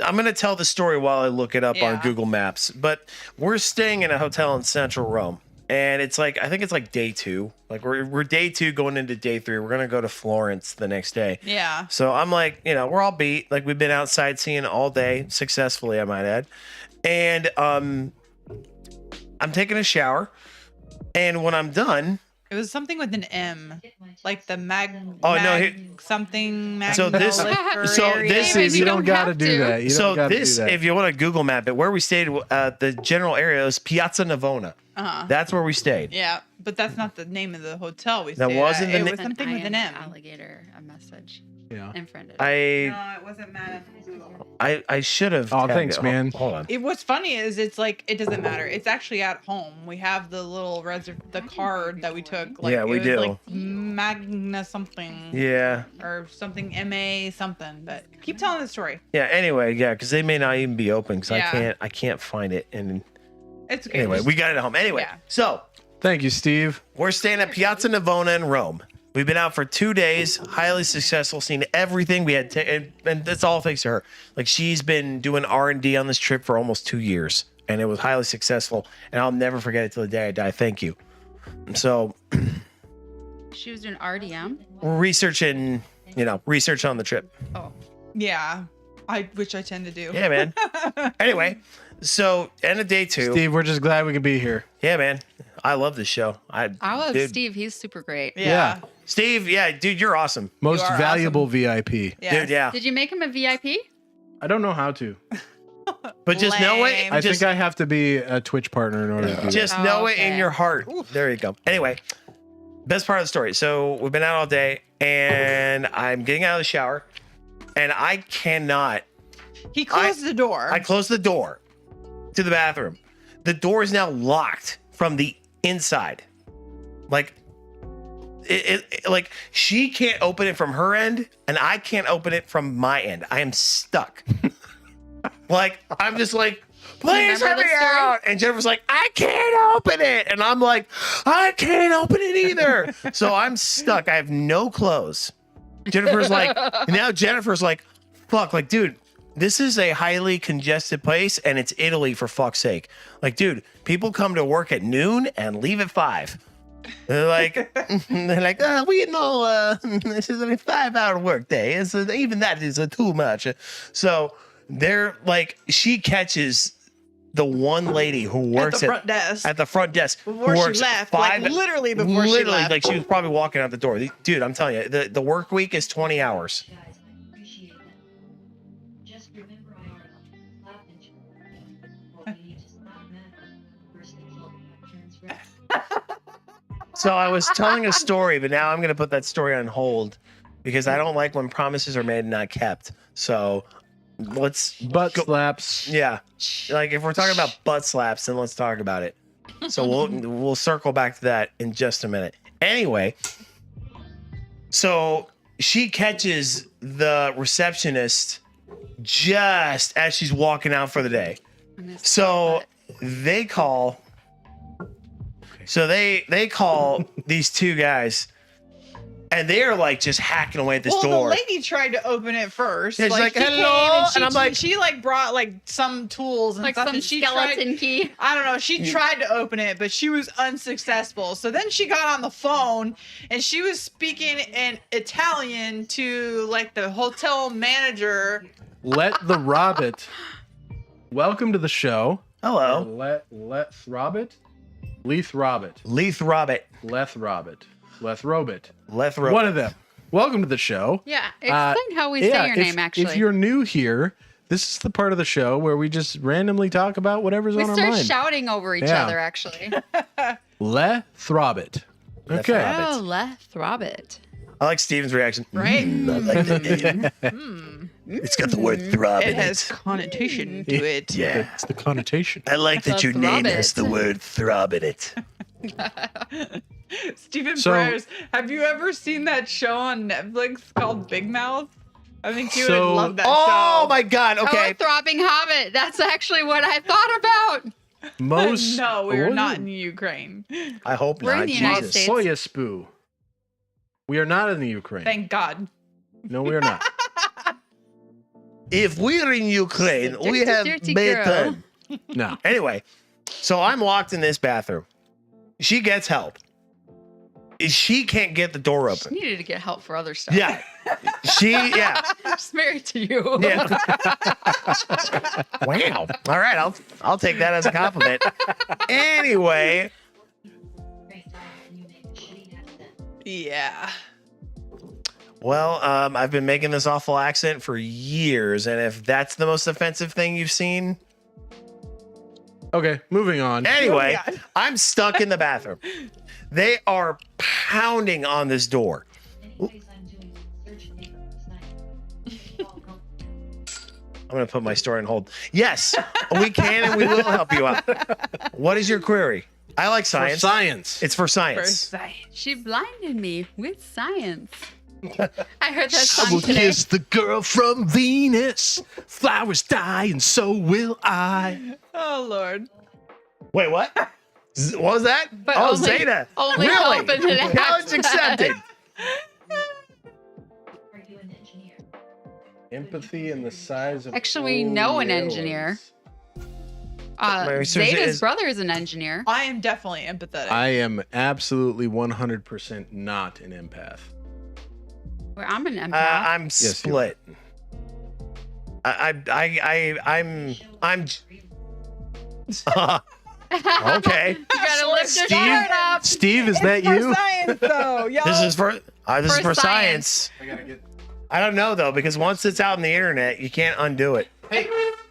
I'm going to tell the story while I look it up on Yeah. Google Maps. But we're staying in a hotel in central Rome. And it's like, I think it's like day 2. Like we're day 2 going into day 3. We're going to go to Florence the next day. Yeah. So I'm like, you know, we're all beat. Like we've been out sightseeing all day, successfully, I might add. And I'm taking a shower. And when I'm done, It was something with an M, like the Oh, no, something. So this- Magnoliferary. Steve, you don't got to have do to. that. You so don't gotta this, do that. if you want to Google map it, where we stayed, the general area is Piazza Navona. That's where we stayed. Yeah, but that's not the name of the hotel we That stayed wasn't at. the It na- was something with an M. Alligator, a message yeah. in front of it. I No, it wasn't Madame Google. I should have. Oh, tagged thanks, it. man. Hold on. What's funny is it's like it doesn't matter. It's actually at home. We have the little the card that we took. Like, Yeah, we it was do. Like Magna something Yeah. or something MA something. But keep telling the story. Yeah. Anyway, yeah, because they may not even be open because Yeah. I can't find it. And It's okay. anyway, Just- we got it at home. Anyway, Yeah. so Thank you, Steve. we're staying at Piazza Navona in Rome. We've been out for 2 days, highly successful, seen everything we had, and that's all thanks to her. Like she's been doing R&D on this trip for almost 2 years, and it was highly successful. And I'll never forget it till the day I die. Thank you. So She was doing RDM. we're researching, research on the trip. Oh, Yeah, which I tend to do. Yeah, man. Anyway, so end of day 2. Steve, we're just glad we could be here. Yeah, man. I love this show. I love dude, Steve. He's super great. Yeah. Steve, yeah, dude, you're awesome. Most are valuable VIP. Yes. Dude, yeah. Did you make him a VIP? I don't know how to. But just know it. Lame. I Just, think I have to be a Twitch partner in order to do that. just Oh, know it in okay. your heart. There you go. Anyway, best part of the story. So we've been out all day. and I'm getting out of the shower, and I cannot. He closed the door. I closed the door to the bathroom. The door is now locked from the inside. Like, like she can't open it from her end, and I can't open it from my end. I am stuck. Like, I'm just like, please let me out. And Jennifer's like, I can't open it. And I'm like, I can't open it either. So I'm stuck. I have no clothes. Jennifer's like, fuck, like, dude, this is a highly congested place and it's Italy, for fuck's sake. Like, dude, people come to work at noon and leave at 5. They're like, oh, we know this is a 5-hour work day. Even that is too much. So they're like, she catches the one lady who works at the front desk before who works she left. Literally before she left. Like, she was probably walking out the door. Dude, I'm telling you, the work week is 20 hours. Guys, I appreciate that. Just remember I already slapped into you. Well, you need to stop that. First result, transgress. So I was telling a story, but now I'm going to put that story on hold because I don't like when promises are made and not kept. So let's Butt slaps. Yeah. Like, if we're talking about butt slaps, then let's talk about it. So we'll circle back to that in just a minute. Anyway, so she catches the receptionist just as she's walking out for the day. So they call. So they call these two guys, and they are like just hacking away at this door. The lady tried to open it first. Yeah, she's like, she hello, came and I'm like, she like brought like some tools and Like stuff, some and she skeleton tried, key. I don't know. She tried to open it, but she was unsuccessful. So then she got on the phone and she was speaking in Italian to like the hotel manager. Let the Robbit. Welcome to the show. hello, Let's Robbit. Leith Robbit. Leith Robbit, Leth Robbit. Leth Robit. Leth Robbit. One of them. Welcome to the show. Yeah, explain how we say your if, name, actually. If you're new here, this is the part of the show where we just randomly talk about whatever's we on our start mind. shouting over each Yeah. other, actually. Le Throbit. Leth Okay. Robbit. Oh, Leth Robbit. I like Steven's reaction. Right? I like the name. It's got the word throb It in has it. connotation to it. Yeah. It's the connotation. I like that your name Throbbit. has the word throb in it. Stephen So- Breyers, have you ever seen that show on Netflix called Big Mouth? I think you So- would love that Oh show. my God. Oh, Okay. a throbbing hobbit. That's actually what I thought about. Most. No, we're what not is in Ukraine. I hope We're in not. the United Jesus. States. Soyaspu. We are not in the Ukraine. Thank God. No, we are not. If we're in Ukraine, Dirty, we have dirty better. No. Anyway, so I'm locked in this bathroom. She gets help. She can't get the door She open. needed to get help for other stuff. Yeah. Yeah. She's married to you. Yeah. Wow. All right, I'll take that as a compliment. Anyway, Great job, and you make a shitty accent. Yeah. well, I've been making this awful accent for years, and if that's the most offensive thing you've seen, Okay, moving on. anyway, Oh, God. I'm stuck in the bathroom. They are pounding on this door. Anyways, I'm doing search paper for science. I'm going to put my story on hold. Yes, we can and we will help you out. What is your query? I like For science. science. It's for For science. science. She blinded me with science. I heard that I song will today. kiss the girl from Venus. Flowers die, and so will I. Oh, Lord. Wait, what? What was that? But oh, only- Zeta. only really? help in an Challenge accent. accepted. Are you an engineer? Empathy and the size of. Actually, we know an engineer. Mary, so Zeta's is- brother is an engineer. I am definitely empathetic. I am absolutely 100% not an empath. Well, I'm an empath. I'm you are. split. I'm. Okay. You gotta lift your Steve? shirt up. Steve, is It's that for you? science, though. Y'all. This is for For science. I gotta get. I don't know though, because once it's out on the internet, you can't undo it. Hey,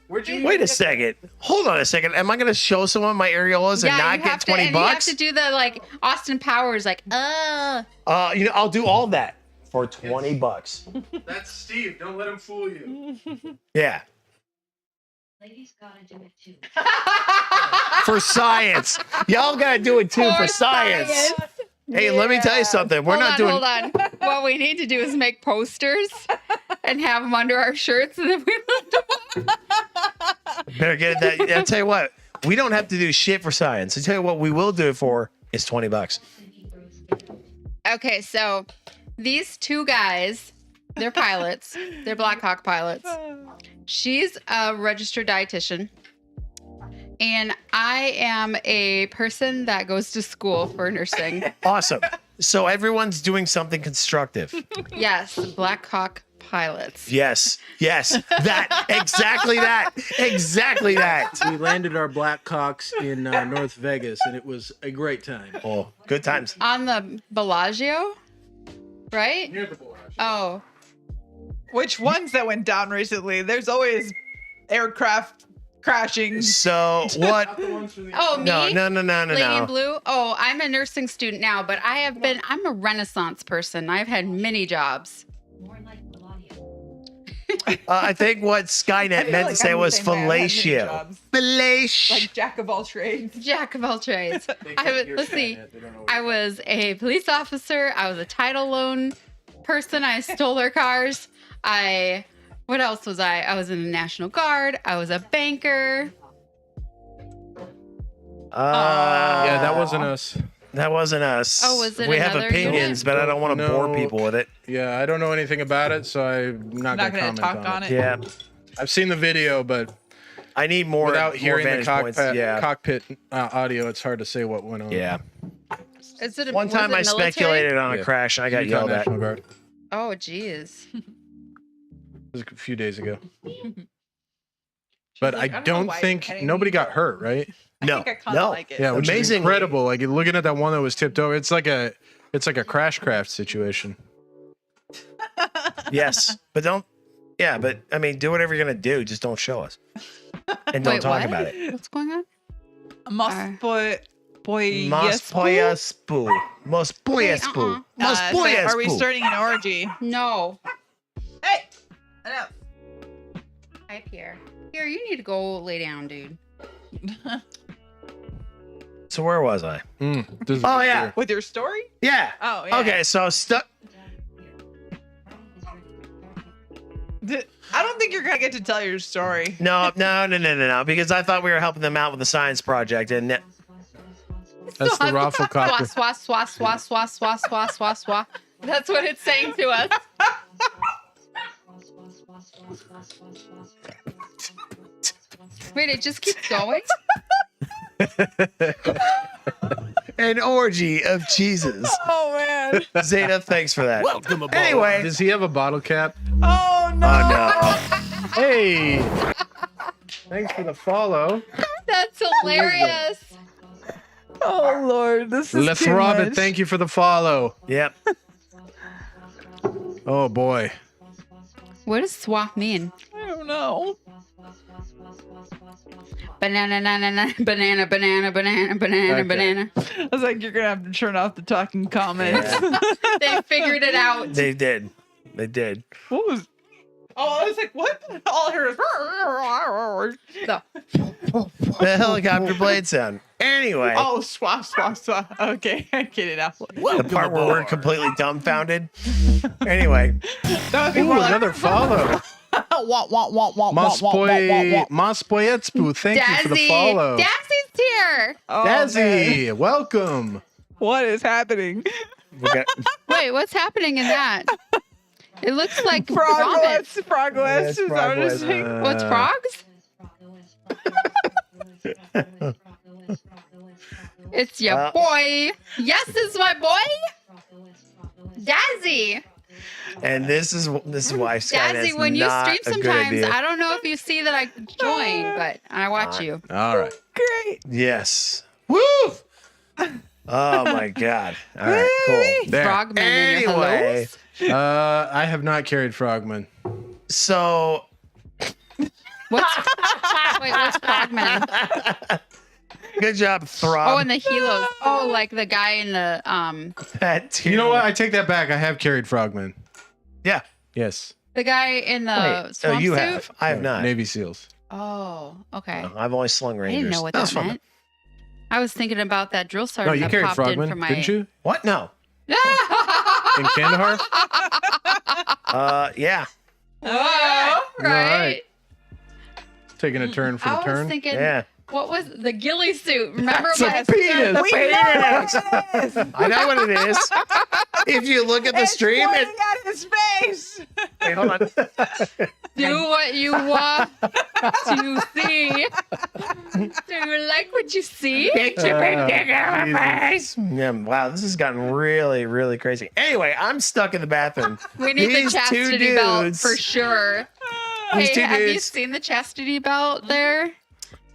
where'd you? Wait a second. Hold on a second. Am I going to show someone my areolas and not you get have $20 to, and you have bucks? to do the like Austin Powers, like, I'll do all that for $20. That's Steve. Don't let him fool you. Yeah. Ladies gotta do it too. For science. Y'all gotta do it too for science. Hey, let me tell you something. We're not doing. Hold on. What we need to do is make posters and have them under our shirts, and then we lift them up. Better get that. I'll tell you what. We don't have to do shit for science. I tell you what, we will do it for is $20. Okay, so these two guys, they're pilots. They're Black Hawk pilots. She's a registered dietitian. And I am a person that goes to school for nursing. Awesome. So everyone's doing something constructive. Yes, Black Hawk pilots. Yes. Yes. That. Exactly that. Exactly that. We landed our Blackhawks in North Vegas, and it was a great time. Oh, good times. On the Bellagio, right? Near the Bellagio. Oh, Which ones that went down recently? There's always aircraft crashing. So what? oh, me? No. Lady in Blue? Oh, I'm a nursing student now, but I'm a Renaissance person. I've had many jobs. More like Melania. I think what Skynet meant to say was fellatio. Fellatio. Like jack of all trades. Jack of all trades. Let's see. I was a police officer. I was a title loan person. I stole their cars. What else was I? I was in the National Guard. I was a banker. Yeah, that wasn't us. That wasn't us. Oh, was it We have another opinions, unit? but I don't want to bore No. people with it. Yeah, I don't know anything about it, so I'm not Not going gonna to talk comment on it. Yeah. I've seen the video, but I need more without more hearing the vantage cockpit, points. Yeah. cockpit audio, it's hard to say what went on. Yeah. Is it One was time it I military? speculated on a Yeah. crash and I got Utah yelled at. National Guard. Oh, geez. It was a few days ago. But like, I I don't know don't why think you're nobody petting me, got hurt, right? No. I think I kind of No. like it. Yeah, which is Amazingly- incredible. Like looking at that one that was tipped over, it's like a crash craft situation. Yes. But don't. Yeah, but I mean, do whatever you're going to do. Just don't show us. And don't Wait, talk what? about it. What's going on? Must boy Mas poyaspu. Mas poyaspu. Mas poyaspu. Are we starting an orgy? No. Hey! Enough. Hi, Pierre. Here, you need to go lay down, dude. So where was I? This is Oh, yeah. here. With your story? Yeah. Oh, yeah. Okay, so stuck. I don't think you're gonna get to tell your story. No, because I thought we were helping them out with the science project, and That's the raffle copter. Swah, swah, swah, swah, swah, swah, swah, swah, swah. That's what it's saying to us. Wait, it just keeps going? an orgy of cheeses. Oh man. Zeta, thanks for that. Welcome aboard. Anyway. Does he have a bottle cap? Oh no. Oh no. Hey! Thanks for the follow. That's hilarious. Oh Lord, this is Let's too Robert, much. thank you for the follow. Yep. Oh boy. What does swap mean? I don't know. Banana, banana, banana, banana, banana, banana, Okay. banana. I was like, you're gonna have to turn off the talking comments. They figured it out. They did. They did. What was? Oh, I was like, what? All I heard was. So, The helicopter blade sound. Anyway, Oh, swap, swap, swap. Okay, I get it out. the part where we're completely dumbfounded. Anyway, That would be Ooh, more like, another follow. wah, wah, wah, wah, wah, wah, wah, wah, wah. Maspoyetspu, thank you for the Dazzy. follow. Dazzy's here. Oh, man. Dazzy, welcome. What is happening? we got Wait, what's happening in that? It looks like vomit. Progress, progress. Yeah, it's Is that what progress. it's saying? What's frogs? It's your boy. Yes, it's my boy. Dazzy. and this is why Skynet is Dazzy, when you not stream a good sometimes, idea. I don't know if you see that I join, but I watch you. All right. Great. Yes. Woo! Oh my god. All right, cool. There. Frogman in your Anyway, hellos? I have not carried Frogman. so What's Frogman? good job, Oh, Throb. and the helos. Oh, like the guy in the That You know what? I take that back. I have carried Frogman. Yeah. Yes. The guy in the Wait, so swimsuit? you have. I have not. Navy SEAls. Oh, okay. No, I've always slung I Rangers. didn't know what that was that fun. meant. I was thinking about that drill No, sergeant you that carried popped in frogmen, for my. didn't you? What? No. In Kandahar? Yeah. Oh, Right. right. Taking a turn for I the was turn. thinking, Yeah. what was the ghillie suit? Remember That's a my penis. We know what it is. I know what it is. If you look at the It's stream, pointing at his face. wait, hold on. Do what you want to see. Do you like what you see? Yeah, wow, this has gotten really, really crazy. Anyway, I'm stuck in the bathroom. We need These the two chastity belt dudes- for sure. These Hey, two have you dudes- seen the chastity belt there?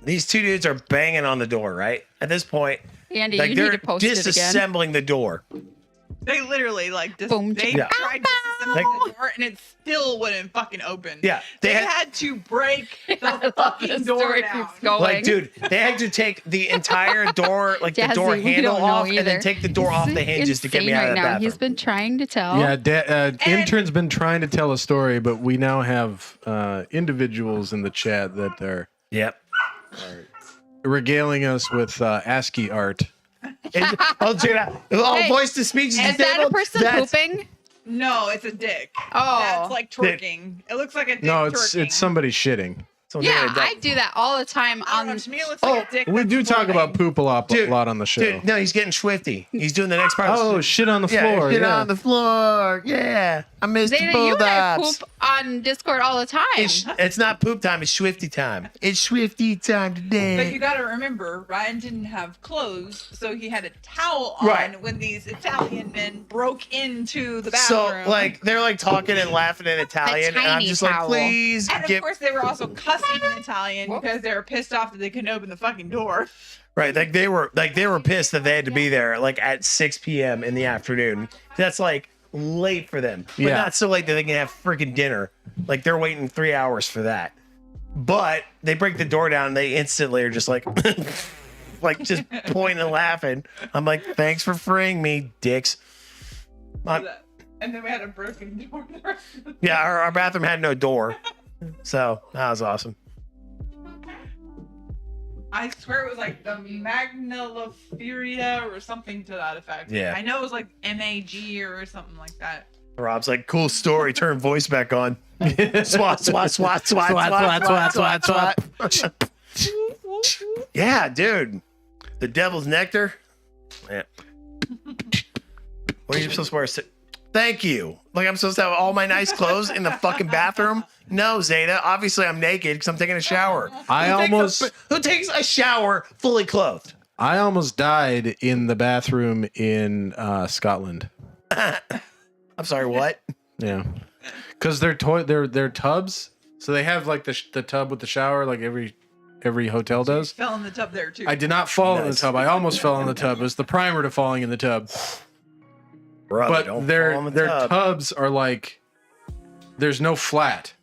These two dudes are banging on the door, right? At this point, Andy, like you need they're to post it again. disassembling the door. They literally Boom, they yeah. tried to disassemble the door and it still wouldn't fucking open. Yeah, They had to break the fucking door story down. keeps going. like, dude, they had to take the entire door, like the door Jazzy, we handle don't know off, and then either. take the door off the hinges to get me Insane out of right the now. bathroom. He's been trying to tell. Yeah, intern's been trying to tell a story, but we now have individuals in the chat that are Yep. regaling us with ASCII art. Oh, dude, Hey, voice to speech is Is that a disabled. person That's- pooping? No, it's a dick. Oh. That's like twerking. It looks like a dick No, twerking. it's somebody shitting. Someone's Yeah, gonna I do that all the time I don't know, on. to me it looks like a dick. We that's do talk twerking. about poop a lot on the show. Dude, no, he's getting swifty. He's doing the next part. Oh, shit on the yeah, floor. shit yeah. on the floor. Yeah, I missed Zeta, the you and I bulldogs. poop on Discord all the time. It's not poop time. It's swifty time. It's swifty time But you today. gotta remember, Ryan didn't have clothes, so he had a towel on Right. when these Italian men broke into the So, bathroom. like, they're like talking and laughing in Italian, and I'm tiny just towel. like, please and of get course, they were also cussing in Italian because they were pissed off that they couldn't open the fucking door. right. Like they were pissed that they had to be there like at 6 p.m. in the afternoon. That's like late for them, but Yeah. not so late that they can have freaking dinner. Like they're waiting 3 hours for that. But they break the door down, and they instantly are just like, like just pointing and laughing. I'm like, thanks for freeing me, dicks. And then we had a broken door. Yeah, our bathroom had no door, so that was awesome. I swear it was like the Magnificeria or something to that effect. Yeah. I know it was like MAG or something like that. Rob's like, cool story. Turn voice back on. Swat, swat, swat, swat, swat, swat, swat, swat. Yeah, dude. The devil's nectar. Yeah. What are you supposed to wear? Thank you. Like I'm supposed to have all my nice clothes in the fucking bathroom? No, Zeta. Obviously, I'm naked because I'm taking a shower. Who takes a shower fully clothed? I almost died in the bathroom in Scotland. I'm sorry. What? Yeah, because they're tubs, so they have like the tub with the shower, like every hotel does. Fell in the tub there too. I did not fall in the Nice. tub. I almost fell in the tub. It was the primer to falling in the tub. Brother, But don't their fall in the tub. tubs are like, there's no flat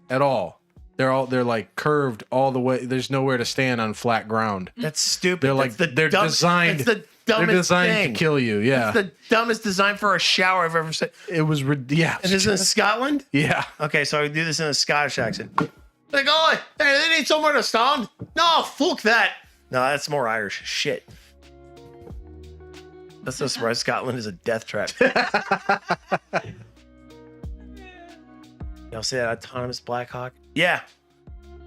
at all. They're like curved all the way. There's nowhere to stand on flat ground. That's stupid. They're like they're designed. It's the They're dumbest designed thing. to kill you. Yeah, It's the dumbest design for a shower I've ever seen. it was. Yeah, And this is in Scotland? yeah. Okay, so I do this in a Scottish accent. Like, oh, hey, they need somewhere to stand. No, fuck that. No, that's more Irish. Shit. That's so surprised Scotland is a death trap. Y'all see that autonomous Black Hawk? Yeah,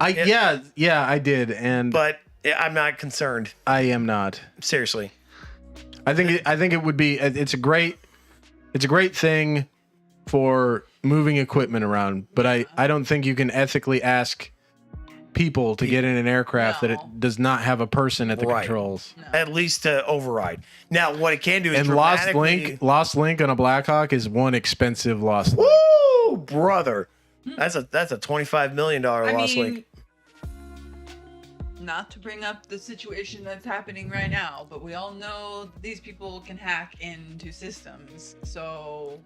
Yeah, I did, and but I'm not concerned. I am not. Seriously. I think it would be. It's a great thing for moving equipment around, but I don't think you can ethically ask people to get in an aircraft that it No. does not have a person at the Right. controls. No. At least to override. Now, what it can do is And Lost Link on a Blackhawk is one expensive Lost Link. Woo, brother. That's a $25 million I lost mean, link. not to bring up the situation that's happening right now, but we all know these people can hack into systems. So,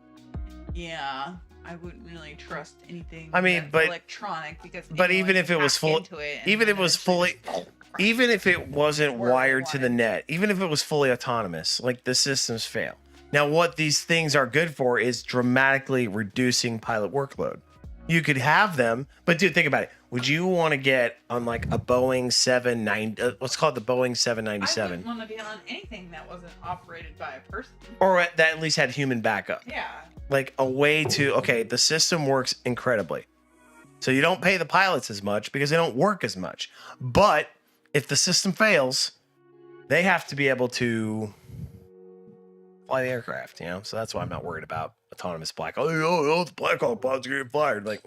yeah, I wouldn't really trust anything. I mean, that's but- electronic because but even anyone if it can was hack full- into it and even if it then was it's fully- just- Even if it wasn't Where they wired to want the it. net, even if it was fully autonomous, like the systems fail. Now, what these things are good for is dramatically reducing pilot workload. You could have them, but dude, think about it. Would you want to get on like a Boeing 790, what's called the Boeing I 797, wouldn't want to be on anything that wasn't operated by a person. or that at least had human backup? Yeah. Like a way to, okay, the system works incredibly. So you don't pay the pilots as much because they don't work as much. But if the system fails, they have to be able to fly the aircraft, you know? So that's why I'm not worried about autonomous black. Oh, the Black Hawk pilot's getting fired. Like,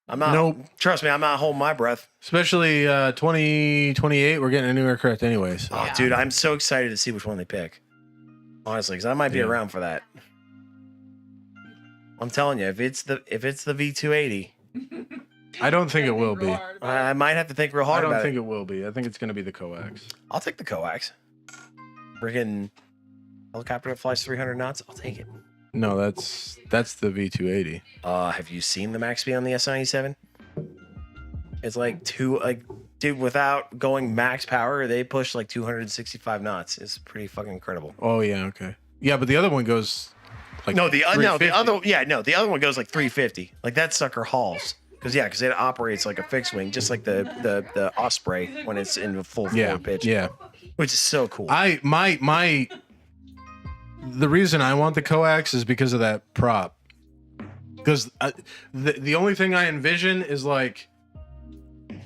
I'm not, Nope. trust me, I'm not holding my breath. Especially 2028, we're getting a new aircraft anyways. Oh, Yeah. dude, I'm so excited to see which one they pick. Honestly, because I might be Yeah. around for that. I'm telling you, if it's the V280, I don't think it will be. I might have to think real I hard don't about think it. it will be. I think it's going to be the coax. I'll take the coax. Freaking helicopter that flies 300 knots. I'll take it. No, that's the V280. Have you seen the max speed on the S97? It's like dude, without going max power, they push like 265 knots. It's pretty fucking incredible. Oh yeah, okay. Yeah, but the other one goes like The other 350. one goes like 350. Like that sucker hauls. Because it operates like a fixed wing, just like the Osprey when it's in full Yeah, forward pitch. yeah. Which is so cool. The reason I want the coax is because of that prop. Because the only thing I envision is like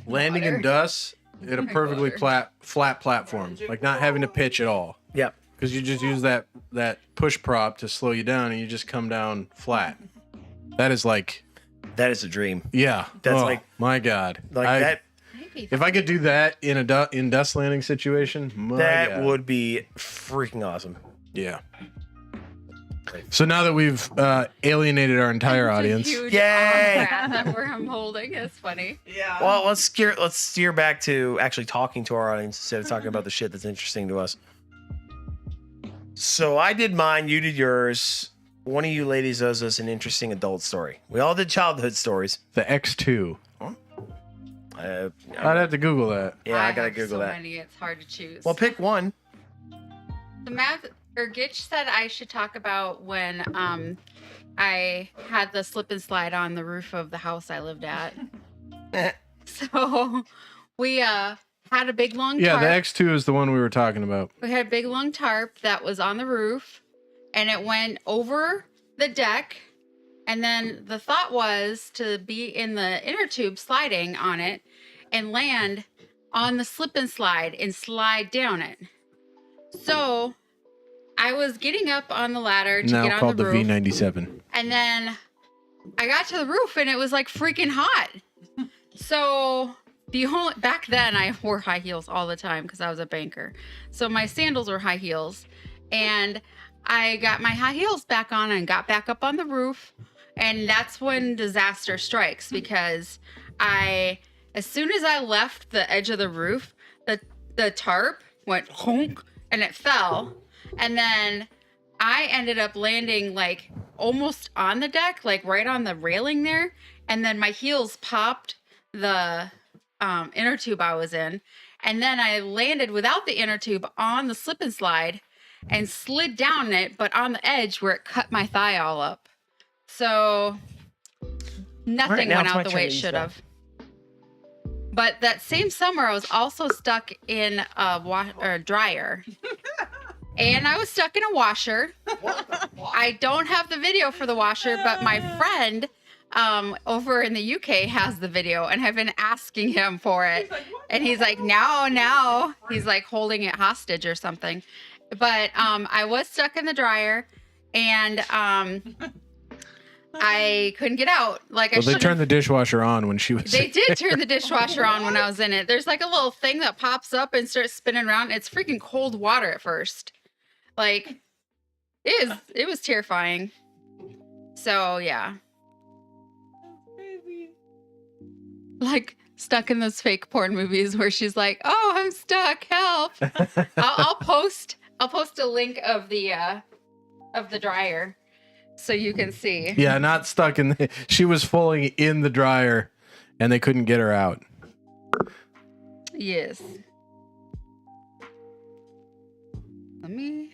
landing in Water. dust at a perfectly Water. flat platform, like not having to pitch at all. Yep. Because you just use that push prop to slow you down, and you just come down flat. That is like, That is a dream. yeah. That's oh, like- my God. That Maybe. If I could do that in a dust landing situation, my God. would be freaking awesome. Yeah. So now that we've alienated our entire It's a audience, huge Yay! arm wrap that I'm holding. It's funny. Yeah. Well, let's steer back to actually talking to our audience instead of talking about the shit that's interesting to us. So I did mine, you did yours. One of you ladies owes us an interesting adult story. We all did childhood stories. the X2. Uh, I'd have to Google that. yeah, I gotta have Google so that. Many, it's hard to choose. Well, pick one. The Gitch said I should talk about when I had the slip and slide on the roof of the house I lived at. So we had a big long Yeah, tarp. the X2 is the one we were talking about. We had a big long tarp that was on the roof, and it went over the deck. And then the thought was to be in the inner tube sliding on it and land on the slip and slide down it. So I was getting up on the ladder to get Now on called the the roof. V97. And then I got to the roof and it was like freaking hot. So back then I wore high heels all the time because I was a banker. So my sandals were high heels, and I got my high heels back on and got back up on the roof. And that's when disaster strikes, because as soon as I left the edge of the roof, the tarp went honk and it fell. And then I ended up landing like almost on the deck, like right on the railing there. And then my heels popped the inner tube I was in. And then I landed without the inner tube on the slip and slide and slid down it, but on the edge where it cut my thigh all up. So nothing now went it's out my the way it Chinese should guy. have. But that same summer, I was also stuck in a dryer. And I was stuck in a washer. I don't have the video for the washer, but my friend over in the UK has the video, and I've been asking him for it. And he's like, no. He's like holding it hostage or something. But I was stuck in the dryer, and I couldn't get out. Like, Well, they turned the dishwasher on when she was. They did turn the dishwasher on when I was in it. There's like a little thing that pops up and starts spinning around. It's freaking cold water at first. Like, it was terrifying. So yeah, Crazy. like stuck in those fake porn movies where she's like, "Oh, I'm stuck, help!" I'll post a link of the dryer so you can see. Yeah, not stuck in. She was fully in the dryer, and they couldn't get her out. Yes. Let me.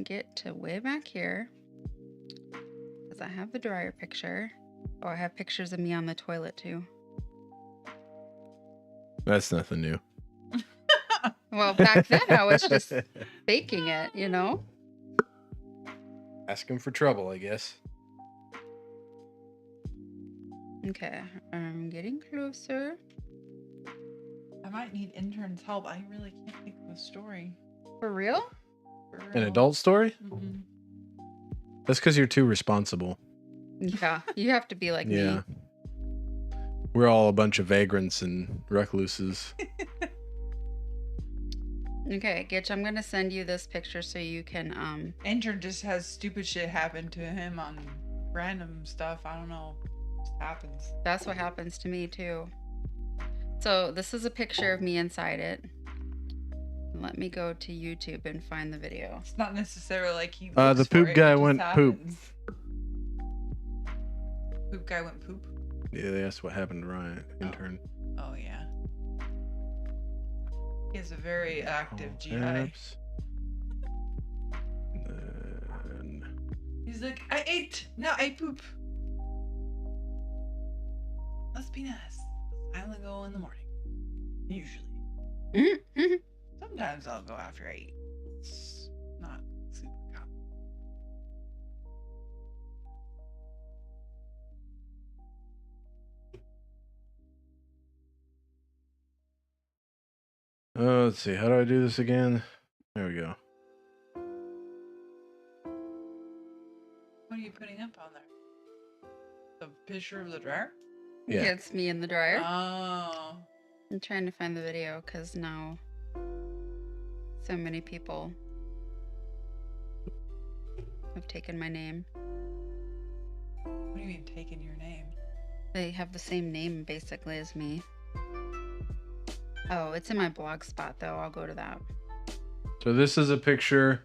get to way back here. Because I have the dryer picture. Oh, I have pictures of me on the toilet too. That's nothing new. Well, back then I was just faking it, you know? Asking for trouble, I guess. Okay, I'm getting closer. I might need intern's help. I really can't think of a story. For real? For An real. adult story? Mhm. That's because you're too responsible. Yeah, you have to be like Yeah. We're all a bunch of vagrants and recluses. me. Okay, Gitch, I'm gonna send you this picture so you can Intern just has stupid shit happen to him on random stuff. I don't know. It just happens. that's what happens to me too. So this is a picture of me inside it. Let me go to YouTube and find the video. It's not necessarily like he. The looks poop for it, guy it just went poop. happens. Poop guy went poop. Yeah, that's what happened to Ryan, intern. Oh yeah. He has a very active GI. Tabs. And He's like, I ate. Now I poop. Let's be nice. I only go in the morning. Usually. Mm-hmm. Sometimes I'll go after I eat. It's not super common. let's see. How do I do this again? There we go. What are you putting up on there? The picture of the dryer? Yeah. It's me in the dryer. Oh. I'm trying to find the video because now so many people have taken my name. What do you mean taking your name? They have the same name basically as me. Oh, it's in my blog spot though. I'll go to that. So this is a picture.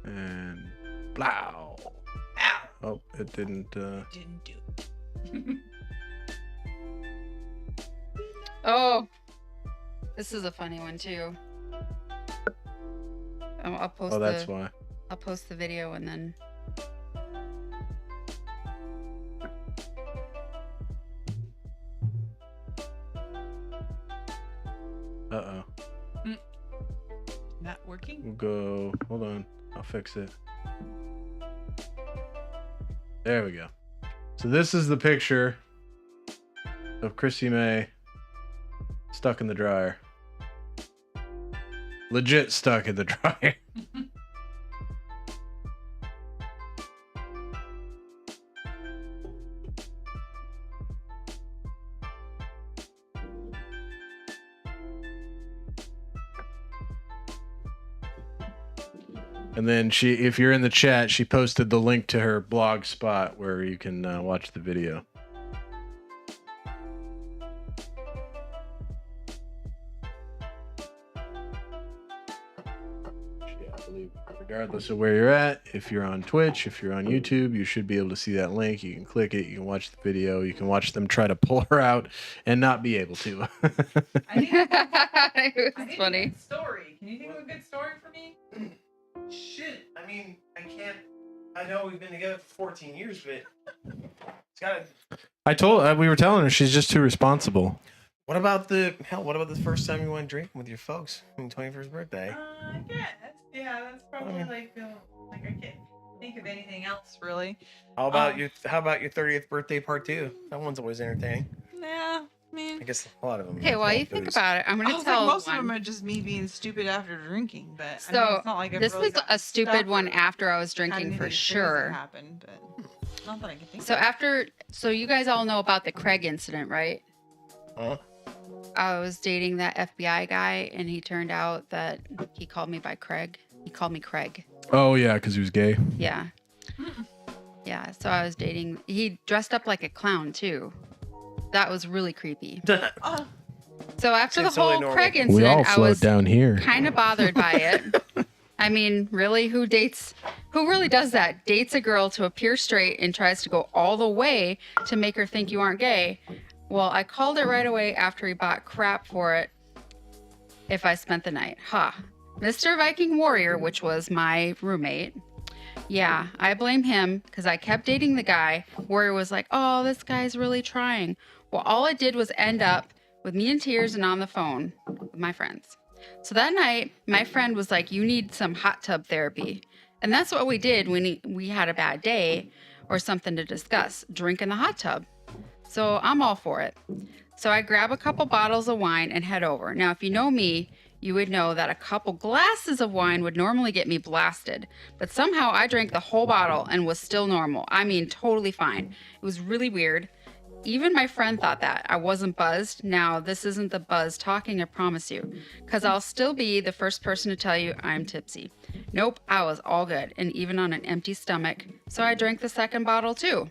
And blow. Ow! Oh, it didn't. Didn't do it. Oh, this is a funny one too. I'll post Oh, that's why. I'll post the video and then. Uh-oh. Not working? We'll go. Hold on. I'll fix it. There we go. So this is the picture of Chrissy May stuck in the dryer. Legit stuck in the dryer. And then she, if you're in the chat, she posted the link to her blog spot where you can watch the video. I believe regardless of where you're at, if you're on Twitch, if you're on YouTube, you should be able to see that link. You can click it, you can watch the video, you can watch them try to pull her out and not be able to. I think It I was think funny. a good story. Can you think of a good story for me? Shit. I mean, I can't. I know we've been together for 14 years, but it's gotta. I told, we were telling her she's just too responsible. What about the hell? What about the first time you went drinking with your folks on your 21st birthday? I guess. Yeah, that's probably like I can't think of anything else really. How about How about your 30th birthday part 2? That one's always entertaining. Nah, man. I guess a lot of them. Okay, while you think about it, I'm I gonna was tell like, most one. of them are just me being stupid after drinking, but I mean, So, it's not like I've this really was got a stupid stuck one or after I was had drinking anything for crazy sure. happen, but not that I can think So of. so you guys all know about the Craig incident, right? Huh? I was dating that FBI guy, and he turned out that he called me by Craig. He called me Craig. Oh, yeah, because he was gay. Yeah. Yeah. So I was dating. He dressed up like a clown too. That was really creepy. Oh, So after the Seems totally whole normal. Craig We incident, all I float was down here. kind of bothered by it. I mean, really, who really does that? Dates a girl to appear straight and tries to go all the way to make her think you aren't gay. Well, I called it right away after he bought crap for it if I spent the night. Ha. Mr. Viking Warrior, which was my roommate. Yeah, I blame him because I kept dating the guy. Warrior was like, oh, this guy's really trying. Well, all it did was end up with me in tears and on the phone with my friends. So that night, my friend was like, you need some hot tub therapy. And that's what we did when we had a bad day or something to discuss, drink in the hot tub. So I'm all for it. So I grab a couple bottles of wine and head over. Now, if you know me, you would know that a couple glasses of wine would normally get me blasted. But somehow I drank the whole bottle and was still normal. I mean, totally fine. It was really weird. Even my friend thought that. I wasn't buzzed. Now, this isn't the buzz talking, I promise you. Because I'll still be the first person to tell you I'm tipsy. Nope, I was all good. And even on an empty stomach. So I drank the second bottle too.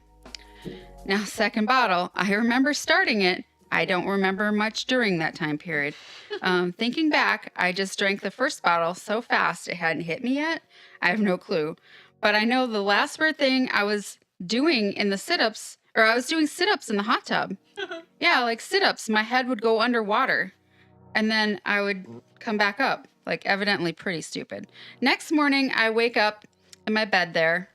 Now, second bottle, I remember starting it. I don't remember much during that time period. Thinking back, I just drank the first bottle so fast it hadn't hit me yet. I have no clue. But I know the last weird thing I was doing in the sit-ups, or I was doing sit-ups in the hot tub. Yeah, like sit-ups. My head would go underwater. And then I would come back up. Like evidently pretty stupid. Next morning, I wake up in my bed there.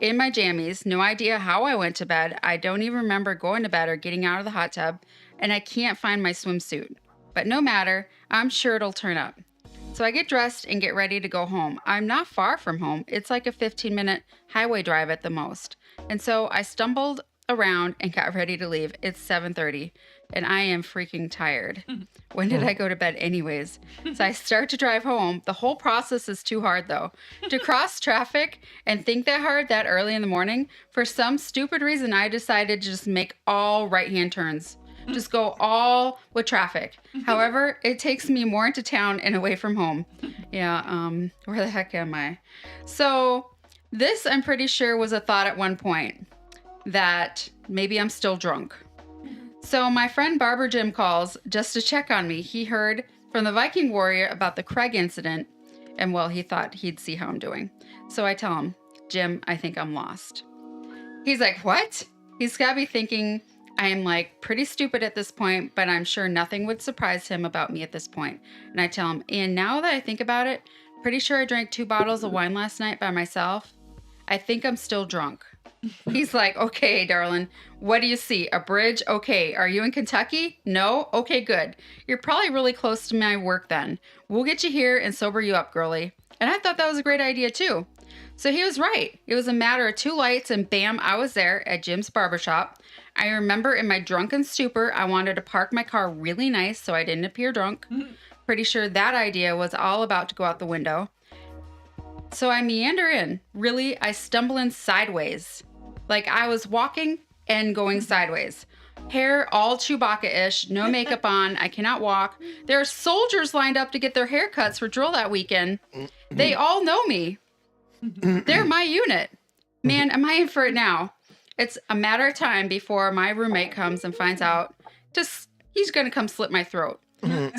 In my jammies, no idea how I went to bed. I don't even remember going to bed or getting out of the hot tub, and I can't find my swimsuit. But no matter, I'm sure it'll turn up. So I get dressed and get ready to go home. I'm not far from home. It's like a 15-minute highway drive at the most. And so I stumbled around and got ready to leave. It's 7:30 and I am freaking tired. When did I go to bed anyways? So I start to drive home. The whole process is too hard though. To cross traffic and think that hard that early in the morning, for some stupid reason, I decided to just make all right-hand turns. Just go all with traffic. However, it takes me more into town and away from home. Yeah, where the heck am I? So this, I'm pretty sure, was a thought at one point that maybe I'm still drunk. So my friend Barber Jim calls just to check on me. He heard from the Viking Warrior about the Craig incident, and well, he thought he'd see how I'm doing. So I tell him, Jim, I think I'm lost. He's like, what? He's gotta be thinking I am like pretty stupid at this point, but I'm sure nothing would surprise him about me at this point. And I tell him, and now that I think about it, pretty sure I drank 2 bottles of wine last night by myself. I think I'm still drunk. He's like, okay, darling, what do you see? A bridge? Okay. Are you in Kentucky? No? Okay, good. You're probably really close to my work then. We'll get you here and sober you up, girly. And I thought that was a great idea too. So he was right. It was a matter of 2 lights and bam, I was there at Jim's barbershop. I remember in my drunken stupor, I wanted to park my car really nice so I didn't appear drunk. Pretty sure that idea was all about to go out the window. So I meander in. Really, I stumble in sideways. Like I was walking and going sideways. Hair all Chewbacca-ish, no makeup on, I cannot walk. There are soldiers lined up to get their haircuts for drill that weekend. They all know me. They're my unit. Man, am I in for it now? It's a matter of time before my roommate comes and finds out. He's gonna come slit my throat.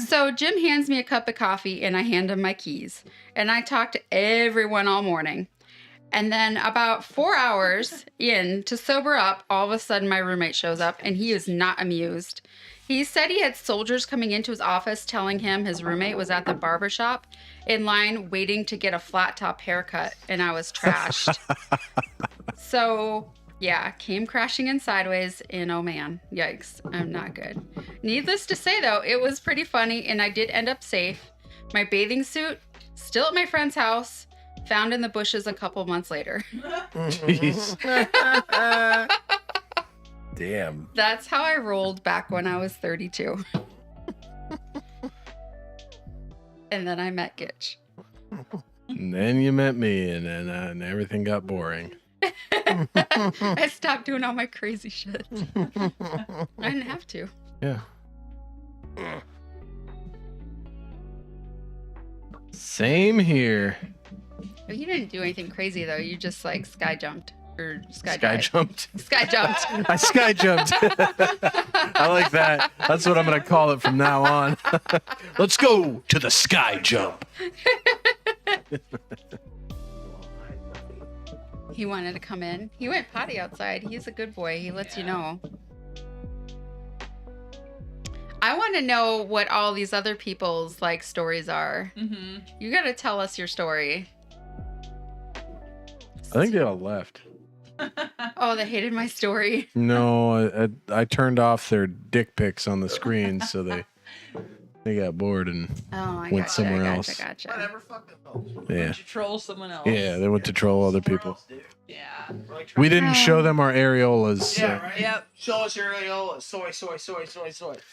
So Jim hands me a cup of coffee and I hand him my keys. And I talk to everyone all morning. And then about 4 hours in to sober up, all of a sudden my roommate shows up and he is not amused. He said he had soldiers coming into his office telling him his roommate was at the barbershop in line waiting to get a flat top haircut and I was trashed. So yeah, came crashing in sideways and oh man, yikes, I'm not good. Needless to say though, it was pretty funny and I did end up safe. My bathing suit, still at my friend's house, found in the bushes a couple months later. Jeez. Damn. That's how I rolled back when I was 32. And then I met Gitch. And then you met me, and then and everything got boring. I stopped doing all my crazy shit. I didn't have to. Yeah. Same here. You didn't do anything crazy though. You just like sky jumped or sky jumped. Sky jumped. I sky jumped. I like that. That's what I'm gonna call it from now on. Let's go to the sky jump. He wanted to come in. He went potty outside. He's a good boy. He lets you know. I want to know what all these other people's like stories are. Mm-hmm. You got to tell us your story. I think they all left. Oh, they hated my story. No, I turned off their dick pics on the screen, so they got bored and Oh, I Went gotcha, somewhere gotcha, else. Gotcha. Whatever, fuck them. yeah, Would you troll someone else? yeah, they went to troll other people. Yeah. We didn't show them our areolas. Yeah, so- right. Yep. Show us your areola. Soy.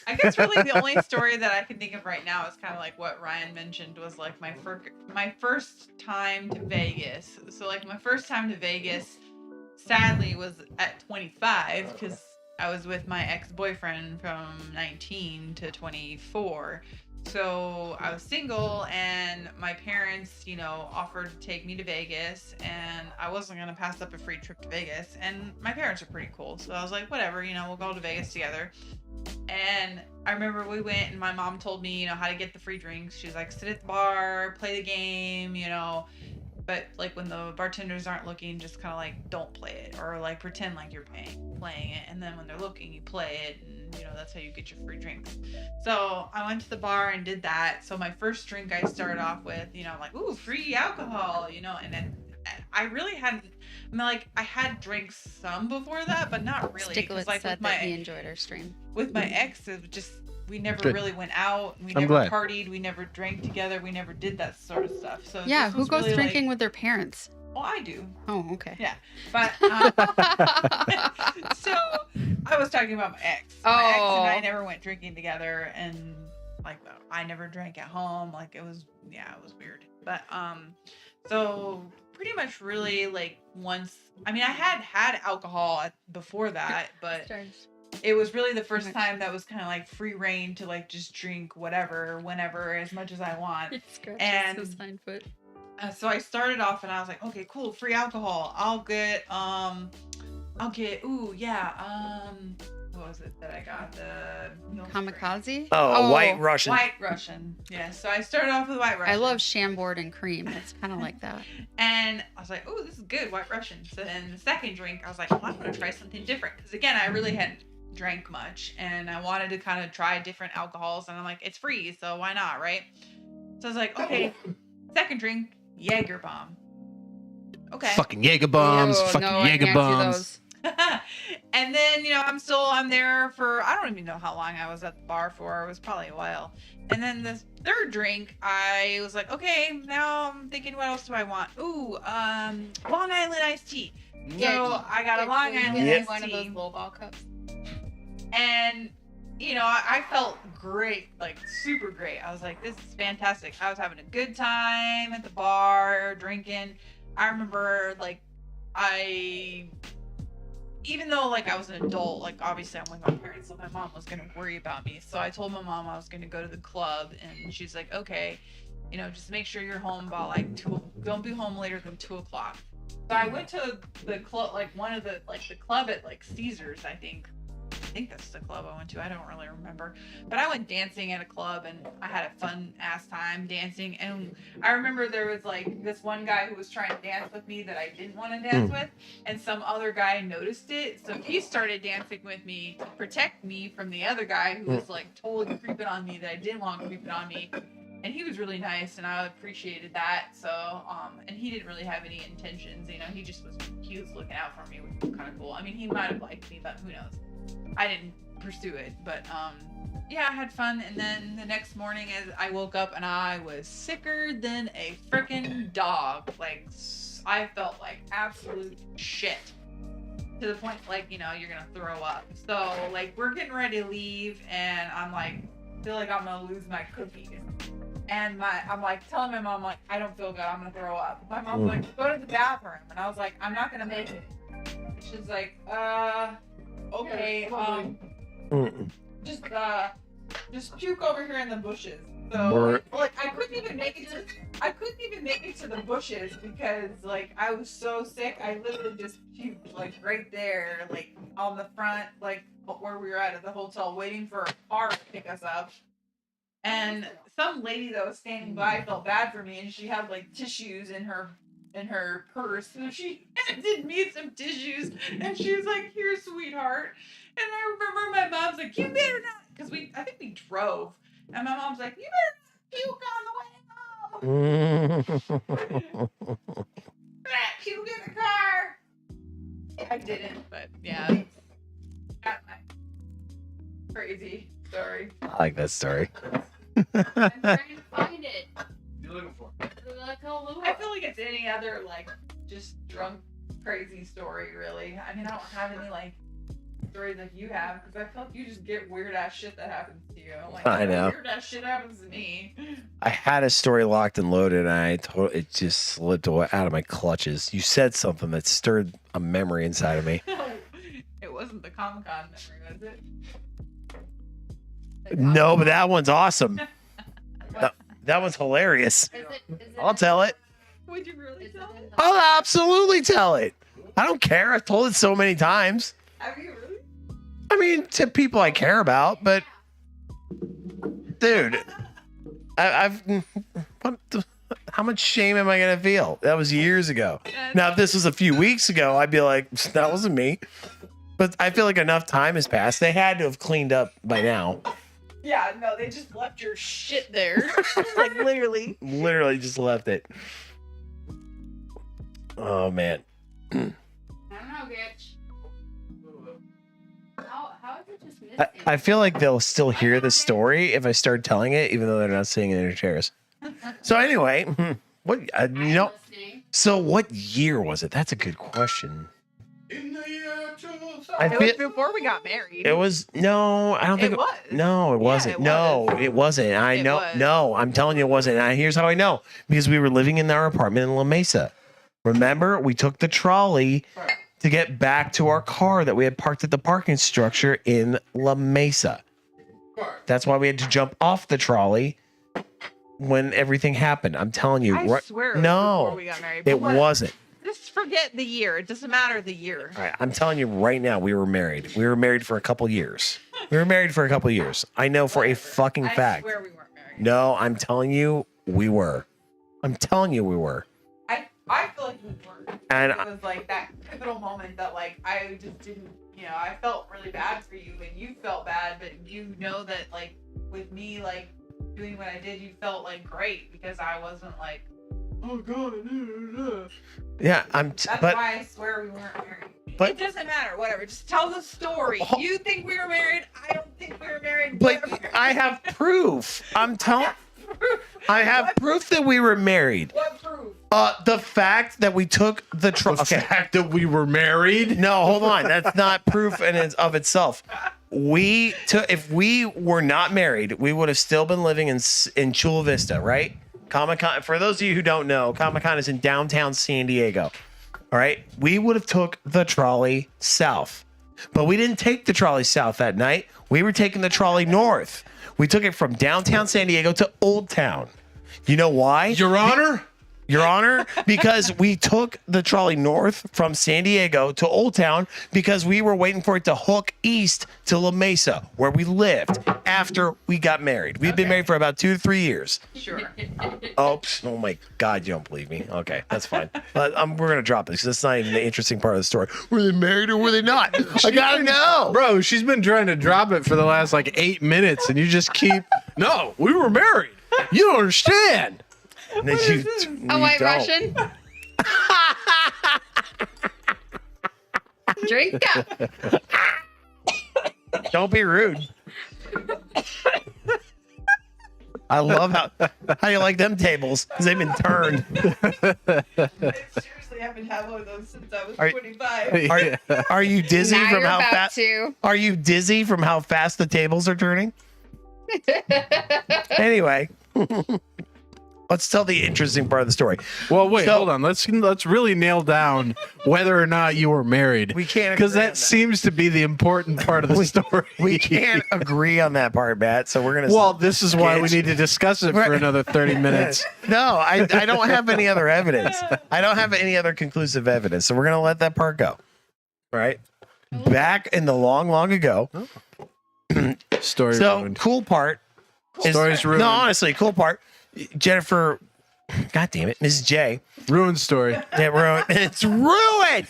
I guess really the only story that I can think of right now is kind of like what Ryan mentioned was like my first time to Vegas. So like my first time to Vegas, sadly, was at 25 because I was with my ex-boyfriend from 19 to 24. So I was single and my parents, offered to take me to Vegas and I wasn't going to pass up a free trip to Vegas. And my parents are pretty cool. So I was like, whatever, we'll go to Vegas together. And I remember we went and my mom told me, how to get the free drinks. She's like, sit at the bar, play the game, but like when the bartenders aren't looking, just kind of like don't play it or like pretend like you're playing it. And then when they're looking, you play it. And that's how you get your free drinks. So I went to the bar and did that. So my first drink I started off with, I'm like, ooh, free alcohol, and then I really hadn't, I had drank some before that, but not really. Sticklets Like said that he enjoyed our stream. with my ex, it was just, we never Good. really went out. We I'm never glad. partied. We never drank together. We never did that sort of stuff. So Yeah, this who was goes really, drinking with their parents? Well, I do. Oh, okay. Yeah. But so I was talking about my ex. My ex and I Oh. never went drinking together, and like I never drank at home. Like it was weird. But so pretty much really like once. I mean, I had alcohol before that, but it was really the first time that was kind of like free reign to like just drink whatever, whenever, as much as I want. And- his hind foot. So I started off and I was like, okay, cool, free alcohol. I'll get what was it that I got? The milk Kamikaze? Oh, White Russian. White Russian. Yeah. So I started off with White Russian. I love Chambord and cream. It's kind of like that. And I was like, oh, this is good, White Russian. So then the second drink, I was like, well, I'm going to try something different. Because again, I really hadn't drank much. And I wanted to kind of try different alcohols. And I'm like, it's free, so why not, right? So I was like, okay, second drink, Jaeger bomb. Okay. Fucking Jaeger bombs. Ew, Fucking no, I Jaeger can't do bombs. those. And then, I'm there for, I don't even know how long I was at the bar for. It was probably a while. And then the third drink, I was like, okay, now I'm thinking, what else do I want? Ooh, Long Island iced tea. So I got a Long Island iced One of those tea. lowball cups. And, I felt great, like super great. I was like, this is fantastic. I was having a good time at the bar, drinking. I remember, like, even though, like, I was an adult, like, obviously I'm with my parents, so my mom was going to worry about me. So I told my mom I was going to go to the club, and she's like, okay, just make sure you're home about, like, don't be home later than 2 o'clock. So I went to the club, like, the club at, like, Caesars, I think that's the club I went to. I don't really remember. But I went dancing at a club and I had a fun ass time dancing. And I remember there was like this one guy who was trying to dance with me that I didn't want to dance with. And some other guy noticed it. So he started dancing with me to protect me from the other guy who was like totally creeping on me that I didn't want creeping on me. And he was really nice and I appreciated that. So, and he didn't really have any intentions, he was looking out for me, which was kind of cool. I mean, he might have liked me, but who knows? I didn't pursue it, but yeah, I had fun. And then the next morning, as I woke up, and I was sicker than a freaking dog. Like I felt like absolute shit, to the point like you're gonna throw up. So like we're getting ready to leave, and I'm like feel like I'm gonna lose my cookies. And I'm like telling my mom like I don't feel good, I'm gonna throw up. My mom's like go to the bathroom, and I was like I'm not gonna make it. She's like okay, just puke over here in the bushes. So like I couldn't even make it to the bushes because like I was so sick. I literally just puked like right there, like on the front, like where we were at the hotel, waiting for a car to pick us up. And some lady that was standing by felt bad for me, and she had like tissues in her purse, so she handed me some tissues, and she was like, "Here, sweetheart." And I remember my mom's like, "You better not because I think we drove, and my mom's like, "You better puke on the way home. Puke in the car." I didn't, but yeah, got my crazy story. I like that story. I'm trying to find it. You looking for? I feel like it's any other like just drunk crazy story, really. I mean, I don't have any like stories like you have because I feel like you just get weird ass shit that happens to you. I'm like, I know. Weird ass shit happens to me. I had a story locked and loaded, and it just slipped away out of my clutches. You said something that stirred a memory inside of me. It wasn't the Comic-Con memory, was it? No, but that one's awesome. That one's hilarious. Is it I'll tell it. Would you really tell it? I'll absolutely tell it. I don't care. I've told it so many times. Have you really? I mean, to people I care about, but dude, how much shame am I gonna feel? That was years ago. Now, if this was a few weeks ago, I'd be like, that wasn't me. But I feel like enough time has passed. They had to have cleaned up by now. Yeah, no, they just left your shit there. Like literally. Literally just left it. Oh man. I don't know, Gitch. How is it just missing? I feel like they'll still hear the story if I start telling it, even though they're not sitting in their chairs. So anyway, what So what year was it? That's a good question. In the year 2000. I It feel was before we got married. it was no. I don't think It was. No, it wasn't. it no, was. it wasn't. I It know. was. No, I'm telling you, it wasn't. And here's how I know: because we were living in our apartment in La Mesa. Remember, we took the trolley to get back to our car that we had parked at the parking structure in La Mesa. That's why we had to jump off the trolley when everything happened. I'm telling you, I swear it was no, before we got married. it But what- wasn't. Just forget the year. It doesn't matter the year. All right, I'm telling you right now, we were married. We were married for a couple years. We were married for a couple years. I know for a fucking I fact. swear we weren't married. No, I'm telling you, we were. I'm telling you, we were. I feel like we weren't. And It was like that pivotal moment that like I just didn't, I felt really bad for you and you felt bad, but you know that like with me like doing what I did, you felt like great because I wasn't like, oh god, yeah, that's but why I swear we weren't married. But- It doesn't matter, whatever. Just tell the story. Oh. You think we were married? I don't think we were married. but whatever. I have proof. I'm telling. I have proof that we were married. What proof? The fact that we took the The fact that we were married. No, hold on. That's not proof in and of itself. If we were not married, we would have still been living in Chula Vista, right? Comic-Con. For those of you who don't know, Comic-Con is in downtown San Diego. All right, we would have took the trolley south, but we didn't take the trolley south that night. We were taking the trolley north. We took it from downtown San Diego to Old Town. You know why? Your Honor. Your Honor, because we took the trolley north from San Diego to Old Town because we were waiting for it to hook east to La Mesa, where we lived after we got married. We've been married for about 2 to 3 years. Sure. Oh my God, you don't believe me? Okay, that's fine. But we're gonna drop this because that's not even the interesting part of the story. Were they married or were they not? I gotta know, Bro, she's been trying to drop it for the last like 8 minutes, and you just keep. No, we were married. You don't understand. And then you A white don't. Russian. Drink up. Don't be rude. I love how you like them tables because they've been turned. I seriously haven't had one of those since I was Are- 25. Are you dizzy Now from you're how about fast? to. Are you dizzy from how fast the tables are turning? Anyway, let's tell the interesting part of the story. Well, wait, So- hold on. Let's really nail down whether or not you were married. We can't because agree on that seems to be the important part of the story. We can't agree on that part, Matt. So we're gonna. Well, this is why we need to discuss it for Right. another 30 minutes. No, I don't have any other evidence. I don't have any other conclusive evidence. So we're gonna let that part go. All right. Back in the long ago. Story So ruined. cool part. Story's ruined. No, honestly, cool part. Jennifer. God damn it, Mrs. J. Ruined story. Yeah, ruined. It's ruined.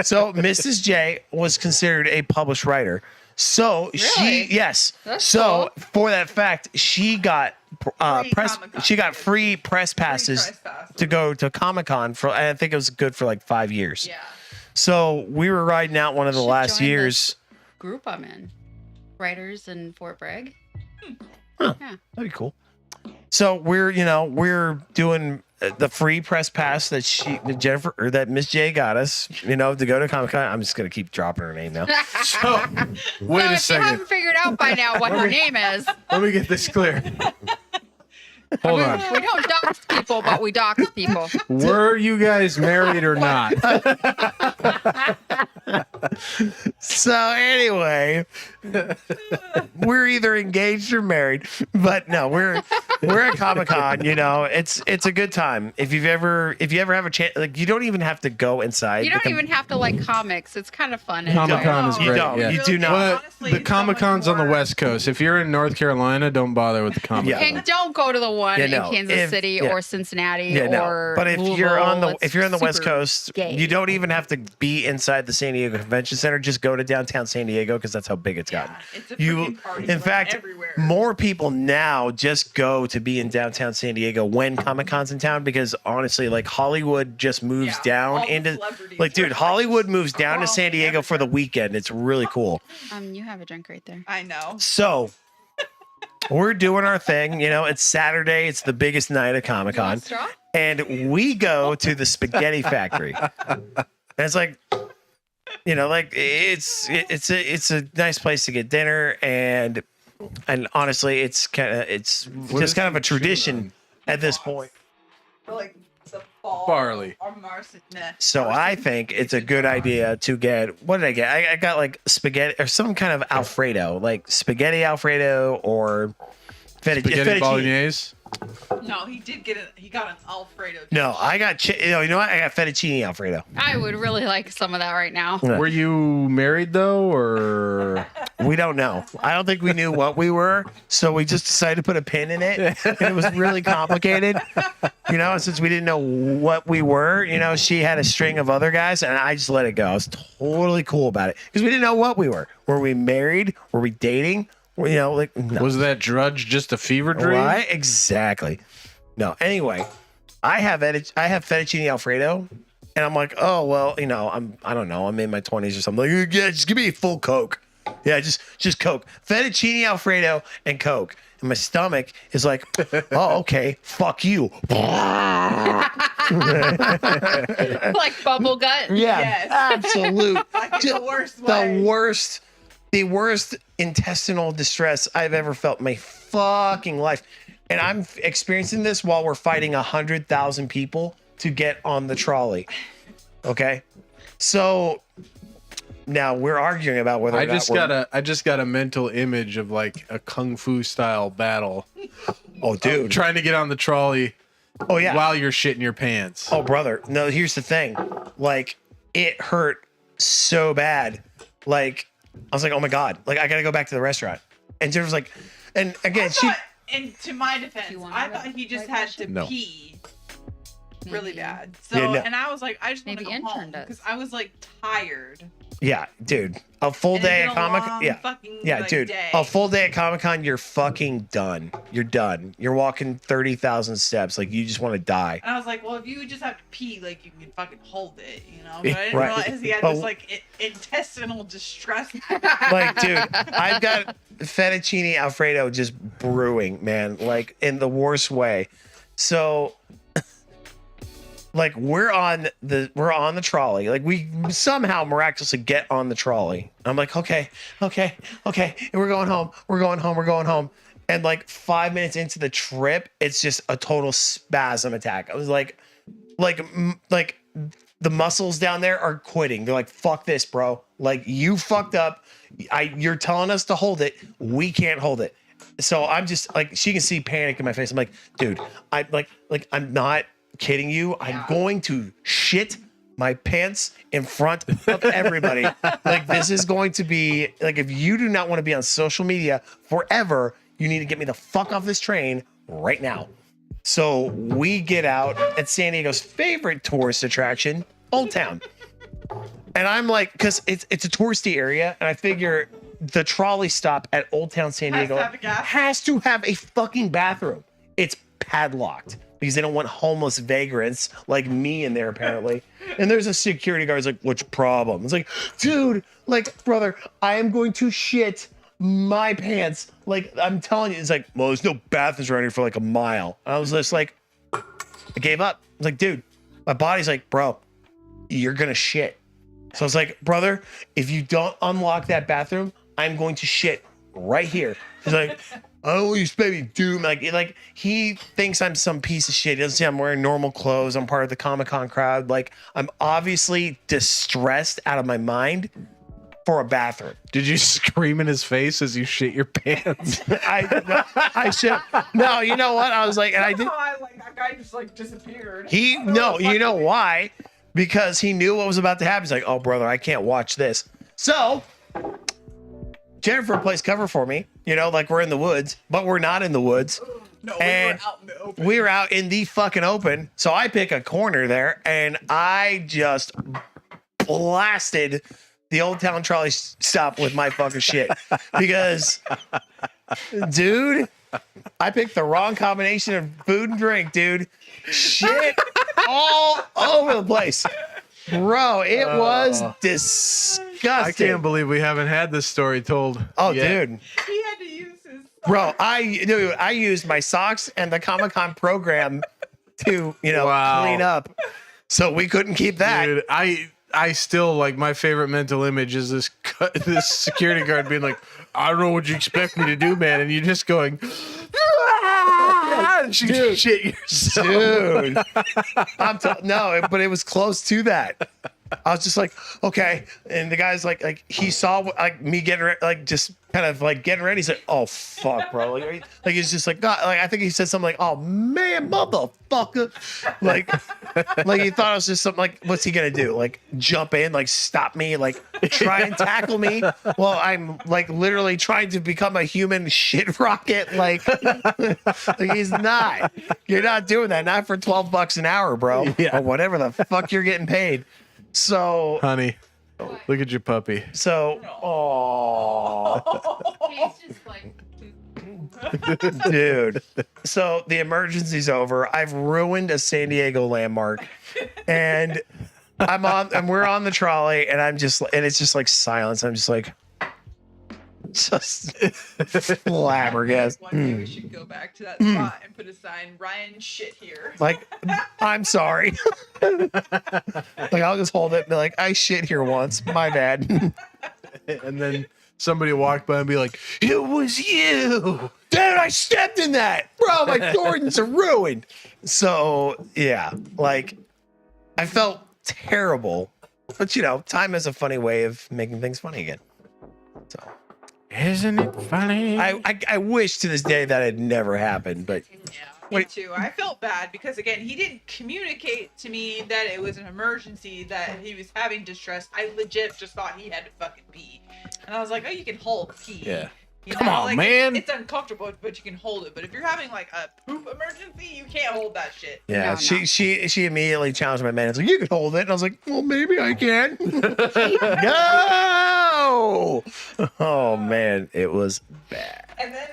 So Mrs. J was considered a published writer. So Really? yes. That's So cool. for that fact, she got Free press. Comic-Con She got tickets. free press passes press passes. to go to Comic-Con for. I think it was good for like 5 years. Yeah. So we were riding out one of the Should last join years. Group I'm in. Writers in Fort Bragg. That'd be cool. So we're doing the free press pass that Jennifer or that Miss J got us, to go to Comic Con. I'm just gonna keep dropping her name now. So, wait So a if you second. haven't figured out by now what her name is, Let me get this clear. Hold on. we don't dox people, but we dox people. Were you guys married or not? So anyway, we're either engaged or married, but no, we're at Comic Con. It's a good time. If you ever have a chance, like you don't even have to go inside. You don't even have to like comics. It's kind of fun. and Comic Con enjoyable. is You great. don't. Yeah. You do not. But Honestly, the it's so Comic Con's much on the more- West Coast. If you're in North Carolina, don't bother with the Comic Con. Yeah. And don't go to the one Yeah, in no. Kansas If- City yeah. or Cincinnati Yeah, no. or But if Louisville. you're on the It's West super Coast, gay. you don't even have to be inside the San Diego Convention Center. Just go to downtown San Diego because that's how big it's gotten. Yeah, it's a You, freaking party, in like, fact, everywhere. more people now just go to be in downtown San Diego when Comic Con's in town because honestly, like Hollywood just moves Yeah, down all the into celebrities like, dude, are, Hollywood moves down to San crawling Diego for the everywhere. weekend. It's really cool. You have a drink right there. I know. So we're doing our thing. It's Saturday. It's the biggest night of Comic You want Con. a straw? And we go to the spaghetti factory. And it's like, like it's a nice place to get dinner, and honestly, it's just kind of a tradition at this point. Like the fall Barley. or marsupial. So I think it's a good idea to get. What did I get? I got like spaghetti or some kind of Alfredo, like spaghetti Alfredo or Spaghetti fettuccine. bolognese. No, he did get it. He got an Alfredo. No, I got you know what? I got fettuccine Alfredo. I would really like some of that right now. Yeah. Were you married though, or We don't know. I don't think we knew what we were, so we just decided to put a pin in it, and it was really complicated. Since we didn't know what we were, she had a string of other guys, and I just let it go. I was totally cool about it because we didn't know what we were. Were we married? Were we dating? No. was that drudge just a fever dream? Right? Exactly. No. Anyway, I have fettuccine Alfredo, and I'm like, oh well, I don't know, I'm in my 20s or something. Like, yeah, just give me a full Coke. Yeah, just Coke, fettuccine Alfredo, and Coke. And my stomach is like, oh okay, fuck you. Like bubble gut. Yeah, Yes. absolute. Like in the worst the way. worst intestinal distress I've ever felt in my fucking life. And I'm experiencing this while we're fighting 100,000 people to get on the trolley. Okay. So now we're arguing about whether I just got a mental image of like a kung fu style battle. Oh, dude. Trying to get on the trolley Oh, yeah. while you're shitting your pants. Oh, brother. No, here's the thing. Like, it hurt so bad. Like, I was like, oh my God. Like, I got to go back to the restaurant. And Jennifer's like, and again, And to my defense, You want I a thought he just right had to No. pee really Maybe. bad. So, Yeah, no. and I was like, I just want to Maybe go intern home does. because I was like tired. yeah, dude. A full And day it's at been a Comic long Yeah. fucking, Yeah, like, dude. day. A full day at Comic Con, you're fucking done. You're done. You're walking 30,000 steps. Like, you just want to die. And I was like, well, if you just have to pee, like you can fucking hold it, But Yeah, I didn't right. realize he had But- this like intestinal distress. Like, dude, I've got fettuccine Alfredo just brewing, man, like in the worst way. So, like, we're on the trolley. Like, we somehow miraculously get on the trolley. I'm like, okay, and we're going home. And like 5 minutes into the trip, it's just a total spasm attack. I was like the muscles down there are quitting. They're like, fuck this, bro. Like, you fucked up. You're telling us to hold it. We can't hold it. So I'm just like, she can see panic in my face. I'm like, dude, I'm not kidding you. I'm going to shit my pants in front of everybody. Like, this is going to be like, if you do not want to be on social media forever, you need to get me the fuck off this train right now. So we get out at San Diego's favorite tourist attraction, Old Town. And I'm like, because it's a touristy area, and I figure the trolley stop at Old Town San Has to Diego have a gas. has to have a fucking bathroom. It's padlocked because they don't want homeless vagrants like me in there apparently. And there's a security guard who's like, "What's your problem?" It's like, dude, like, brother, I am going to shit my pants. Like, I'm telling you, it's like, well, there's no bathrooms around here for like a mile. I was just like, I gave up. I was like, dude, my body's like, bro, you're gonna shit. So I was like, brother, if you don't unlock that bathroom, I'm going to shit right here. He's like, oh, you baby doom. Like he thinks I'm some piece of shit. He doesn't see I'm wearing normal clothes. I'm part of the Comic-Con crowd. Like, I'm obviously distressed out of my mind for a bathroom. Did you scream in his face as you shit your pants? I should. No, you know what? I was like, and I did. That guy just like disappeared. You know why? Because he knew what was about to happen. He's like, oh, brother, I can't watch this. So Jennifer plays cover for me, you know, like we're in the woods, but we're not in the woods. No, And we were out in the open. we were out in the fucking open. So I pick a corner there and I just blasted the Old Town trolley stop with my fucking shit. Because, dude, I picked the wrong combination of food and drink, dude. Shit all over the place. Bro, it was disgusting. I can't believe we haven't had this story told. Oh, yet. dude. He had to use his. Bro, I used my socks and the Comic-Con program to, Wow. clean up. So we couldn't keep that. Dude, I still like my favorite mental image is this this security guard being like, I don't know what you expect me to do, man, and you're just going, and you shit yourself. Dude. No, but it was close to that. I was just like, okay. And the guy's like he saw like me getting just kind of like getting ready. He's like, oh fuck, bro. Like he's just like, God, like I think he said something like, oh man, motherfucker. Like he thought it was just something like, what's he gonna do? Like jump in, like stop me, like try and tackle me while I'm like literally trying to become a human shit rocket. Like he's not. You're not doing that. Not for $12 an hour, bro. Yeah. Or whatever the fuck you're getting paid. So, Honey, look at your puppy. He's just like, dude. So the emergency's over. I've ruined a San Diego landmark, and we're on the trolley, and it's just like silence. I'm just like, flabbergasted. One day we should go back to that spot and put a sign, Ryan shit here. Like, I'm sorry. Like, I'll just hold it and be like, I shit here once. My bad. And then somebody walked by and be like, it was you. Dude, I stepped in that. Bro, my Jordans are ruined. So, yeah, like, I felt terrible. But, time has a funny way of making things funny again. So, Isn't it funny? I wish to this day that had never happened, but Yeah, me too. I felt bad because again, he didn't communicate to me that it was an emergency, that he was having distress. I legit just thought he had to fucking pee, and I was like, oh, you can hold pee. Yeah. Come on, man. It's uncomfortable, but you can hold it. But if you're having like a poop emergency, you can't hold that shit. yeah, No, she immediately challenged my man. It's like, you can hold it. And I was like, well, maybe I can. No! Oh, man, it was bad. And then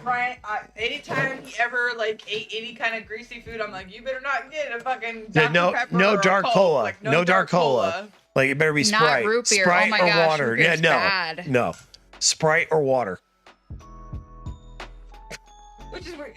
Ryan, anytime he ever like ate any kind of greasy food, I'm like, you better not get a fucking Yeah, Dr. Pepper no or a dark Coke. cola. Like, No dark cola. Like, it better be Not Sprite. root beer. Sprite Oh my or gosh, water. root Yeah, beer's no. bad. No. Sprite or water. Which is weird.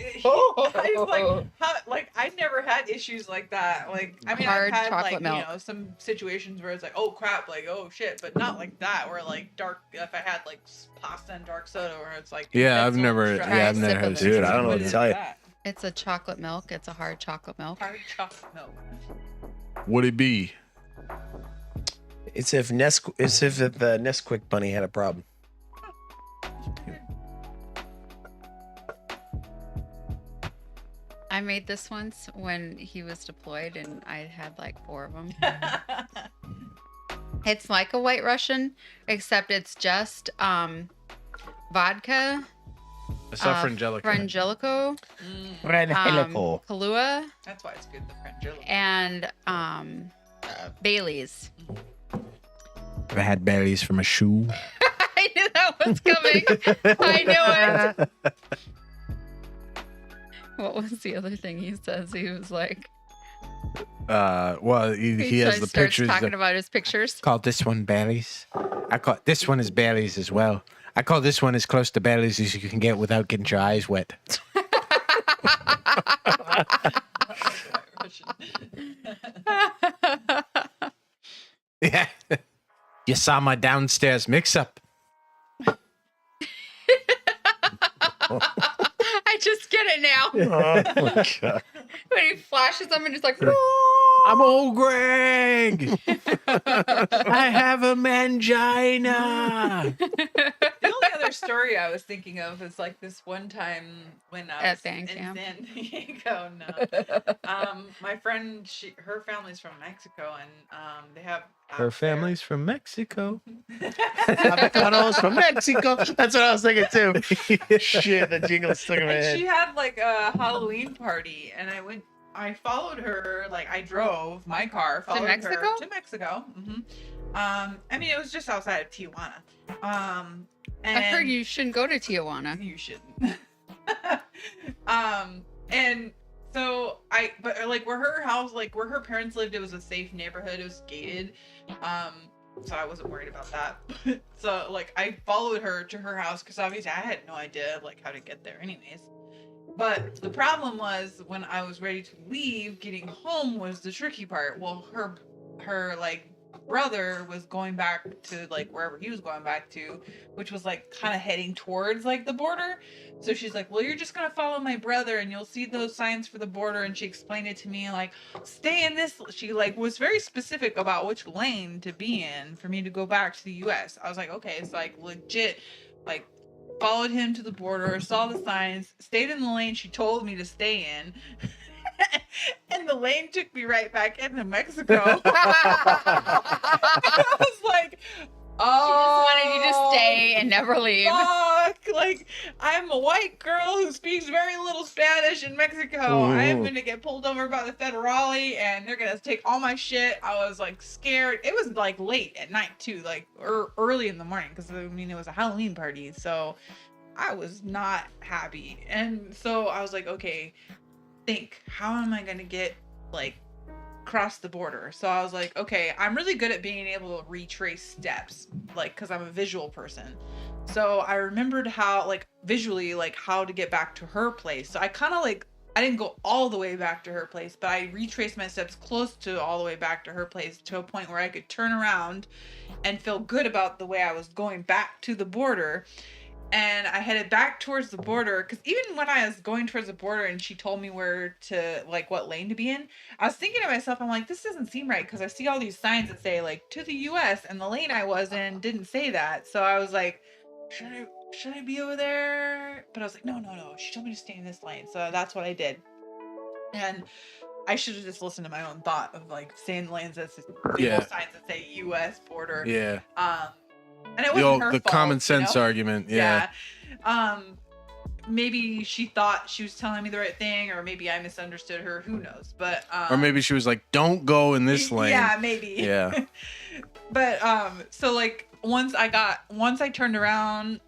I never had issues like that. Like, I mean, Hard I've had chocolate like milk. some situations where it's like, oh crap, like oh shit, but not like that. Where like dark, if I had like pasta and dark soda, where it's like Yeah, I've that's never- what I'm yeah, I've trying never to had sip Dude, of I don't know what What to is tell you. that? It's a chocolate milk. It's a hard chocolate milk. Hard chocolate milk. Would it be? It's if the Nesquik bunny had a problem. I made this once when he was deployed, and I had like 4 of them. It's like a White Russian, except it's just vodka, I saw Frangelico. Frangelico, Red helical. Kahlua, That's why it's good. The French jello. and Bailey's. Ever had berries from a shoe? I knew that that was coming. I knew it. What was the other thing he says? He was like, well, he has the starts pictures. talking about his pictures. Call this one berries. I call this one is berries as well. I call this one as close to berries as you can get without getting your eyes wet. Yeah. You saw my downstairs mix-up. I just get it now. Oh my God. When he flashes them and he's like, I'm old Greg. I have a mangina. The only other story I was thinking of is like this one time when I At was band in camp. San Diego. No, my friend, her family's from Mexico, and they have Her family's from Mexico. Avocados from Mexico. That's what I was thinking too. Shit, the jingle stuck in my And she head. had like a Halloween party, and I followed her, like I drove my car, followed Mexico? her to Mexico. I mean, it was just outside of Tijuana. And I heard you shouldn't go to Tijuana. You shouldn't. And so but like where her house, like where her parents lived, it was a safe neighborhood. It was gated. So I wasn't worried about that. So like I followed her to her house because obviously I had no idea like how to get there anyways. But the problem was when I was ready to leave, getting home was the tricky part. Well, her like brother was going back to like wherever he was going back to, which was like kind of heading towards like the border. So she's like, well, you're just gonna follow my brother and you'll see those signs for the border. And she explained it to me like, stay in this. She like was very specific about which lane to be in for me to go back to the US. I was like, okay, it's like legit, like followed him to the border, saw the signs, stayed in the lane she told me to stay in. And the lane took me right back into Mexico. I was like, oh, She just wanted you to stay and never leave. fuck. Like, I'm a white girl who speaks very little Spanish in Mexico. I'm gonna get pulled over by the federale and they're gonna take all my shit. I was like scared. It was like late at night too, like early in the morning, because I mean it was a Halloween party, so I was not happy. And so I was like, okay, how am I gonna get like cross the border? So I was like, okay, I'm really good at being able to retrace steps, like because I'm a visual person. So I remembered how like visually like how to get back to her place. So I kind of like, I didn't go all the way back to her place, but I retraced my steps close to all the way back to her place to a point where I could turn around and feel good about the way I was going back to the border. And I headed back towards the border, because even when I was going towards the border and she told me where to, like, what lane to be in, I was thinking to myself, I'm like, this doesn't seem right, because I see all these signs that say, like, to the U.S., and the lane I was in didn't say that. So I was like, should I be over there? But I was like, no. She told me to stay in this lane. So that's what I did. And I should have just listened to my own thought of, like, staying in the lanes that Yeah. signs that say U.S. border. Yeah. And it wasn't her The fault, common sense you know? argument. Yeah. Maybe she thought she was telling me the right thing, or maybe I misunderstood her. Who knows? But Or maybe she was like, don't go in this lane. Yeah, maybe. Yeah. But so like once I turned around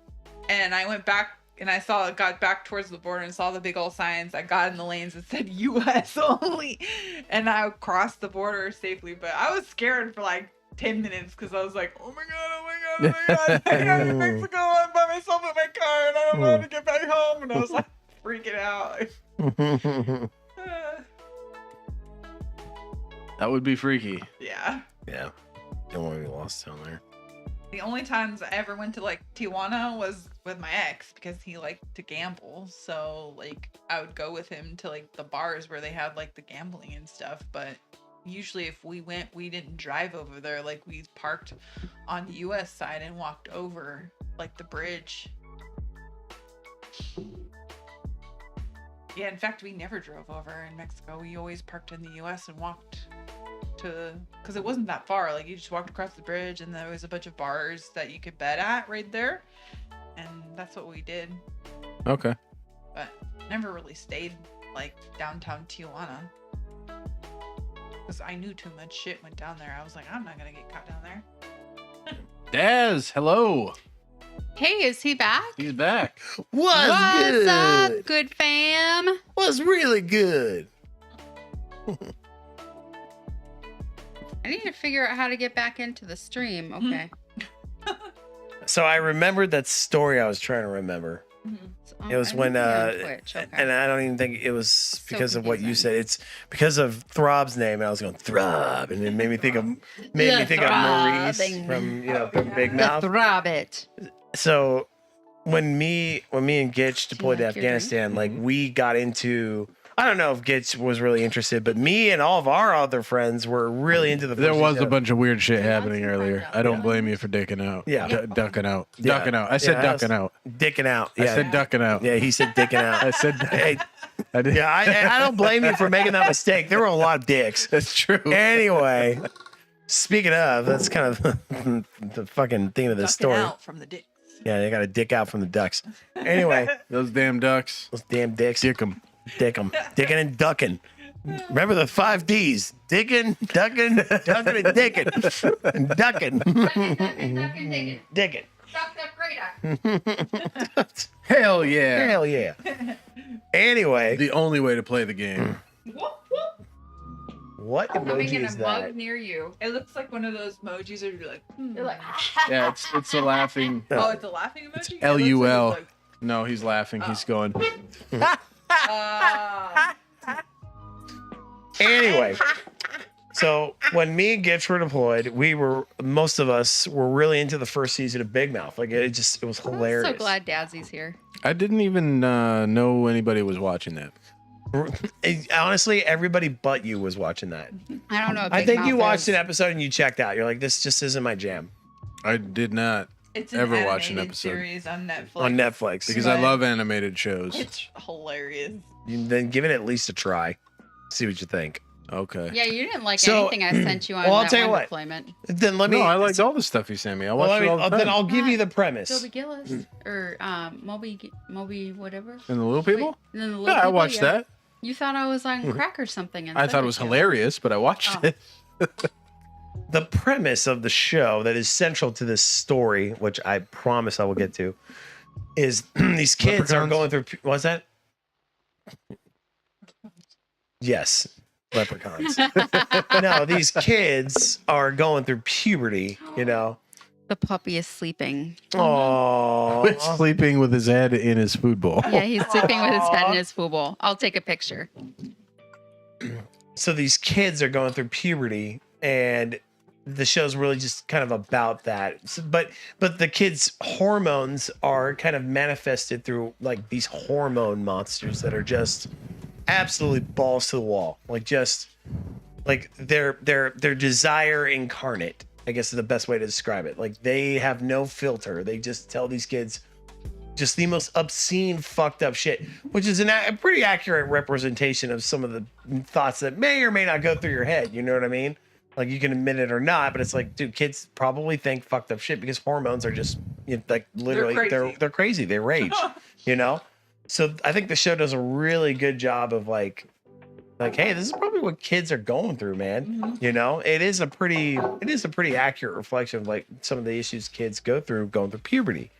and I went back and I got back towards the border and saw the big old signs, I got in the lanes that said U.S. only, and I crossed the border safely. But I was scared for like 10 minutes because I was like, oh my god, I'm in Mexico, I'm by myself in my car and I don't know how to get back home. And I was like freaking out. That would be freaky. Yeah. Yeah. Don't want to be lost down there. The only times I ever went to like Tijuana was with my ex, because he liked to gamble. So like I would go with him to like the bars where they had like the gambling and stuff. But usually if we went, we didn't drive over there. Like we parked on the US side and walked over like the bridge. Yeah, in fact, we never drove over in Mexico. We always parked in the US and walked to, because it wasn't that far. Like you just walked across the bridge and there was a bunch of bars that you could bet at right there. And that's what we did. Okay. But never really stayed like downtown Tijuana, because I knew too much shit went down there. I was like, I'm not gonna get caught down there. Daz, hello. Hey, is he back? He's back. What's good? up, good fam? Was really good. I need to figure out how to get back into the stream. Okay. So I remembered that story I was trying to remember. So, It was I when, need to be on Twitch. Okay. and I don't even think it was So because of what you confusing. said. It's because of Throb's name, and I was going Throb, and it made me think of The Maurice throbbing. from from Big The Mouth. throb it. So when me and Gitch deployed to like your drink? Afghanistan, like we got into. I don't know if Gitch was really interested, but me and all of our other friends were really into the. There first was a season. bunch of weird shit happening Lots of earlier. friends out I don't there. blame you for dicking out. Yeah. Ducking out. Yeah. Ducking out. I said Yeah, ducking out. Dicking out. I Yeah. said ducking out. Yeah, he said dicking out. I said. Hey, I did. yeah, I don't blame you for making that mistake. There were a lot of dicks. That's true. Anyway, speaking of, that's kind of the fucking theme of this Ducking story. out from the dick. Yeah, they got to dick out from the ducks. Anyway, Those damn ducks. those damn dicks. Dick them. Dick 'em. Dicking and ducking. Remember the 5 Ds. Dicking, ducking, ducking, and dicking. And ducking. Dicking. Hell yeah. Hell yeah. Anyway, The only way to play the game. what Coming emoji in is a that? mug near you. It looks like one of those emojis where you're like, You're like, Yeah, it's a laughing. oh, it's a laughing emoji? It's It looks like LUL. it's No, he's laughing. He's going. Anyway, so when me and Gitch were deployed, most of us were really into the first season of Big Mouth. Like it was I'm hilarious. so glad Dadsy's here. I didn't even know anybody was watching that. Honestly, everybody but you was watching that. I don't know. What I Big think you Mouth watched is. an episode and you checked out. You're like, this just isn't my jam I did not It's an ever watch an animated episode series on Netflix. on Netflix. because I But- love animated shows. It's hilarious. Then give it at least a try. See what you think. Okay. Yeah, you didn't like So- anything I sent you on Well, I'll that tell you one what. deployment. Then let me. No, I liked all the stuff you sent me. I well, watched it all the then time. I'll give you the premise. Toby Gillis or Moby whatever. And the little people? Wait, and the Little Yeah, I People, watched yeah. that. You thought I was on crack or something. and I sent thought it was to you. hilarious, but I watched Oh. it. The premise of the show that is central to this story, which I promise I will get to, is these kids are Leprechauns? going through. What's that? Yes, leprechauns. No, these kids are going through puberty. You know. The puppy is sleeping. Oh, Quit sleeping with his head in his food bowl. Yeah, he's sleeping with his head in his food bowl. I'll take a picture. so these kids are going through puberty, and the show's really just kind of about that. But the kids' hormones are kind of manifested through like these hormone monsters that are just absolutely balls to the wall, like just like their desire incarnate, I guess is the best way to describe it. Like they have no filter. They just tell these kids just the most obscene, fucked up shit, which is a pretty accurate representation of some of the thoughts that may or may not go through your head. You know what I mean? Like you can admit it or not, but it's like, dude, kids probably think fucked up shit because hormones are just like literally crazy. they're crazy. They rage, you know? So I think the show does a really good job of like, hey, this is probably what kids are going through, man. You know, it is a pretty accurate reflection of like some of the issues kids go through going through puberty.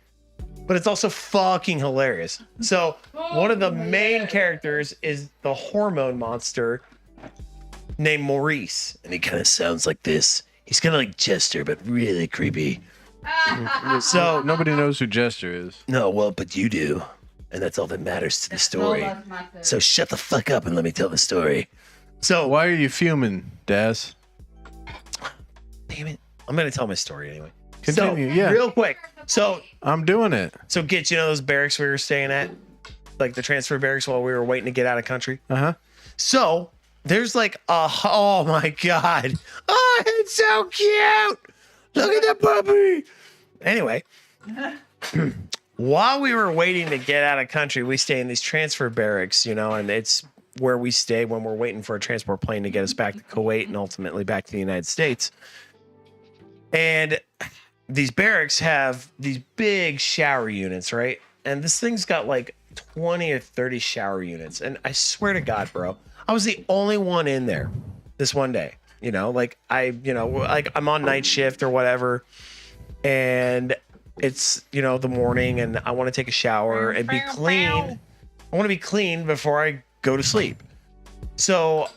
But it's also fucking hilarious. So one of the main characters is the hormone monster named Maurice, and he kind of sounds like this. He's kind of like Jester, but really creepy. So Nobody knows who Jester is. no, well, but you do, and that's all that matters to the story. So shut the fuck up and let me tell the story. So Why are you fuming, Daz? damn it, I'm gonna tell my story anyway. Continue, So, yeah. real quick. So I'm doing it. Get, you know those barracks we were staying at, like the transfer barracks while we were waiting to get out of country. Uh-huh. So there's like oh my god, oh it's so cute. Look at the puppy. Anyway, while we were waiting to get out of country, we stay in these transfer barracks, you know, and it's where we stay when we're waiting for a transport plane to get us back to Kuwait and ultimately back to the United States. And these barracks have these big shower units, right? And this thing's got like 20 or 30 shower units. And I swear to God, bro, I was the only one in there this one day. You know, like I'm on night shift or whatever. And it's the morning and I want to take a shower and be clean. I want to be clean before I go to sleep. So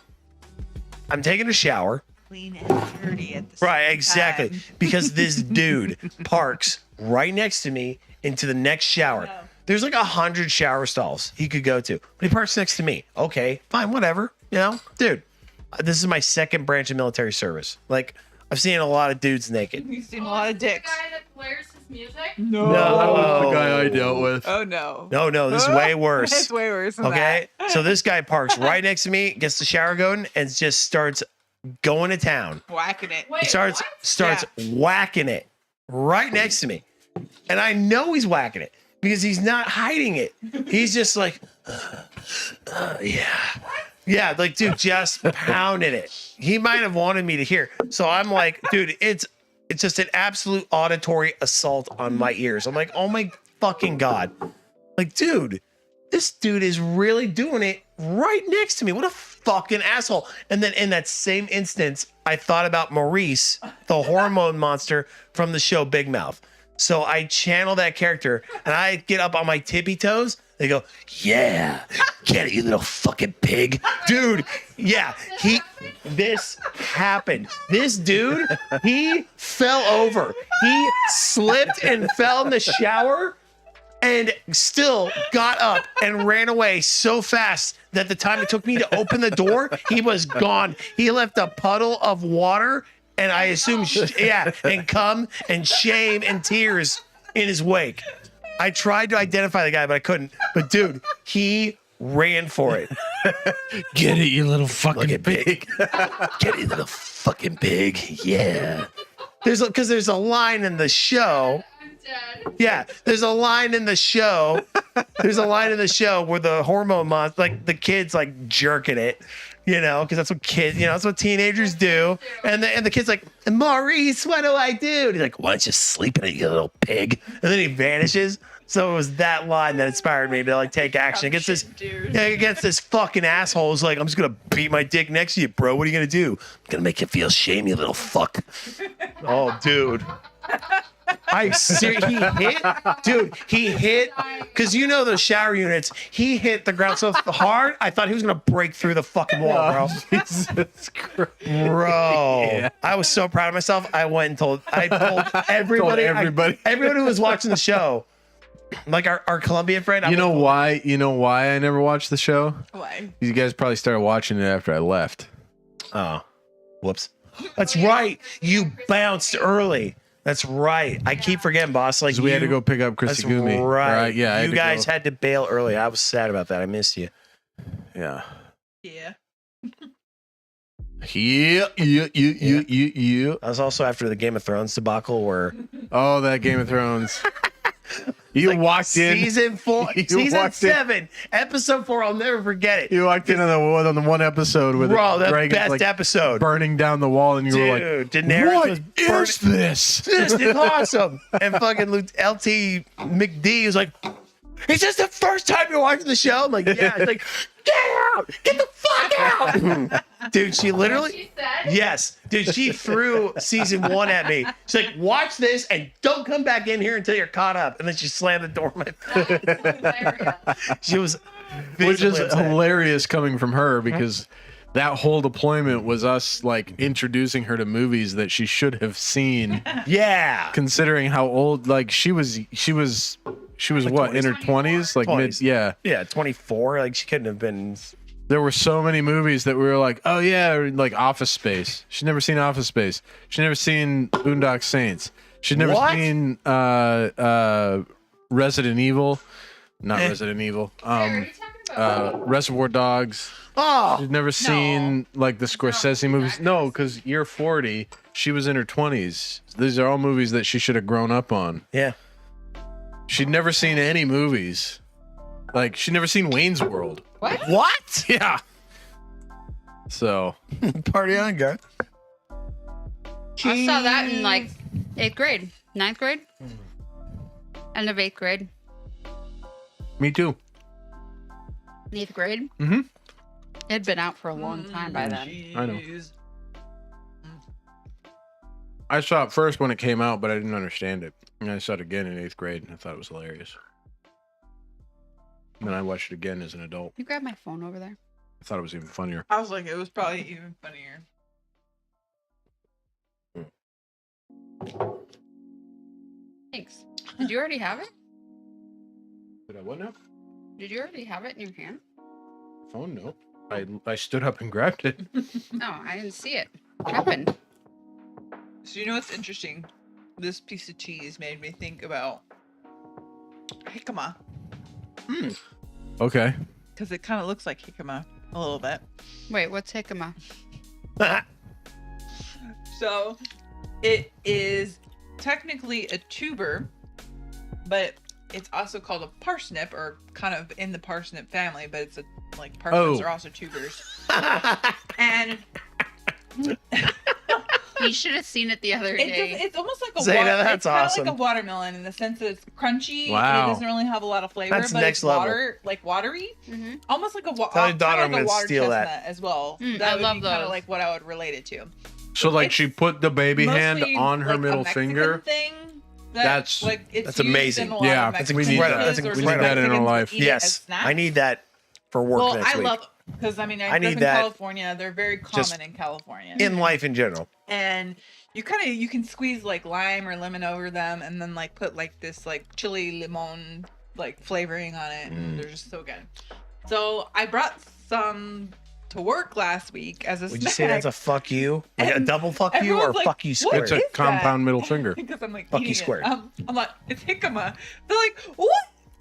I'm taking a shower. Clean and dirty at the same Right, exactly. time. Because this dude parks right next to me into the next shower. No. There's like 100 shower stalls he could go to, but he parks next to me. Okay, fine, whatever. Dude, this is my second branch of military service. Like, I've seen a lot of dudes naked. You've seen a lot of dicks. The guy that blares his music. No. That was the guy I dealt with. Oh no. No, this is way worse. It's way worse than Okay, that. so this guy parks right next to me, gets the shower going, and just starts going to town. Whacking it. Wait, Starts whacking it right next to me, and I know he's whacking it because he's not hiding it. He's just like, yeah, like dude, just pounding it. He might have wanted me to hear, so I'm like, dude, it's just an absolute auditory assault on my ears. I'm like, oh my fucking god, like dude. This dude is really doing it right next to me. What a fucking asshole. And then in that same instance, I thought about Maurice, the hormone monster from the show Big Mouth. So I channel that character and I get up on my tippy toes. They go, yeah, get it, you little fucking pig. Dude, yeah, this happened. This dude, he fell over. He slipped and fell in the shower. And still got up and ran away so fast that the time it took me to open the door, he was gone. He left a puddle of water and I assume, and cum and shame and tears in his wake. I tried to identify the guy, but I couldn't. But dude, he ran for it. Get it, you little fucking pig. Get it, you little fucking pig. Yeah. Because there's a line in the show. I'm dead. Yeah, there's a line in the show. There's a line in the show where the hormone monster, like the kid's like jerking it, because that's what kids, that's what teenagers do. And the kid's like, Maurice, what do I do? And he's like, why don't you sleep in it, you little pig? And then he vanishes. So it was that line that inspired me to like take action against this, against this fucking asshole. Who's like, I'm just gonna beat my dick next to you, bro. What are you gonna do? I'm gonna make you feel shame, you little fuck. Oh, dude. He hit, because the shower units, he hit the ground so hard, I thought he was going to break through the fucking wall, bro. Jesus Christ. Bro. Yeah. I was so proud of myself. I went and told everybody, everyone who was watching the show, like our Colombian friend. You know why I never watched the show? Why? You guys probably started watching it after I left. Oh, whoops. That's right. You bounced early. That's right. I keep forgetting, boss. Like We had to go pick up Chrissy That's Gumi. right. Yeah. You guys had to bail early. I was sad about that. I missed you. Yeah. Yeah. Yeah. I was also after the Game of Thrones debacle where Oh, that Game of Thrones. You walked in. season 4, You season walked in. 7, episode 4. I'll never forget it. You walked in on the one episode with Bro, the dragon, best like, episode. burning down the wall, and you were like, Dude, Daenerys "What was is this?" This is awesome. And fucking LT McD was like, "Is this the first time you're watching the show?" I'm like, "Yeah." It's like, "Get out! Get the fuck out!" Dude, she literally, She said. yes, dude, she threw season 1 at me. She's like, "Watch this and don't come back in here until you're caught up." And then she slammed the door in my face. That's hilarious. She was, Which is visibly upset. hilarious coming from her, because that whole deployment was us like introducing her to movies that she should have seen, Yeah. considering how old she was what, in her 20s, like 20s. mid. Yeah, 24. Like she couldn't have been. There were so many movies that we were like, oh yeah, like Office Space. She'd never seen Office Space. She'd never seen Boondock Saints. She'd never What? seen Resident Evil. Not Resident Evil. Are you talking about? Reservoir Dogs. Oh, She'd never seen like the Scorsese movies. No, because Year 40, she was in her 20s. These are all movies that she should have grown up on. yeah. She'd never seen any movies. Like, she'd never seen Wayne's World. What? Yeah. So, Party on, guy. I saw that in like 8th grade, 9th grade, end of 8th grade, me too. 8th grade. Mm-hmm. It had been out for a long time by then. I know. I saw it first when it came out, but I didn't understand it. And I saw it again in 8th grade, and I thought it was hilarious. And then I watched it again as an adult. You grab my phone over there. I thought it was even funnier. I was like, it was probably even funnier. Thanks. Did you already have it? Did I what now? Did you already have it in your hand? Phone? No. I stood up and grabbed it. No, I didn't see it. What happened? So you know what's interesting? This piece of cheese made me think about jicama. Okay. Because it kind of looks like jicama a little bit. Wait, what's jicama? So it is technically a tuber, but it's also called a parsnip, or kind of in the parsnip family, but it's like parsnips are also tubers. And You should have seen it the other day. it's almost like a Zeta, that's it's kind of awesome. like a watermelon in the sense that it's crunchy. Wow. And it doesn't really have a lot of flavor, That's but next it's level. watery. Mhm. Almost like a Tell your daughter I'm like a gonna water steal that. chestnut as well. Mm, That I would love be kind those. of like what I would relate it to. So like It's she put the baby hand Mostly, on her like, a middle Mexican finger. thing That's- like it's that's used amazing. In a lot Yeah, of that's Mexican incredible. dishes, That's or We need that in our Mexicans life. eat it as Yes, snacks. I need that for work Well, next I week. love because I mean I I live need in that California. They're very just common in California. in life in general. And you can squeeze like lime or lemon over them, and then like put like this like chili limon like flavoring on it, and they're just so good. So I brought some to work last week as a Would snack. you say that's a fuck you? Like a And double fuck you everyone's or like, fuck you "What squared? It's a is that?" compound middle finger. Because I'm like Fuck you eating it. squared. I'm like, it's jicama. They're like, what?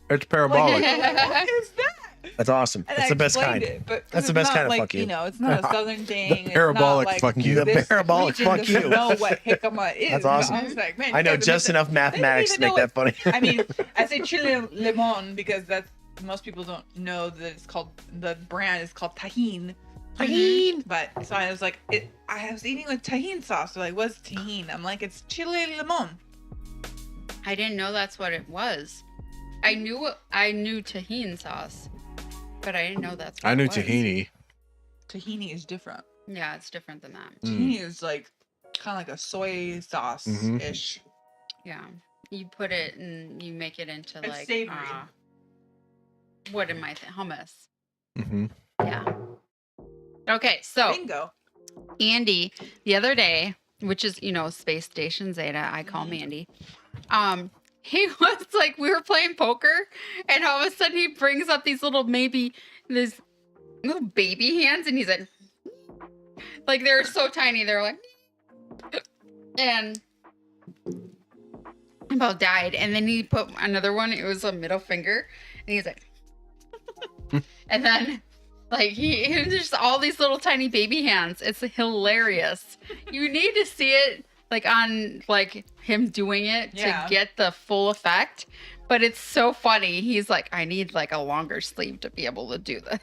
It's parabolic. Like, what is that? That's awesome. And That's I the best explained kind. it, but 'cause That's the it's best not kind of like, fuck you. You know, it's not a southern thing. It's parabolic not like fuck you. The this parabolic region fuck doesn't you. know what jicama is. That's awesome. I was like, man, I you know guys just are enough mathematics to even make know that funny. I mean, I say chili limon because that's most people don't know that it's called, the brand is called Tajin. Tajin. But so I was like, I was eating with Tajin sauce. They're like, what's Tajin? I'm like, it's chili limon. I didn't know that's what it was. I knew tahini sauce, but I didn't know that's what I knew it was. tahini. Tahini is different. Yeah, it's different than that. Tahini is like kind of like a soy sauce ish. Yeah. You put it and you make it into It's like savory. what am I hummus. Mm-hmm. Yeah. Okay, so Bingo. Andy, the other day, which is, Space Station Zeta, I call him Andy. He was like, we were playing poker, and all of a sudden he brings up these little baby hands, and he's like they're so tiny, they're like, and I about died. And then he put another one, it was a middle finger, and he's like, and then like he just all these little tiny baby hands. It's hilarious. You need to see it like on like him doing it Yeah. to get the full effect. But it's so funny. He's like, I need like a longer sleeve to be able to do this.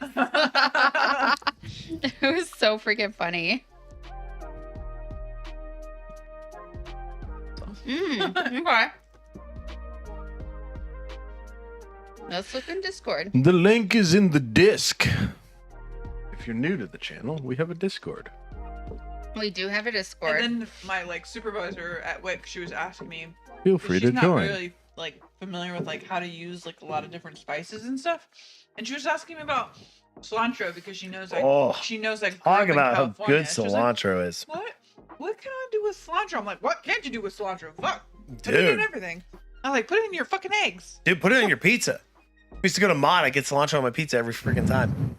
It was so freaking funny. Okay. Let's look in Discord. The link is in the disc. If you're new to the channel, we have a Discord. We do have a Discord. And then my like supervisor at WIC, she was asking me, Feel 'cause free she's to not join. really like familiar with like how to use like a lot of different spices and stuff, and she was asking me about cilantro because she knows like Oh, she knows like talk grew up in about how California. good She was like, cilantro is. what can I do with cilantro? I'm like, what can't you do with cilantro? Fuck, put it in Dude, everything. I was like, put it in your fucking eggs. dude, put it in your pizza. I used to go to Mod. I get cilantro on my pizza every freaking time.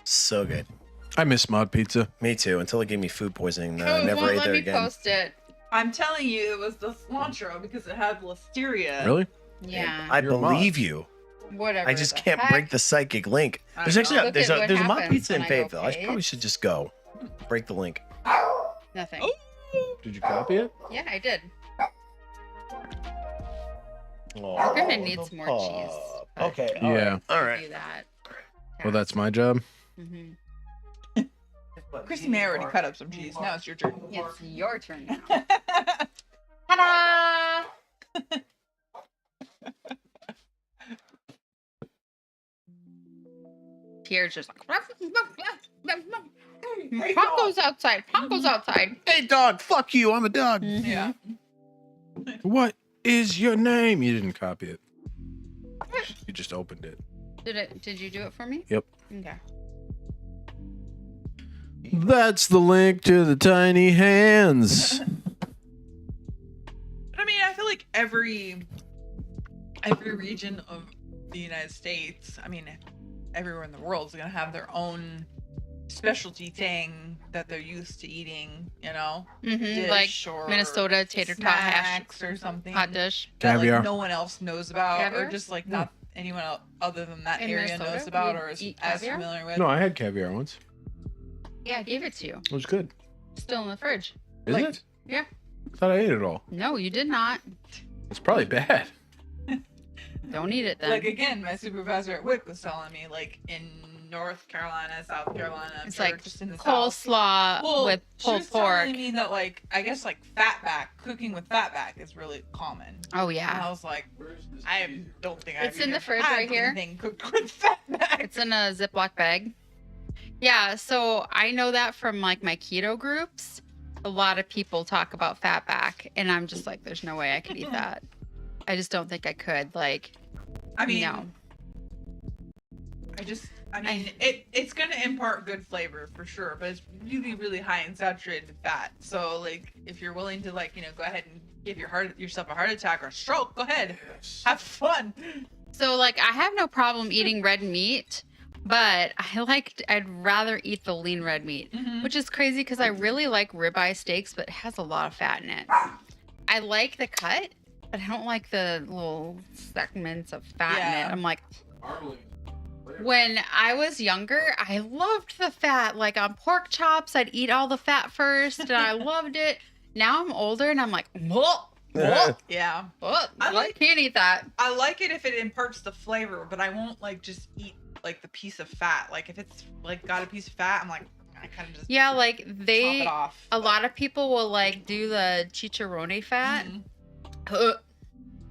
So good. I miss mod pizza. Me too. Until it gave me food poisoning, then I Oh, it never won't ate let there me again. post it. I'm telling you, it was the cilantro because it had listeria. Really? Yeah. I You're a mod. believe you. Whatever. I just the can't heck. break the psychic link. I There's know. actually Look there's at a what there's a mod happens pizza in when I go Fayetteville. I pay. probably should just go break the link. Nothing. Oh. Did you copy it? Yeah, I did. Oh, We're gonna need some more cheese. but Okay. Yeah. All we'll right. Do that. Well, that's my job. Mm-hmm. Chrissy May already cut up some cheese. Now it's your turn. It's your turn now. Ta-da! Pierre's just like. Pongo's outside. Pongo's outside. Hey, dog, fuck you. I'm a dog. Yeah. What is your name? You didn't copy it. You just opened it. Did you do it for me? Yep. Okay. That's the link to the tiny hands. But I mean, I feel like every region of the United States, I mean, everywhere in the world is gonna have their own specialty thing that they're used to eating, you know, Mm-hmm. Like dish or Minnesota tater tot hash snacks or something, hot dish. that Caviar. like no one else knows about, Caviar? or just like not anyone else other than that In area Minnesota, knows about you or is eat as caviar? familiar with. No, I had caviar once. Yeah, I gave it to you. It was good. Still in the fridge. Is Like- it? Yeah. I thought I ate it all. No, you did not. It's probably bad. Don't eat it then. Like again, my supervisor at WIC was telling me, like in North Carolina, South Carolina, I'm it's sure like just in the South. coleslaw with she pulled was pork. telling me that, like, I guess like cooking with fatback is really common. Oh And yeah. I was like, I don't think I've It's in the even fridge had right here. anything cooked with fatback. It's in a Ziploc bag. Yeah, so I know that from like my keto groups. A lot of people talk about fatback, and I'm just like, there's no way I could eat that. I just don't think I could. Like, I mean, no. I mean, it's gonna impart good flavor for sure, but it's really, really high in saturated fat. So, like, if you're willing to, like, you know, go ahead and give yourself a heart attack or stroke, go ahead, have fun. So like, I have no problem eating red meat, but I'd rather eat the lean red meat, Mhm. which is crazy because I really like ribeye steaks, but it has a lot of fat in it. I like the cut, but I don't like the little segments of fat in Yeah. it. I'm like, when I was younger, I loved the fat. Like on pork chops, I'd eat all the fat first, and I loved it. Now I'm older, and I'm like, whoa, whoa, Yeah, whoa, I like- can't eat that. I like it if it imparts the flavor, but I won't like just eat like the piece of fat. Like if it's like got a piece of fat, I'm like, I kind of just Yeah, like chop they, it off. a lot of people will like do the chicharrone fat. Mhm.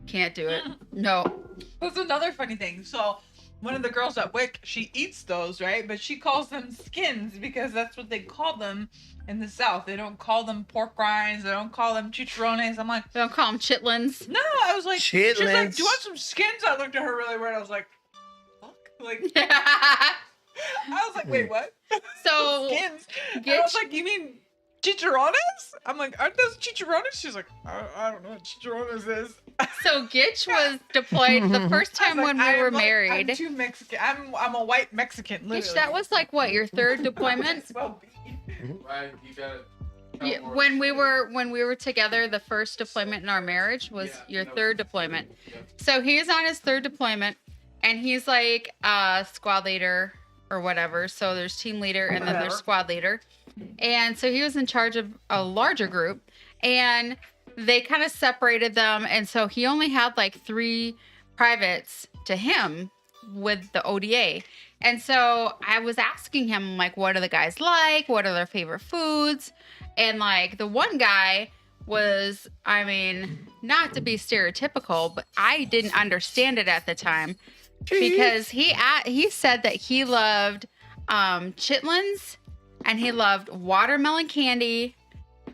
Can't do it. No. That's another funny thing. So one of the girls at WIC, she eats those, right? But she calls them skins because that's what they call them in the South. They don't call them pork rinds. They don't call them chicharrones. I'm like, They don't call them chitlins. no. I was like, she's like, Chitlins. do you want some skins? I looked at her really weird. I was like, fuck. Like, So I was like, wait, what? Skins? And I was like, you mean chicharrones? I'm like, aren't those chicharrones? She's like, I don't know what chicharrones is. so Gitch was deployed the first I was time like, when we I'm were like, married. I'm too Mexican. I'm a white Mexican. Literally. Gitch, that was like what, your third deployment? Well, Yeah, when we were together, the first deployment in our marriage was your third deployment. So he's on his third deployment, and he's like squad leader or whatever. So there's team leader and then there's squad leader. And so he was in charge of a larger group, and they kind of separated them. And so he only had like 3 privates to him with the ODA. And so I was asking him, like, what do the guys like? What are their favorite foods? And like the one guy was, I mean, not to be stereotypical, but I didn't understand it at the time because he said that he loved chitlins and he loved watermelon candy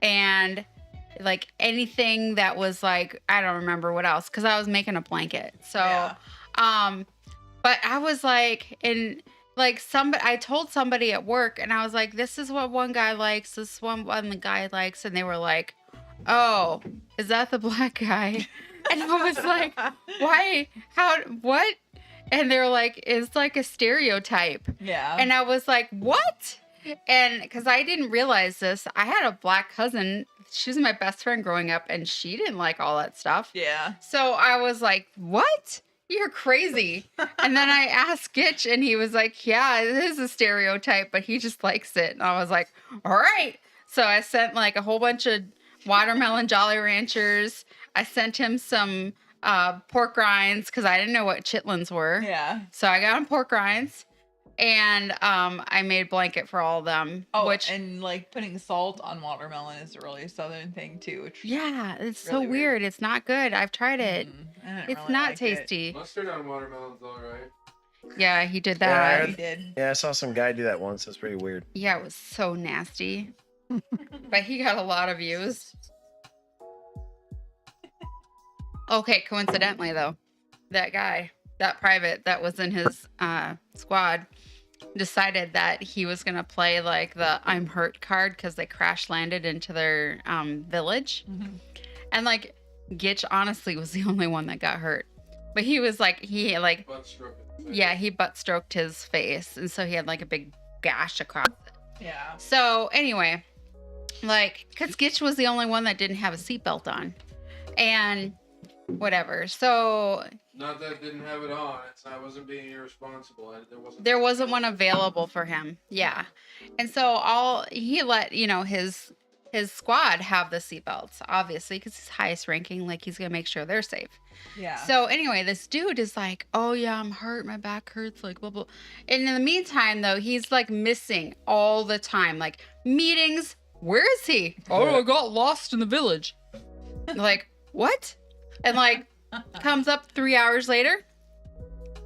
and like anything that was like, I don't remember what else because I was making a blanket. So, Yeah. but I was like, and like I told somebody at work and I was like, this is what one guy likes, this is one the guy likes, and they were like, oh, is that the black guy? And I was like, why? How? What? And they were like, it's like a stereotype. Yeah. And I was like, what? And because I didn't realize this, I had a black cousin. She was my best friend growing up, and she didn't like all that stuff. yeah. So I was like, what? You're crazy. And then I asked Gitch, and he was like, yeah, it is a stereotype, but he just likes it. And I was like, all right. So I sent like a whole bunch of watermelon Jolly Ranchers. I sent him some pork rinds because I didn't know what chitlins were. Yeah. So I got him pork rinds, and I made blanket for all of them. Oh, which and like putting salt on watermelon is a really southern thing too. Which yeah, it's so really weird. weird. It's not good. I've tried it. I didn't It's really not like it. tasty. Mustard on watermelon's all right. Yeah, he did Yeah, I that. heard- He did. Yeah, I saw some guy do that once. That's pretty weird. Yeah, it was so nasty. But he got a lot of views. Okay, coincidentally though, that guy, that private that was in his squad, decided that he was gonna play like the "I'm hurt" card because they crash landed into their village, Mhm. and like Gitch honestly was the only one that got hurt. But he was like he butt stroked his face, and so he had like a big gash across it. Yeah. So anyway, like, because Gitch was the only one that didn't have a seatbelt on, and whatever. So Not that I didn't have it on. I wasn't being irresponsible. there wasn't one available for him. Yeah, and so he let his squad have the seatbelts, obviously, because he's highest ranking. Like he's gonna make sure they're safe. Yeah. So anyway, this dude is like, "Oh yeah, I'm hurt. My back hurts." Like blah blah. And in the meantime, though, he's like missing all the time. Like meetings. Where is he? Oh, I got lost in the village. Like what? And like comes up 3 hours later.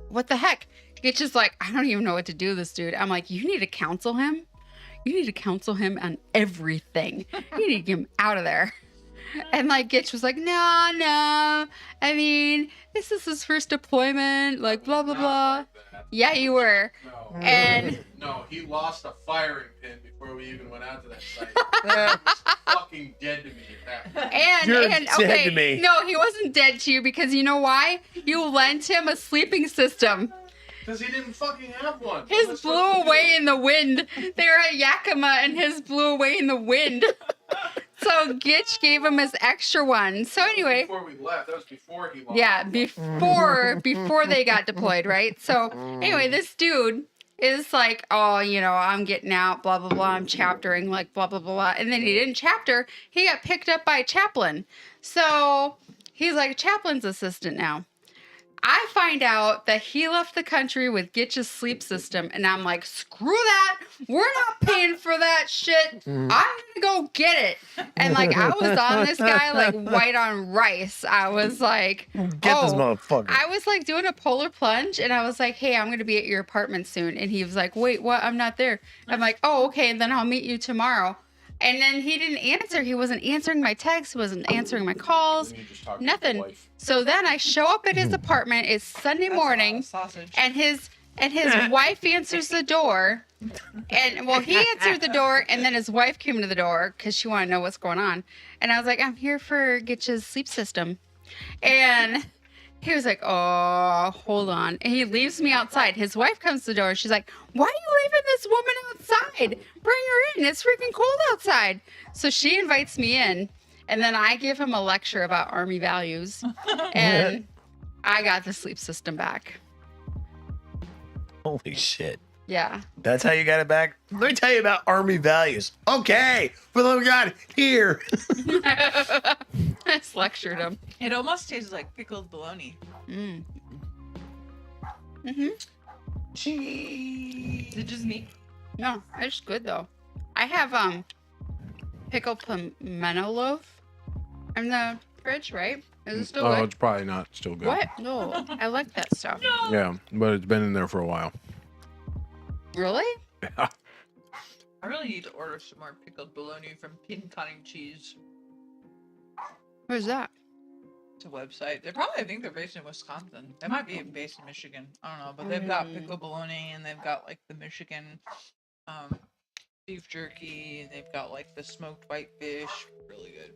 What the heck? It's just like, I don't even know what to do with this dude. I'm like, you need to counsel him. You need to counsel him on everything. You need to get him out of there. And like Gitch was like, no. I mean, this is his first deployment. Like blah blah blah. Yeah, you were. No. And No, he lost a firing pin before we even went out to that site. He's fucking dead to me at that point. You're and dead okay, to me. no, he wasn't dead to you because you know why? You lent him a sleeping system. Because he didn't fucking have one. His What blew was I supposed to away do? in the wind. They were at Yakima and his blew away in the wind. So Gitch gave him his extra one. So anyway, Before we left, that was before he lost. yeah, before they got deployed, right? So anyway, this dude is like, oh, I'm getting out, blah blah blah. I'm chaptering, like blah blah blah. And then he didn't chapter. He got picked up by a chaplain. So he's like a chaplain's assistant now. I find out that he left the country with Gitch's sleep system, and I'm like, screw that. We're not paying for that shit. I'm gonna go get it. And like, I was on this guy like white on rice. I was like, Get this motherfucker. I was like doing a polar plunge, and I was like, hey, I'm gonna be at your apartment soon. And he was like, wait, what? I'm not there. I'm like, oh, okay, then I'll meet you tomorrow. And then he didn't answer. He wasn't answering my texts. He wasn't answering my calls. And he just talked to Nothing. his wife. So then I show up at his apartment. It's Sunday That's a lot of morning, sausage. and his wife answers the door. And well, he answered the door, and then his wife came to the door because she wanted to know what's going on. And I was like, I'm here for Gitch's sleep system. And he was like, oh, hold on. And he leaves me outside. His wife comes to the door. She's like, why are you leaving this woman outside? Bring her in. It's freaking cold outside. So she invites me in. And then I give him a lecture about Army values. And I got the sleep system back. Holy shit. Yeah. That's how you got it back? Let me tell you about Army values. Okay. What do we got here? I just lectured him. It almost tastes like pickled bologna. Mm. Mm-hmm. Gee. Is it just me? No, it's good though. I have pickled pimento loaf in the fridge, right? Is it still Oh, good? it's probably not still good. What? No, I like that stuff. Yeah, but it's been in there for a while. Really? I really need to order some more pickled bologna from Pin Cotting Cheese. Where's that? It's a website. I think they're based in Wisconsin. They might be based in Michigan. I don't know, but they've got pickled bologna and they've got like the Michigan beef jerky. And they've got like the smoked whitefish. Really good.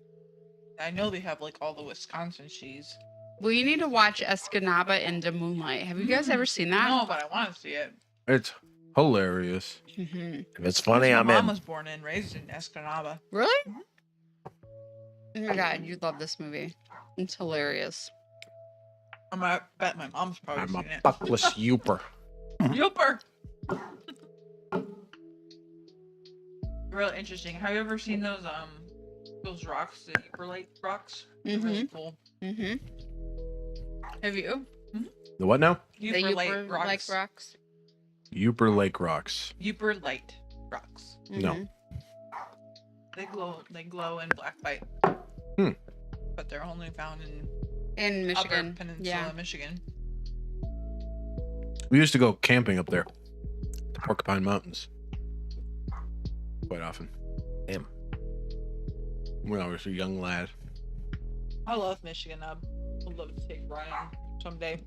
I know they have like all the Wisconsin cheese. Well, you need to watch Escanaba in the Moonlight. Have you guys ever seen that? No, but I want to see it. It's hilarious. Mm-hmm. If it's funny, My I'm mom in. was born and raised in Escanaba. Really? Oh my god, you'd love this movie. It's hilarious. I bet my mom's probably I'm a seen it. buckless youper. Yooper. Really interesting. Have you ever seen those rocks, the Yooper rocks? They're really cool. Mm-hmm. Have you? The what now? Yooper Light rocks. like rocks? Yooper Lake Rocks. Yooper Light rocks. No. Mhm. They glow in black light. Hmm. But they're only found in In Michigan. Upper Peninsula, Yeah. Michigan. We used to go camping up there, the Porcupine Mountains, quite often. Damn. When I was a young lad. I love Michigan. I'd love to take Ryan someday.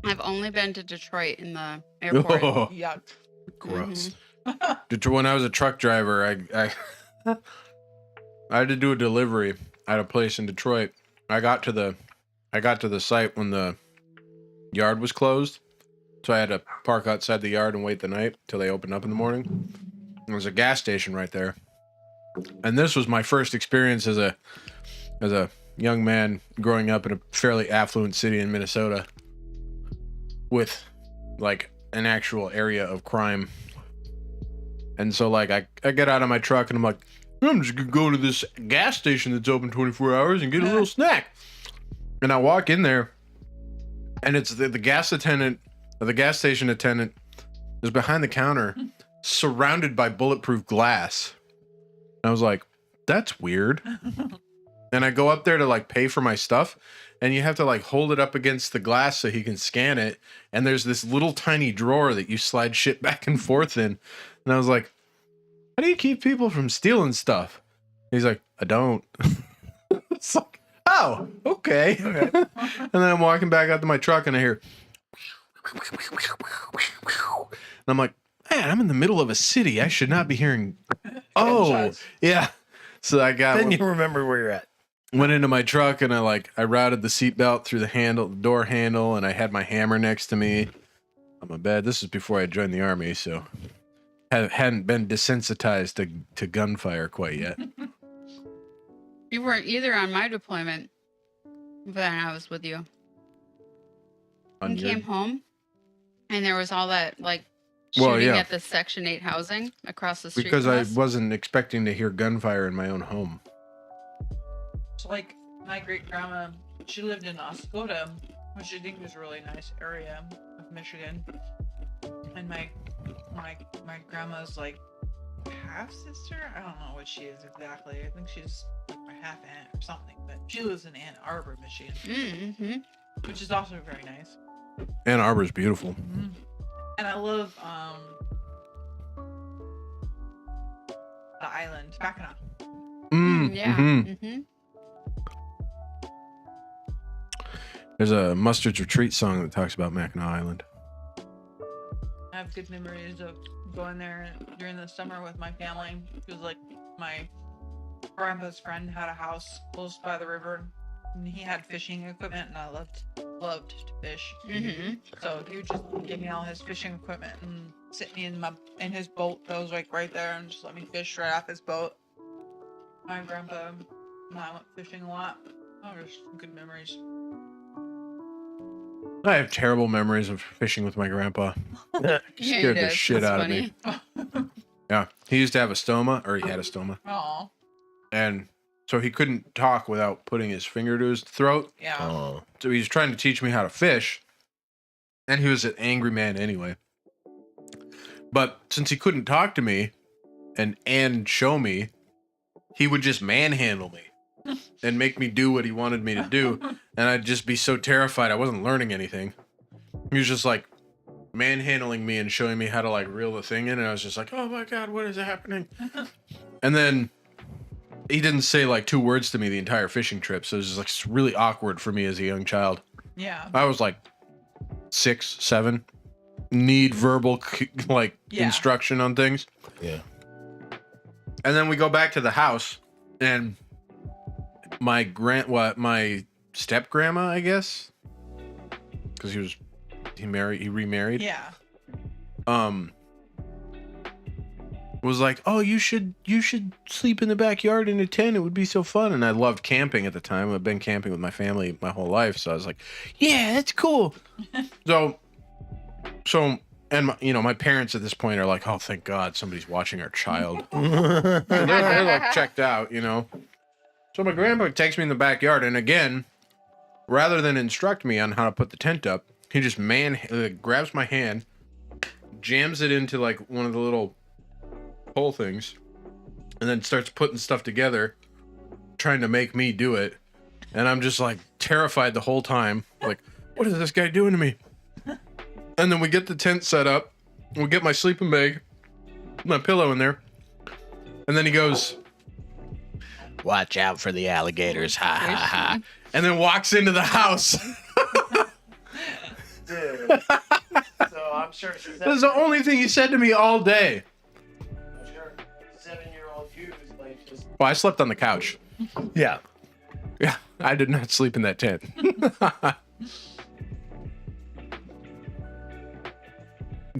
I've only been to Detroit in the airport. Oh, Yuck. gross. When I was a truck driver, I I had to do a delivery at a place in Detroit. I got to the site when the yard was closed, so I had to park outside the yard and wait the night till they opened up in the morning. There was a gas station right there, and this was my first experience as a young man growing up in a fairly affluent city in Minnesota with like an actual area of crime. And so like I get out of my truck and I'm like, I'm just gonna go to this gas station that's open 24 hours and get a little snack. And I walk in there and it's the gas attendant, or the gas station attendant is behind the counter surrounded by bulletproof glass. And I was like, that's weird. And I go up there to like pay for my stuff, and you have to like hold it up against the glass so he can scan it. And there's this little tiny drawer that you slide shit back and forth in. And I was like, how do you keep people from stealing stuff? He's like, I don't. It's like, oh, okay. And then I'm walking back out to my truck and I hear, and I'm like, man, I'm in the middle of a city. I should not be hearing. Oh, Gunshots. yeah. So I got Then you remember where you're at. went into my truck and I routed the seatbelt through the door handle, and I had my hammer next to me on my bed. This is before I joined the army, so hadn't been desensitized to gunfire quite yet. You weren't either on my deployment when I was with you. And came home, and there was all that like shooting Well, yeah. at the Section 8 housing across the street. Because from I us. wasn't expecting to hear gunfire in my own home. So like my great grandma, she lived in Oscoda, which I think was a really nice area of Michigan. And my grandma's like half sister. I don't know what she is exactly. I think she's like my half aunt or something. But she lives in Ann Arbor, Michigan, Mm-hmm. which is also very nice. Ann Arbor's beautiful. And I love the island, Mackinac. Yeah. Mhm. Mm-hmm. There's a Mustard's Retreat song that talks about Mackinac Island. I have good memories of going there during the summer with my family. It was like my grandpa's friend had a house close by the river, and he had fishing equipment, and I loved to fish. Mm-hmm. So he would just give me all his fishing equipment and sit me in his boat that was like right there, and just let me fish right off his boat. My grandpa and I went fishing a lot. Oh, there's some good memories. I have terrible memories of fishing with my grandpa. Scared the shit out of me. Yeah, he used to have a stoma, or he had a stoma, Oh, and so he couldn't talk without putting his finger to his throat. yeah. Oh. So he was trying to teach me how to fish, and he was an angry man anyway. But since he couldn't talk to me and show me, he would just manhandle me and make me do what he wanted me to do, and I'd just be so terrified I wasn't learning anything. He was just like manhandling me and showing me how to like reel the thing in, and I was just like, oh my god, what is happening? And then he didn't say like 2 words to me the entire fishing trip, so it was just like really awkward for me as a young child. Yeah. I was like 6, 7, need verbal like Yeah. instruction on things. Yeah. And then we go back to the house, and my step grandma, I guess, because he remarried. Yeah. Was like, oh, you should sleep in the backyard in a tent. It would be so fun. And I loved camping at the time. I've been camping with my family my whole life, so I was like, yeah, that's cool. so, and my parents at this point are like, oh, thank God somebody's watching our child. they're like checked out, So my grandpa takes me in the backyard, and again, rather than instruct me on how to put the tent up, he just grabs my hand, jams it into like one of the little hole things, and then starts putting stuff together, trying to make me do it. And I'm just like terrified the whole time, like what is this guy doing to me? And then we get the tent set up. We get my sleeping bag, my pillow in there. And then he goes, watch out for the alligators. Ha ha ha. And then walks into the house. Dude. So I'm sure. That's the only thing he said to me all day. I'm sure 7-year-old you is like just. Well, I slept on the couch. Yeah. Yeah, I did not sleep in that tent.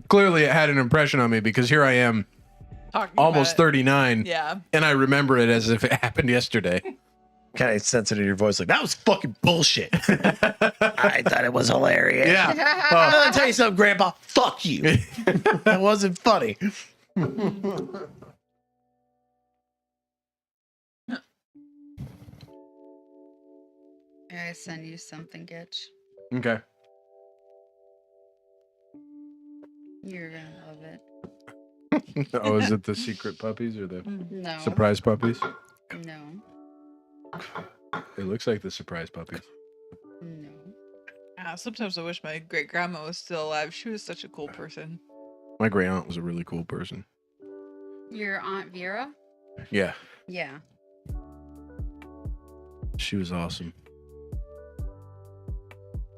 Clearly, it had an impression on me because here I am, Talking almost about 39, Yeah. and I remember it as if it happened yesterday. Kind of sensitive in your voice, like that was fucking bullshit. I thought it was hilarious. Yeah. I'm gonna tell you something, Grandpa. Fuck you. That wasn't funny. I send you something, Gitch. Okay. You're gonna love it. Oh, is it the secret puppies or the No. surprise puppies? No. It looks like the surprise puppies. No. Sometimes I wish my great grandma was still alive. She was such a cool person. My great aunt was a really cool person. Your Aunt Vera? Yeah, Yeah. she was awesome.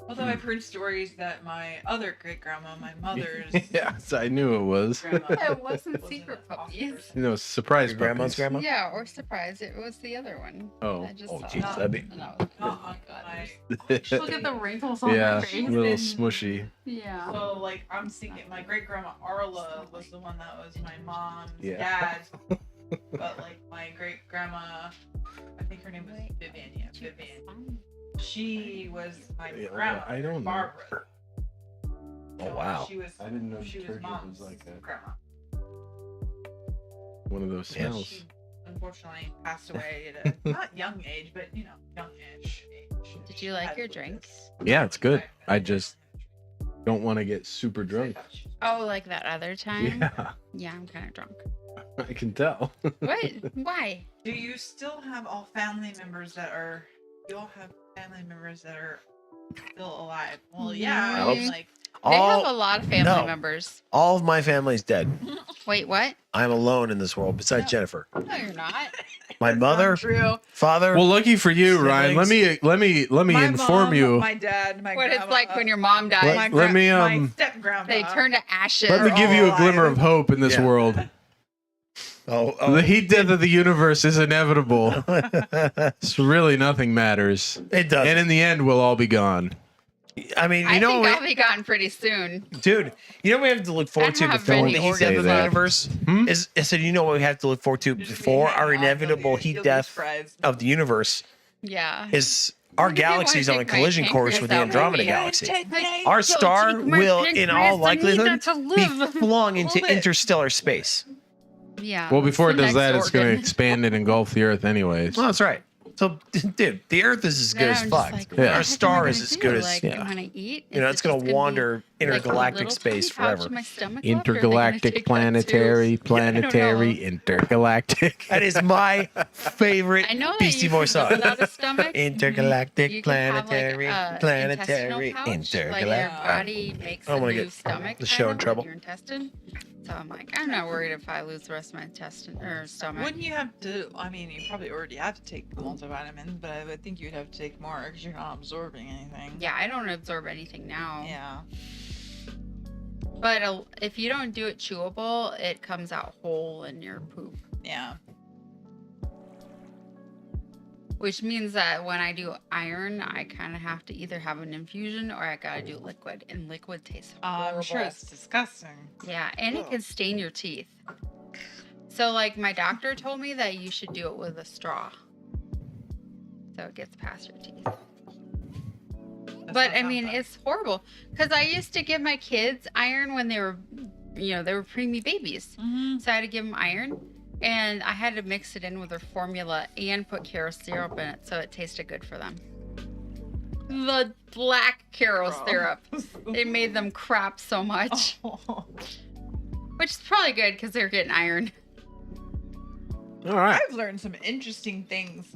Although I've heard stories that my other great grandma, my mother's Yeah, so I knew it was. grandma, It wasn't secret puppies. You know, surprise Your grandma's puppies. grandma? Yeah, or surprise. It was the other one. Oh. I just Oh, saw jeez, it. that'd be- And I was like, not oh on god. my. Look at the wrinkles on Yeah, my a face. little been- smushy. Yeah. So like I'm thinking, my great grandma Arla was the one that was my mom's Yeah. dad, but like my great grandma, I think her name was Vivian. Yeah, Vivian. She was my Yeah, grandma. I don't know. Barbara. Oh, So wow. She was. I didn't know She was Turkey mom's was like a- grandma. One of those Yeah. smells. She unfortunately passed away at a not young age, but you know, youngish age. Did you like Had your lupus. drink? Yeah, it's good. I just don't want to get super drunk. Oh, like that other time? Yeah, Yeah, I'm kind of drunk. I can tell. What? Why? Do you still have all family members that are? You all have family members that are still alive. Well, yeah. I mean, Mhm. like They have a All, lot of family no. members. all of my family's dead. Wait, what? I'm alone in this world besides No. Jennifer. No, you're not. My mother, not true. father. Well, lucky for you, Ryan. Let Siblings. me My inform mom, you. My dad, my What it's grandma, like when your mom dies. Let- my me, my step grandpa. They turn to ashes. Let me They're give you a all glimmer alive. of hope in this Yeah. world. The heat death of the universe is inevitable. So really, nothing matters. It does. And in the end, we'll all be gone. I mean, I you know, think what I'll be gone pretty soon. dude, you know what we have to look forward to I don't have before many the heat organs death of the left. universe? Hmm? Is I said, you know what we have to look forward to Just before me hanging our on, inevitable you'll heat be death surprised. of the universe Yeah. is our Maybe they wanna galaxy's on a take my collision course pancreas with the out, Andromeda maybe. galaxy. Like, Our "Yo, star take my will, in all pancreas, I need likelihood, that to be live." flung into Hold it. interstellar space. Yeah. Well, before it the does next that, it's going to organ. expand and engulf the Earth anyways. Well, that's right. So, dude, the Earth is as good Then as I'm just fuck. like, Yeah. what the Our heck am I star gonna is as do? good as Like, yeah. you want to eat? You know, Is it's it going just to wander be, like, a intergalactic little space tiny pouch forever. in my stomach left, or are they gonna Intergalactic, take that too? planetary, I don't planetary, know. intergalactic. That is my favorite I know that Beastie you Boys can song. go without a stomach. Intergalactic, You can have, planetary, like, planetary, intestinal pouch, like your intergalactic. body makes I a wanna new get stomach. the show kind in of, trouble. Your intestine. So I'm like, I'm not worried if I lose the rest of my intestine or stomach. Wouldn't you have to? I mean, you probably already have to take multivitamins, but I would think you'd have to take more because you're not absorbing anything. Yeah, I don't absorb anything now. Yeah. But if you don't do it chewable, it comes out whole in your poop. Yeah. Which means that when I do iron, I kind of have to either have an infusion or I gotta do liquid. And liquid tastes horrible. I'm sure it's disgusting. Yeah, and it can stain your teeth. So, like, my doctor told me that you should do it with a straw. So it gets past your teeth. That's But not I mean, fun. it's horrible. Because I used to give my kids iron when they were, they were preemie babies. Mhm. So I had to give them iron. And I had to mix it in with their formula and put Karo syrup in it so it tasted good for them. The black Karo Gross. syrup. It made them crap so much. Oh. Which is probably good because they're getting iron. All right. I've learned some interesting things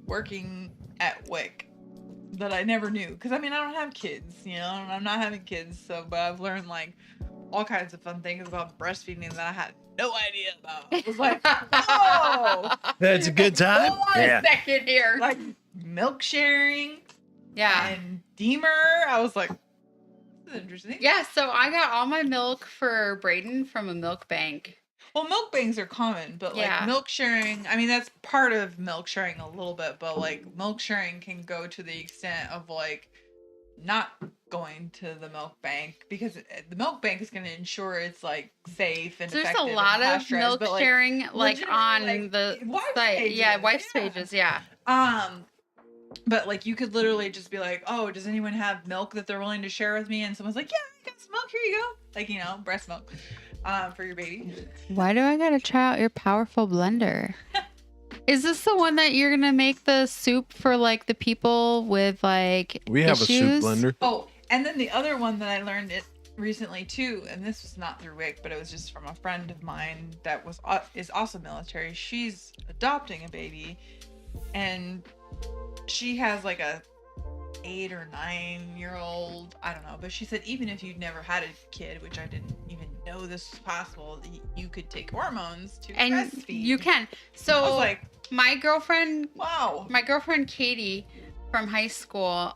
working at WIC. that I never knew. Because I mean, I don't have kids, you know, and I'm not having kids. So, but I've learned like all kinds of fun things about breastfeeding that I had no idea about. I was like, oh, That's a good time. Hold on a second here. like milk sharing Yeah. and Deemer. I was like, this is interesting. Yeah, so I got all my milk for Braden from a milk bank. Well, milk banks are common, but like Yeah. milk sharing, I mean, that's part of milk sharing a little bit, but like milk sharing can go to the extent of like not going to the milk bank because the milk bank is going to ensure it's like safe and So there's a effective lot and of pasteurized, milk but, like, sharing like legitimately, on like, the Wife's site. Yeah, pages, wife's yeah. pages, yeah. But like you could literally just be like, oh, does anyone have milk that they're willing to share with me? And someone's like, yeah, I got some milk. Here you go. Like, you know, breast milk for your baby. Why do I gotta try out your powerful blender? Is this the one that you're gonna make the soup for like the people with like We have issues? a soup blender. Oh, and then the other one that I learned it recently too, and this was not through WIC, but it was just from a friend of mine that is also military. She's adopting a baby, and she has like a 8 or 9-year-old, I don't know, but she said even if you'd never had a kid, which I didn't even know this was possible, you could take hormones to And breastfeed. you can. I So was like, my girlfriend wow. Katie from high school,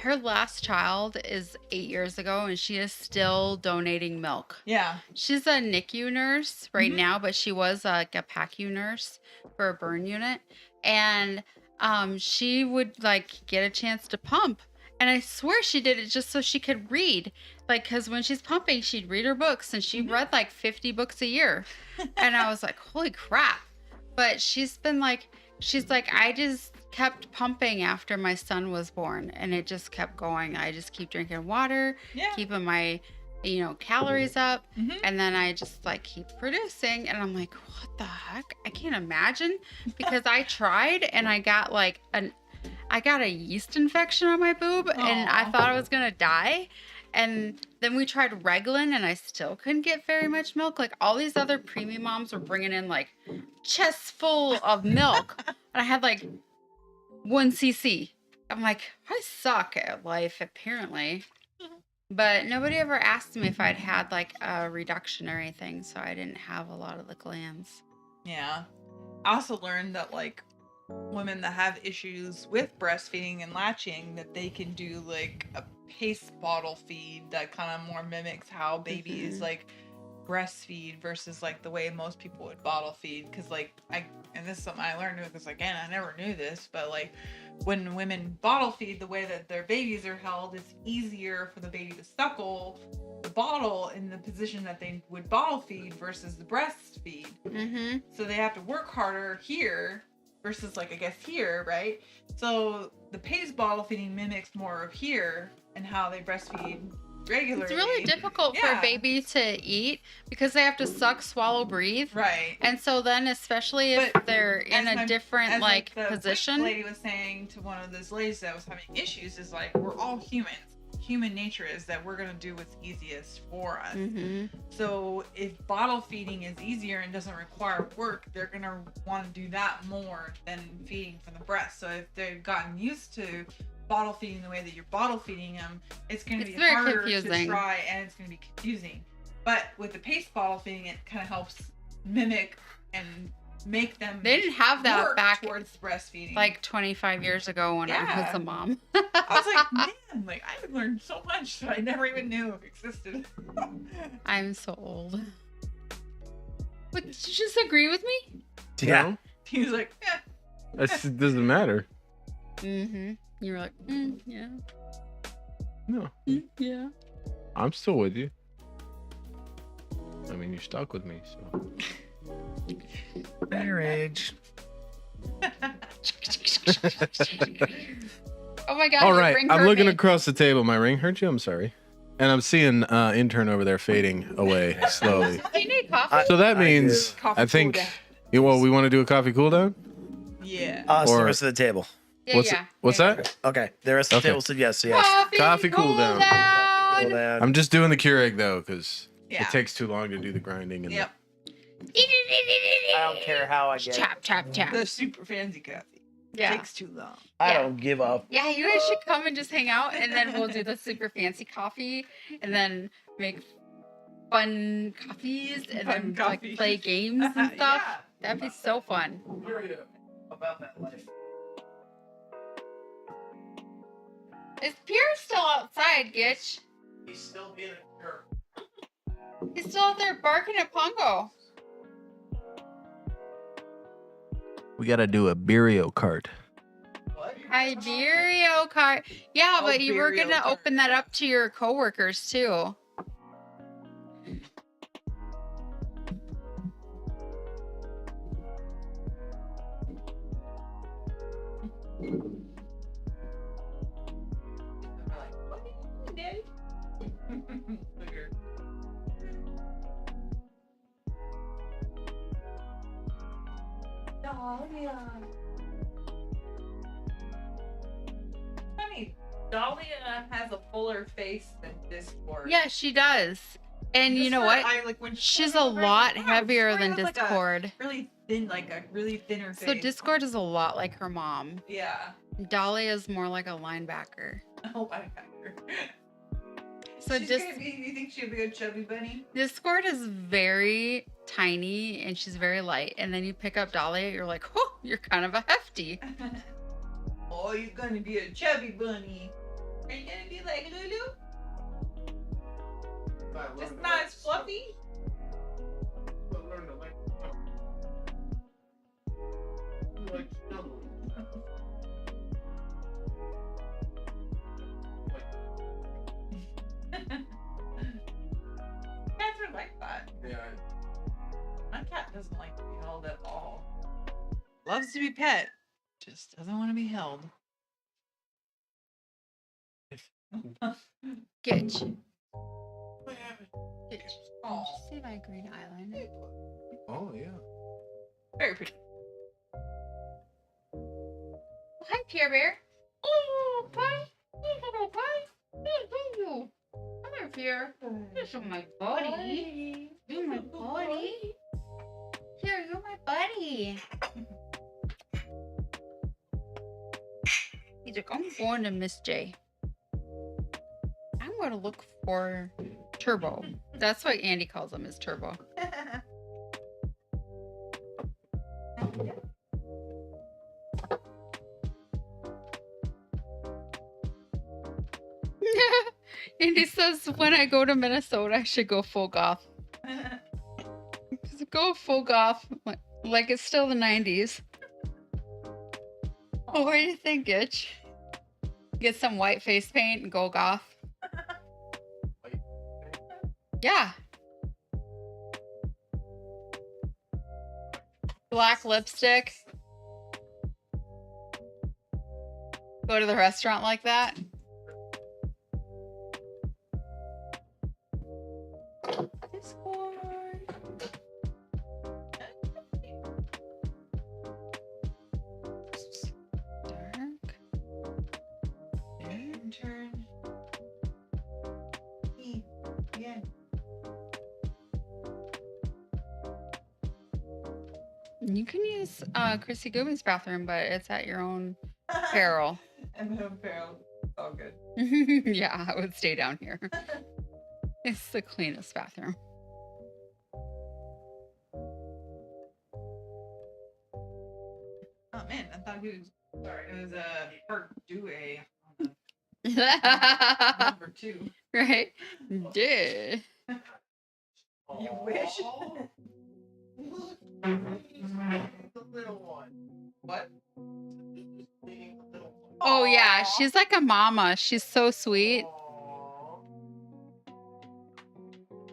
her last child is 8 years ago and she is still donating milk. Yeah. She's a NICU nurse right Mhm. now, but she was like a PACU nurse for a burn unit. And she would like get a chance to pump. And I swear she did it just so she could read. Like, because when she's pumping, she'd read her books and she read like 50 books a year. And I was like, holy crap. But she's like, I just kept pumping after my son was born and it just kept going. I just keep drinking water, Yeah. keeping my, calories up. Mhm. And then I just like keep producing. And I'm like, what the heck? I can't imagine because I tried and I got like I got a yeast infection on my boob and I Aw. thought I was going to die. And then we tried Reglan and I still couldn't get very much milk. Like all these other preemie moms were bringing in like chests full of milk. And I had like 1 cc. I'm like, I suck at life apparently. But nobody ever asked me if I'd had like a reduction or anything. So I didn't have a lot of the glands. Yeah. I also learned that like women that have issues with breastfeeding and latching, that they can do like a paste bottle feed that kind of more mimics how babies like breastfeed versus like the way most people would bottle feed. Because like and this is something I learned because again I never knew this, but like when women bottle feed, the way that their babies are held, it's easier for the baby to suckle the bottle in the position that they would bottle feed versus the breastfeed. Mm-hmm. So they have to work harder here versus like I guess here, right? So the paste bottle feeding mimics more of here and how they breastfeed regularly. It's really difficult for Yeah. a baby to eat because they have to suck, swallow, breathe. Right. And so then, especially if But they're in as a my- different as like the position. lady was saying to one of those ladies that was having issues is like we're all humans. Human nature is that we're gonna do what's easiest for us. Mm-hmm. So if bottle feeding is easier and doesn't require work, they're gonna want to do that more than feeding from the breast. So if they've gotten used to bottle feeding the way that you're bottle feeding them, it's gonna be very harder confusing. to try and it's gonna be confusing. But with the paste bottle feeding, it kind of helps mimic and make them They didn't have that work back towards breastfeeding. like 25 years ago when I Yeah. was a mom. I was like, man, like I learned so much that I never even knew existed. I'm so old. But did you just agree with me? Yeah. No, He was like, yeah. it doesn't matter. Mm-hmm. You were like, yeah, No, yeah. I'm still with you. I mean, you're stuck with me, so. Marriage. Oh my god. All your right, ring I'm hurt looking me. across the table. My ring hurt you? I'm sorry. And I'm seeing intern over there fading away slowly. Do you need coffee? So that I means do. Coffee I think, cool down. well, we want to do a coffee cool down? Yeah. Us, the Or- rest of the table. Yeah, yeah. What's yeah. that? Okay. The rest of the Okay. table said yes. So yes. Coffee cool down. Well, then, I'm just doing the Keurig though, because Yeah. it takes too long to do the grinding. And Yep. I don't care how I get it. Chop, chop, chop. The super fancy coffee. Yeah. Takes too long. I Yeah. don't give up. Yeah, you guys should come and just hang out, and then we'll do the super fancy coffee, and then make fun coffees, and Fun then coffee. like play games and stuff. Yeah. That'd be so fun. About that life. Is Pierre still outside, Gitch? He's still being a jerk. He's still out there barking at Pongo. We gotta do a Berio cart. What? Iberio cart. Yeah, Oh, but you were Berio gonna cart. open that up to your coworkers too. Honey, Dahlia has a fuller face than Discord. Yeah, she does. And you know Discord, what? I, like, when She's showed a me the lot version, wow, heavier Discord than has, like, a Discord. really thin, like a really thinner face. So Discord is a lot like her mom. Yeah. Dahlia is more like a linebacker. Oh my god. So She's just gonna be, you think she'll be a chubby bunny? Discord is very tiny and she's very light. And then you pick up Dahlia, you're like, oh, you're kind of a hefty. Oh, you're gonna be a chubby bunny. Are you gonna be like Lulu? Just not as fluffy? Cats are like that. Yeah. My cat doesn't like to be held at all. Loves to be pet, just doesn't want to be held. Gitch. Gitch. Oh, See my green eyeliner? Oh yeah. very pretty. Hi, Pierre Bear. Oh, pie. Hello, pie. Thank you. Come here, Pierre. You're my buddy. You're my buddy. Here, you're my buddy. He's like, I'm going to Miss J. I'm going to look for Turbo. That's what Andy calls him, is Turbo. Andy says when I go to Minnesota, I should go full goth. Just go full goth, like it's still the 90s. Oh, what do you think, Itch? Get some white face paint and go goth. Yeah. Black lipstick. Go to the restaurant like that. Dark. Turn. Yeah. You can use Chrissy Goobie's bathroom, but it's at your own peril. And home peril. All good. Yeah, I would stay down here. It's the cleanest bathroom. Oh man, I thought he was sorry. It was a part due on the number 2. Right? Yeah. You wish. The little one. What? Oh yeah, she's like a mama. She's so sweet. Aww.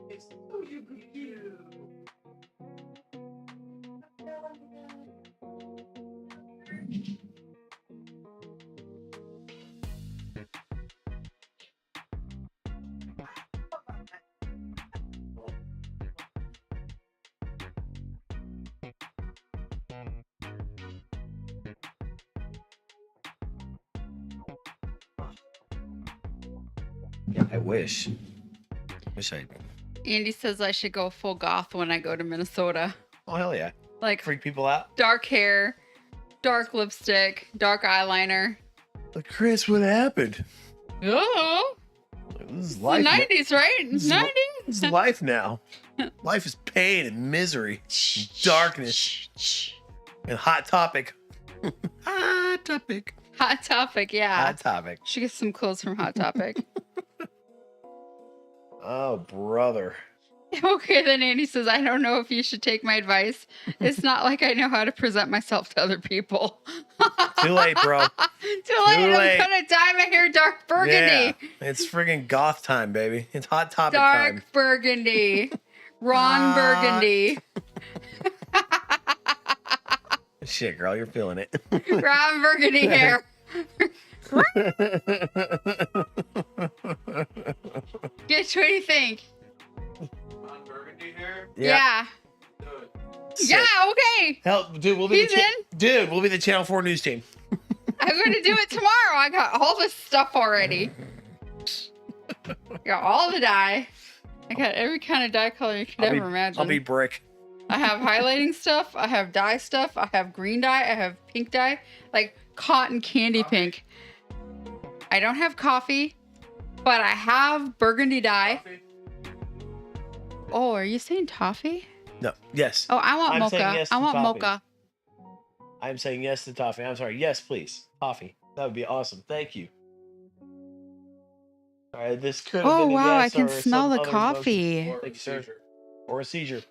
It's so cute. Yeah, I wish. Wish I. Andy says I should go full goth when I go to Minnesota. Oh hell yeah! Like Freak people out. dark hair, Dark lipstick, dark eyeliner. But Chris, what happened? Oh, This is the life. 90s, right? This is 90s. This is life now. Life is pain and misery, darkness, and hot topic. Hot topic. Hot Topic, yeah. Hot topic. Should get some clothes from Hot Topic. Oh, brother. Okay, then Andy says, I don't know if you should take my advice. It's not like I know how to present myself to other people. Too late, bro. Too late. late. I'm gonna dye my hair dark burgundy. Yeah, it's friggin' goth time, baby. It's hot topic Dark time. burgundy. Ron Burgundy. Shit, girl, you're feeling it. Ron Burgundy hair. Gitch, what do you think? On burgundy hair. Yeah. Sick. Yeah, okay. Hell, dude, we'll be He's Dude, we'll be the Channel 4 news team. I'm going to do it tomorrow. I got all this stuff already. Got all the dye. I got every kind of dye color you could ever imagine. I'll be brick. I have highlighting stuff. I have dye stuff. I have green dye. I have pink dye. Like cotton candy pink. I don't have coffee, but I have burgundy dye. Oh, are you saying toffee? No, yes. Oh, I want I'm mocha. saying yes I to want toffee. mocha. I'm saying yes to toffee. I'm sorry. Yes, please. Coffee. That would be awesome. Thank you. All right, this could have Oh, been a wow. I yes can or smell some the other coffee. emotion. Thank you, sir. Or a seizure.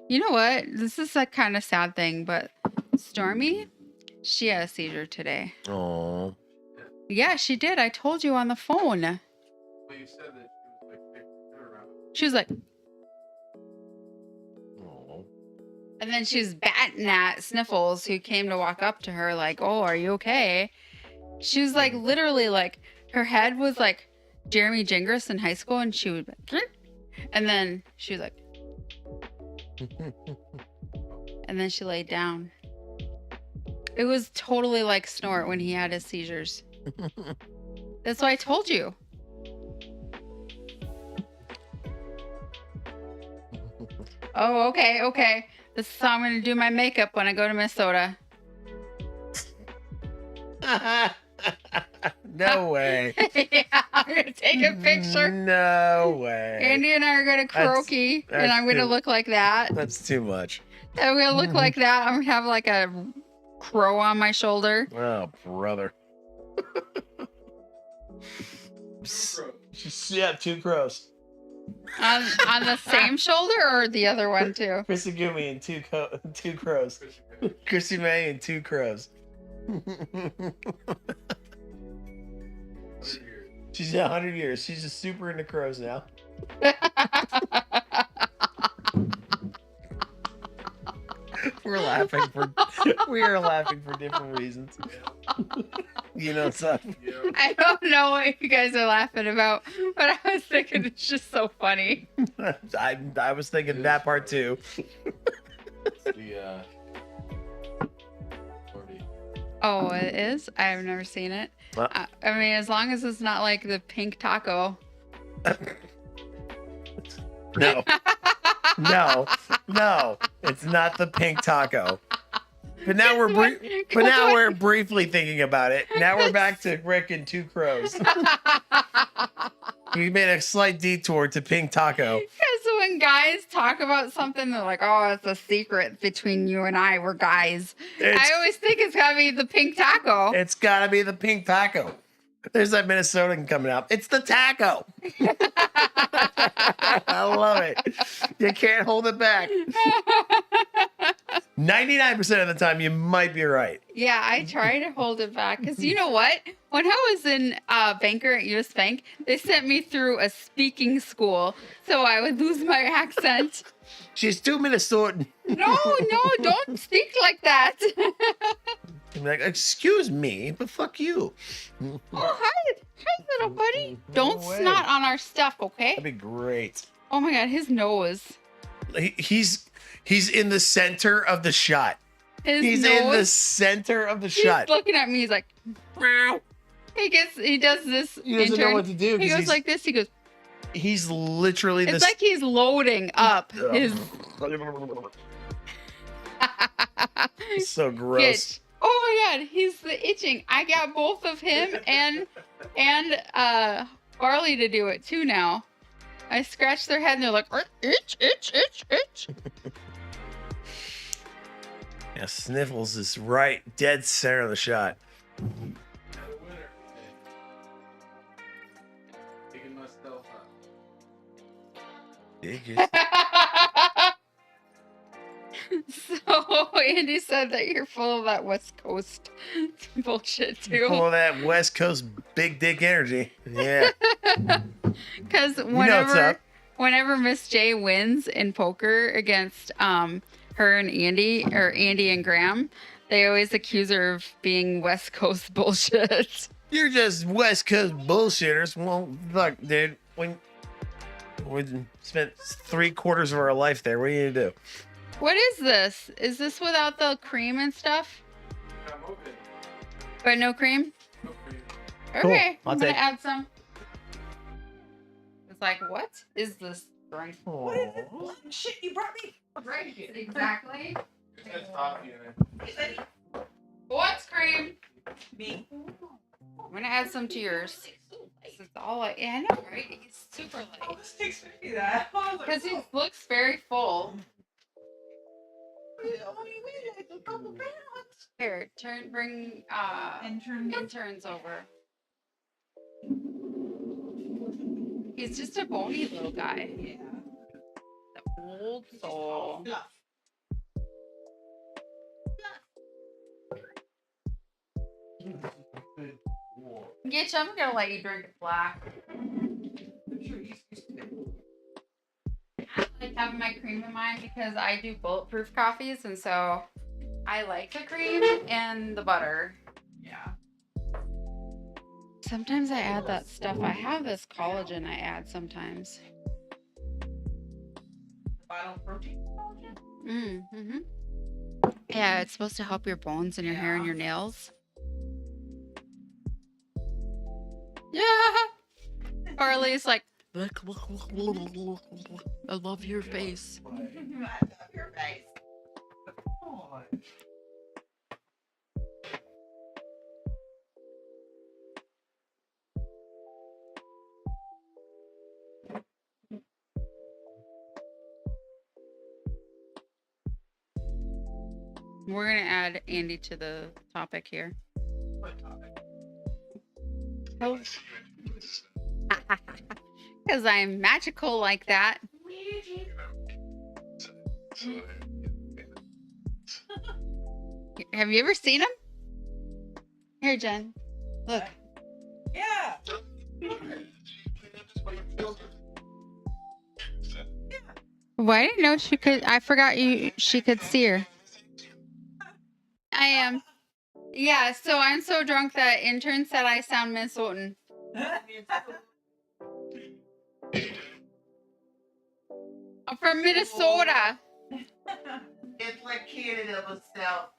You know what? This is a kind of sad thing, but Stormy, she had a seizure today. Oh. Yeah, she did. I told you on the phone. Well, you said that She was like, Oh. and then she was batting at Sniffles, who came to walk up to her, like, oh, are you okay? She was like, literally, like, her head was like Jeremy Gingras in high school, and she would, be like, and then she was like, and then she laid down. It was totally like Snort when he had his seizures. That's why I told you. Oh, okay, okay. This is how I'm going to do my makeup when I go to Minnesota. No way. Yeah, I'm going to take a picture. No way. Andy and I are going to karaoke, and that's I'm going to too- look like that. That's too much. I'm going to look like that. I'm going to have like a crow on my shoulder. Oh, brother. Yeah, 2 crows. On the same shoulder or the other one too? Chrissy Gumi and 2 crows. Chrissy May and 2 crows. She's 100 years. She's just super into crows now. We are laughing for different reasons. You know something. I don't know what you guys are laughing about, but I was thinking it's just so funny. I was thinking that part too. Oh, it is? I've never seen it. What? I mean, as long as it's not like the pink taco. No. No, it's not the pink taco. But now we're briefly thinking about it. Now we're back to Rick and 2 crows. We made a slight detour to pink taco. Because when guys talk about something, they're like, oh, it's a secret between you and I. We're guys. I always think it's got to be the pink taco. It's gotta be the pink taco. There's that Minnesotan coming out. It's the taco. I love it. You can't hold it back. 99% of the time, you might be right. Yeah, I try to hold it back. Because you know what? When I was in banker at US Bank, they sent me through a speaking school. So I would lose my accent. She's too Minnesotan. No, don't speak like that. I'm like, excuse me, but fuck you. Oh, hi, little buddy. Don't way. snot on our stuff, okay? That'd be great. Oh my God, his nose. He's in the center of the shot. His He's in the nose. center of the He's shot. looking at me. He's like, meow. He does this. He doesn't know what to do. He 'cause goes like this. He goes. he's literally It's this. like he's loading up his. It's so gross. Oh my god, he's the itching. I got both of him and Barley to do it too now. I scratch their head and they're like, itch, itch, itch, itch. Yeah, Sniffles is right dead center of the shot. So Andy said that you're full of that West Coast bullshit too. Full of that West Coast big dick energy. Yeah. Because know what's up. whenever Miss J wins in poker against her and Andy, or Andy and Graham, they always accuse her of being West Coast bullshit. You're just West Coast bullshitters. Well, look, dude, we spent 3/4 of our life there. What are you gonna do? What is this? Is this without the cream and stuff? But no cream? Cool. Okay, I'll I'm gonna take- add some. It's like, what is this drink? What is it? Shit, you brought me. Right, exactly. There's coffee in it. What's cream? Me. I'm gonna add some to yours. This is all I know, right? He's super Oh, light. this takes me that. I was like, Because he looks very full. we only weigh like a couple pounds. Here, bring interns over. He's just a bony little guy. Yeah. The old soul. Fluff. Gitch, I'm gonna let you drink it black. I'm sure he's used to it. I like having my cream in mine because I do bulletproof coffees, and so I like the cream and the butter. Yeah. Sometimes I add that stuff. I have this collagen I add sometimes. Vital protein. Mm-hmm. Yeah, it's supposed to help your bones and your hair and your nails. Yeah. Barley's like, I love your face. I love your face. Oh. We're gonna add Andy to the topic here. What topic? Because I'm magical like that. Have you ever seen him? Here, Jen. Look. Yeah. Well, I didn't know she could. I forgot she could see her. I am. Yeah, so I'm so drunk that intern said I sound Minnesotan. I'm from Minnesota. It's like Canada but south.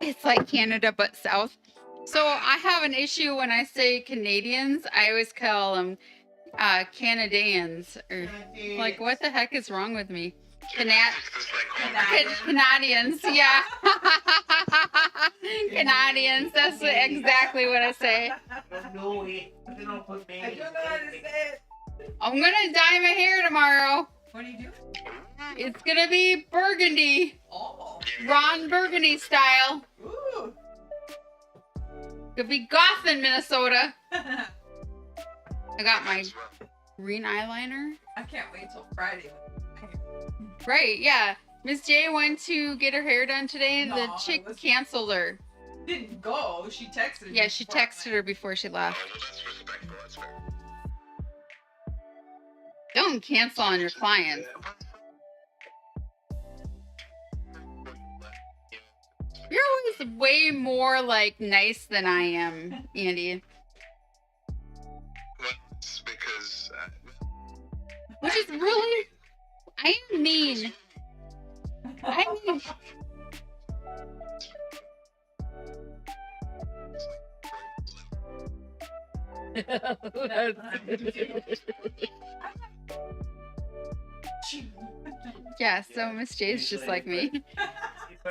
It's like Canada but south. So I have an issue when I say Canadians. I always call them Canadians. Or, like, what the heck is wrong with me? Canadians, yeah. Canadians, that's exactly what I say. I don't know how to say it. I'm gonna dye my hair tomorrow. What do you do? It's gonna be burgundy. Oh. Ron Burgundy style. Ooh. Could be goth in Minnesota. I got my green eyeliner. I can't wait till Friday. Right, yeah. Miss J went to get her hair done today and the No, chick it was- canceled her. Didn't go. She texted me. Yeah, she before I texted her before she left. That's respectful. That's fair. Don't cancel on your clients. You're always way more like nice than I am, Andy. That's because Which is really, I am mean. I mean, She- yeah. So Miss J is just like me.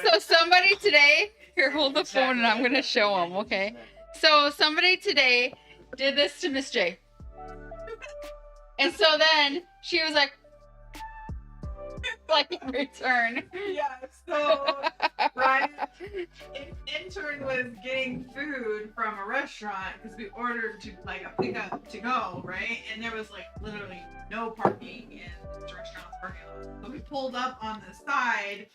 So somebody today, here, hold the phone and I'm gonna show them, okay? So somebody today did this to Miss J. And so then she was like in return. Yeah, so Ryan, an intern was getting food from a restaurant because we ordered to like a pickup to go, right? And there was like literally no parking in this restaurant's parking lot. So we pulled up on the side,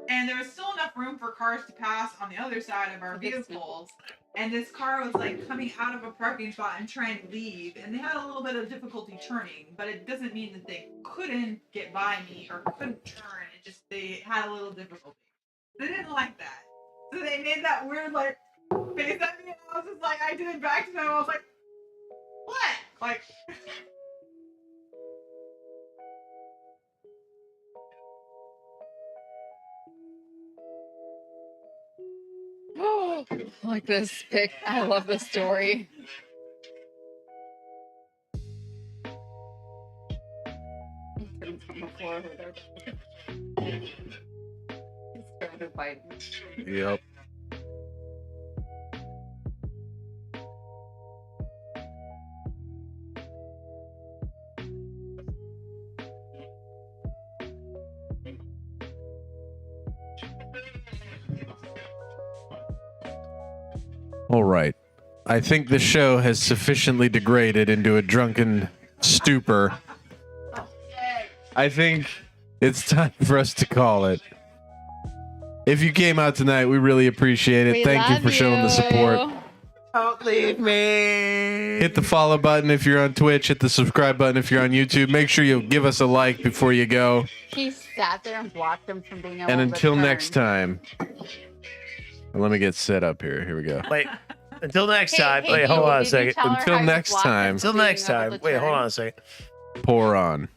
and there was still enough room for cars to pass on the other side of our vehicles. And this car was like coming out of a parking spot and trying to leave, and they had a little bit of difficulty turning, but it doesn't mean that they couldn't get by me or couldn't turn. It just they had a little difficulty. They didn't like that, so they made that weird like face at me, and I was just like, I did it back to them. I was like, what? Like. Like this pic. I love this story. Yep. All right. I think the show has sufficiently degraded into a drunken stupor. I think it's time for us to call it. If you came out tonight, we really appreciate it. Thank you for showing the support. Don't leave me. Hit the follow button if you're on Twitch. Hit the subscribe button if you're on YouTube. Make sure you give us a like before you go. He sat there and blocked him from being able And to until turn. next time. Let me get set up here. Here we go. Wait. Until next time. Hey, Wait, hold on a did you second. tell her Until how you next blocked him time. from Until being next able time. to Wait, hold turn? on a second. Pour on.